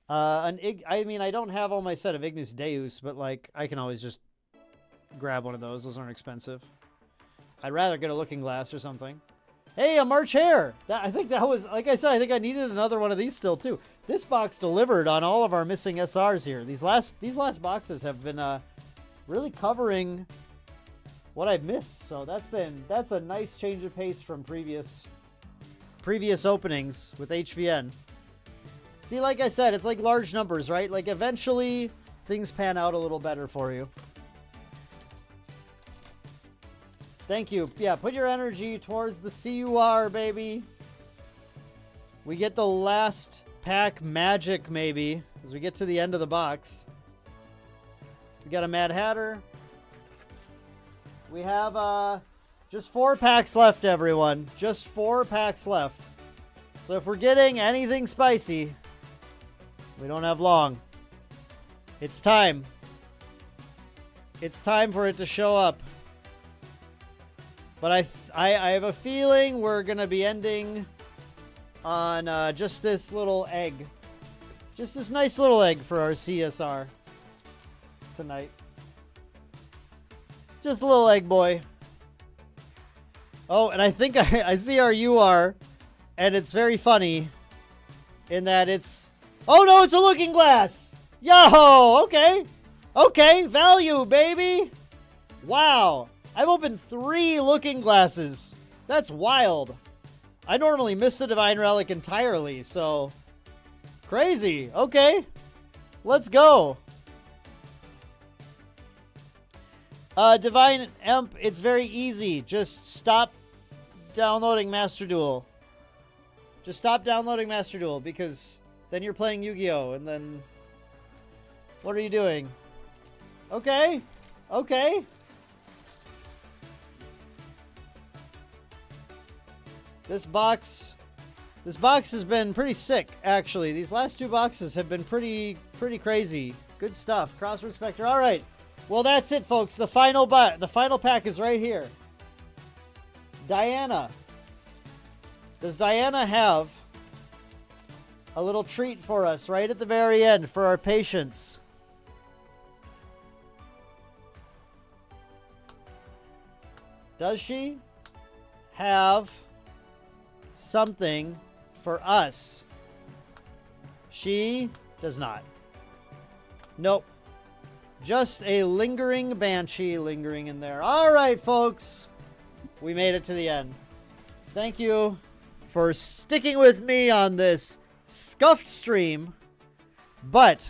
I mean, I don't have all my set of Ignis Deus, but like I can always just grab one of those. Those aren't expensive. I'd rather get a Looking Glass or something. Hey, a March Hare! I think that was, like I said, I think I needed another one of these still too. This box delivered on all of our missing SRs here. These last boxes have been really covering what I've missed. So that's a nice change of pace from previous openings with HVN. See, like I said, it's like large numbers, right? Like eventually things pan out a little better for you. Thank you. Yeah, put your energy towards the CUR, baby. We get the last pack magic, maybe, as we get to the end of the box. We got a Mad Hatter. We have just 4 packs left, everyone. Just 4 packs left. So if we're getting anything spicy, we don't have long. It's time. It's time for it to show up. But I have a feeling we're going to be ending on just this little egg. Just this nice little egg for our CSR tonight. Just a little egg boy. Oh, and I think I see our UR, and it's very funny in that it's... Oh no, it's a Looking Glass! Yo, okay. Okay, value, baby. Wow. I've opened 3 Looking Glasses. That's wild. I normally miss the Divine Relic entirely, so... Crazy. Okay. Let's go. Divine Imp, it's very easy. Just stop downloading Master Duel. Just stop downloading Master Duel, because then you're playing Yu-Gi-Oh! And then... What are you doing? Okay. Okay. This box has been pretty sick, actually. These last two boxes have been pretty crazy. Good stuff. Crossword Spectre. All right. Well, that's it, folks. The final pack is right here. Diana. Does Diana have a little treat for us right at the very end for our patience? Does she have something for us? She does not. Nope. Just a lingering Banshee lingering in there. All right, folks. We made it to the end. Thank you for sticking with me on this scuffed stream. But,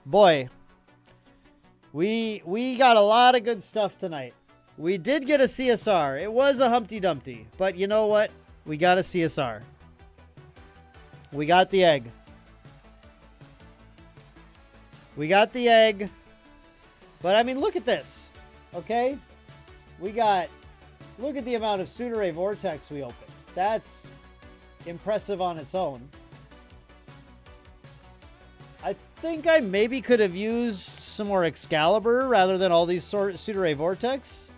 boy, we got a lot of good stuff tonight. We did get a CSR. It was a Humpty Dumpty. But you know what? We got a CSR. We got the egg. We got the egg. But, I mean, look at this. Okay? We got... Look at the amount of Sudere Vortex we opened. That's impressive on its own. I think I maybe could have used some more Excalibur rather than all these Sudere Vortex.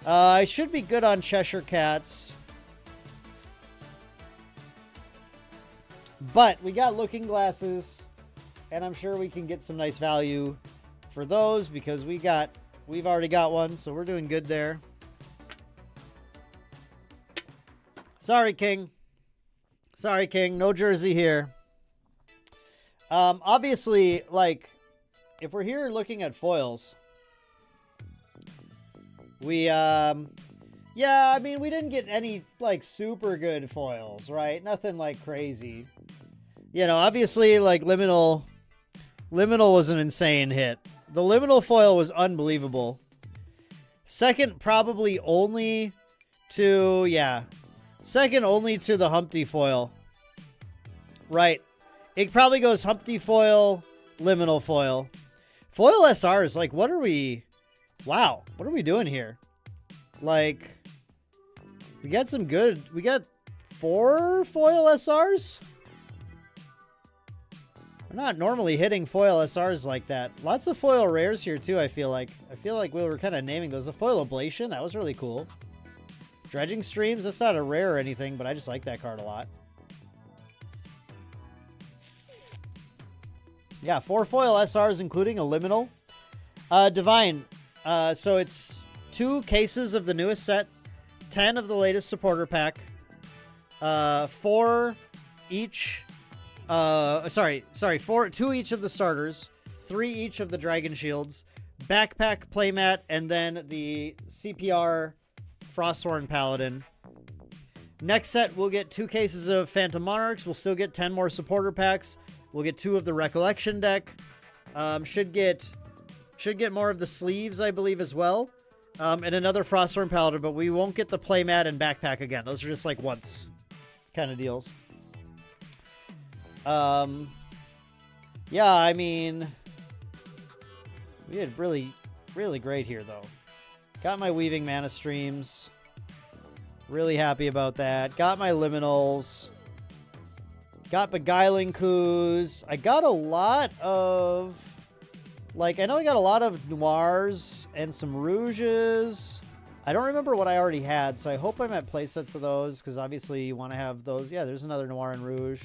I should be good on Cheshire Cats. But we got Looking Glasses. And I'm sure we can get some nice value for those because we've already got one, so we're doing good there. Sorry, King. Sorry, King. No jersey here. Obviously, like, if we're here looking at foils, yeah, I mean, we didn't get any, like, super good foils, right? Nothing, like, crazy. You know, obviously, like, Liminal was an insane hit. The Liminal foil was unbelievable. Second, probably only to, yeah. Second only to the Humpty foil. Right. It probably goes Humpty foil, Liminal foil. Foil SRs, like, what are we... Wow. What are we doing here? Like, we got some good... We got 4 foil SRs? We're not normally hitting foil SRs like that. Lots of foil rares here, too, I feel like. I feel like we were kind of naming those. The foil Ablation, that was really cool. Dredging Streams, that's not a rare or anything, but I just like that card a lot. Yeah, 4 foil SRs, including a Liminal. Divine. So it's 2 cases of the newest set, 10 of the latest supporter pack, 4 each... 2 each of the starters, 3 each of the Dragon Shields, backpack playmat, and then the CPR Frosthorn Paladin. Next set, we'll get 2 cases of Phantom Monarchs. We'll still get 10 more supporter packs. We'll get 2 of the Recollection deck. Should get more of the sleeves, I believe, as well. And another Frosthorn Paladin, but we won't get the playmat and backpack again. Those are just like once kind of deals. Yeah, I mean, we did really, really great here, though. Got my Weaving Mana Streams. Really happy about that. Got my Liminals. Got Beguiling Coups. I got a lot of... Like, I know I got a lot of Noirs and some Rouges. I don't remember what I already had, so I hope I'm at playsets of those, because obviously you want to have those. Yeah, there's another Noir and Rouge.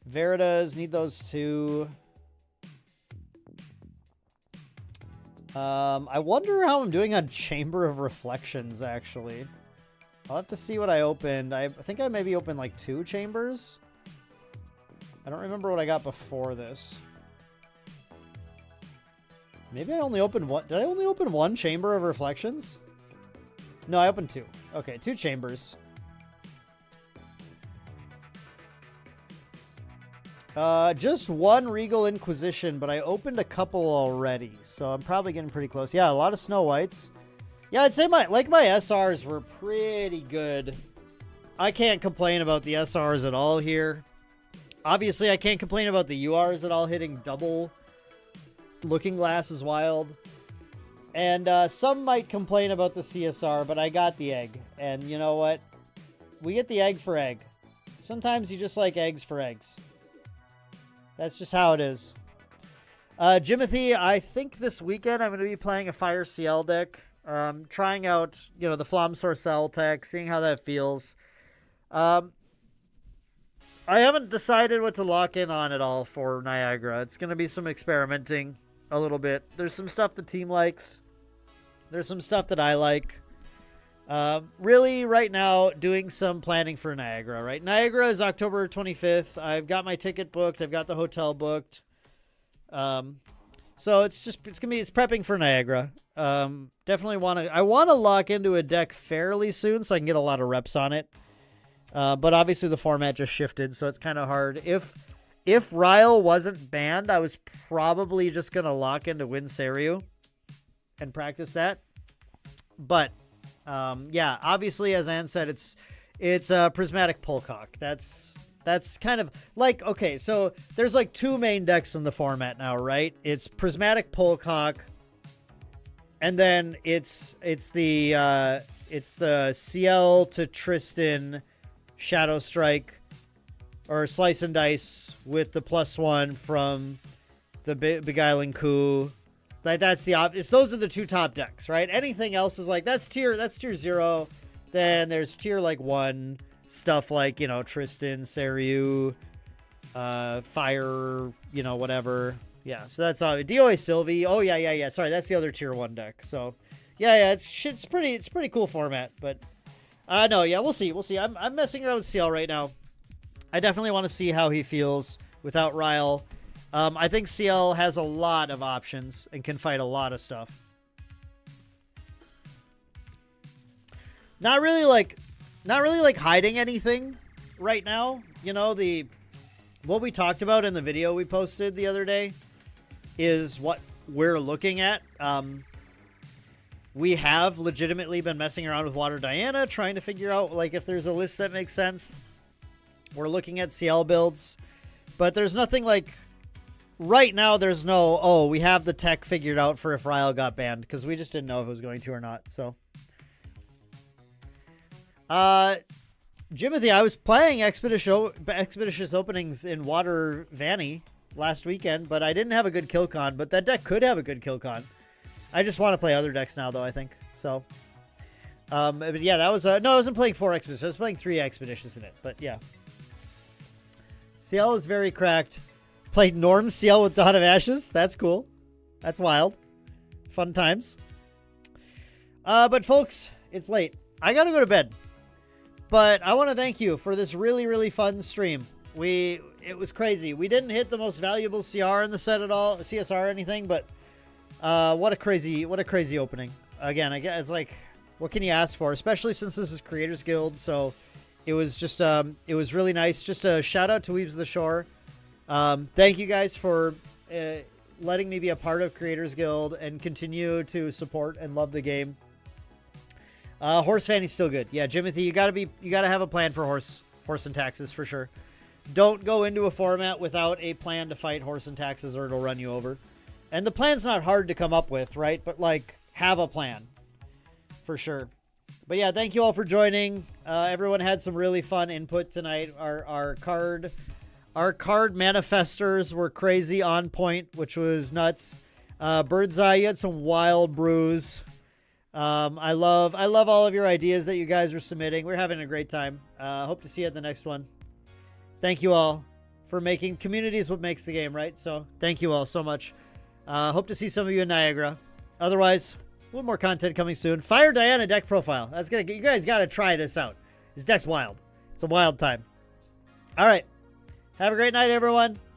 Veritas, need those too. I wonder how I'm doing on Chamber of Reflections, actually. I'll have to see what I opened. I think I maybe opened like 2 chambers. I don't remember what I got before this. Maybe I only opened one. Did I only open 1 Chamber of Reflections? No, I opened 2. Okay, 2 chambers. Just one Regal Inquisition, but I opened a couple already, so I'm probably getting pretty close. Yeah, a lot of Snow Whites. Yeah, I'd say my SRs were pretty good. I can't complain about the SRs at all here. Obviously, I can't complain about the URs at all. Hitting double Looking Glass is wild. And some might complain about the CSR, but I got the egg. And you know what? We get the egg for egg. Sometimes you just like eggs for eggs. That's just how it is. Jimothy, I think this weekend I'm going to be playing a Fire CL deck. Trying out, you know, the Flom Sorcel tech, seeing how that feels. I haven't decided what to lock in on at all for Niagara. It's going to be some experimenting a little bit. There's some stuff the team likes. There's some stuff that I like. Really, right now, doing some planning for Niagara, right? Niagara is October 25th. I've got my ticket booked. I've got the hotel booked. So it's prepping for Niagara. Definitely I want to lock into a deck fairly soon so I can get a lot of reps on it. But obviously the format just shifted, so it's kind of hard. If Ryle wasn't banned, I was probably just going to lock into Win Seiryu and practice that. But yeah, obviously, as Ann said, it's a Prismatic Polcock. That's kind of like, okay, so there's like two main decks in the format now, right? It's Prismatic Polcock, and then it's the CL to Tristan Shadow Strike or Slice and Dice with the +1 from the Beguiling Coup. Like those are the two top decks, right? Anything else is like that's tier 0. Then there's tier like 1 stuff like, you know, Tristan, Seiryu, Fire, you know, whatever. Yeah, so that's all. DOA Sylvie. Oh yeah. Sorry, that's the other tier 1 deck. So yeah, it's pretty cool format, but no, yeah, we'll see. I'm messing around with CL right now. I definitely want to see how he feels without Ryle. I think CL has a lot of options and can fight a lot of stuff. Not really like hiding anything right now. You know, what we talked about in the video we posted the other day is what we're looking at. We have legitimately been messing around with Water Diana, trying to figure out like if there's a list that makes sense. We're looking at CL builds, but there's nothing like right now. There's no, oh, we have the tech figured out for if Ryle got banned, because we just didn't know if it was going to or not. So, Jimothy, I was playing Expeditious Openings in Water Vanny last weekend, but I didn't have a good kill con. But that deck could have a good kill con. I just want to play other decks now, though, I think. So, but yeah, that was, no, I wasn't playing 4 Expeditions. I was playing 3 Expeditions in it, but yeah. CL is very cracked. Played Norm CL with Dawn of Ashes. That's cool. That's wild. Fun times. But folks, it's late. I gotta go to bed. But I want to thank you for this really, really fun stream. It was crazy. We didn't hit the most valuable CR in the set at all, CSR or anything, but what a crazy opening. Again, I guess it's like, what can you ask for? Especially since this is Creators Guild, so it was just it was really nice. Just a shout out to Weaves of the Shore. Thank you guys for letting me be a part of Creators Guild and continue to support and love the game. Horse Fanny's still good. Yeah, Jimothy, you gotta have a plan for horse and taxes for sure. Don't go into a format without a plan to fight horse and taxes, or it'll run you over. And the plan's not hard to come up with, right? But like, have a plan for sure. But yeah, thank you all for joining. Everyone had some really fun input tonight. Our card manifestors were crazy on point, which was nuts. Bird's Eye, you had some wild brews. I love all of your ideas that you guys are submitting. We're having a great time. Hope to see you at the next one. Thank you all for making community is what makes the game, right? So thank you all so much. Hope to see some of you in Niagara. Otherwise, a little more content coming soon. Fire Diana deck profile. You guys got to try this out. This deck's wild. It's a wild time. All right. Have a great night, everyone.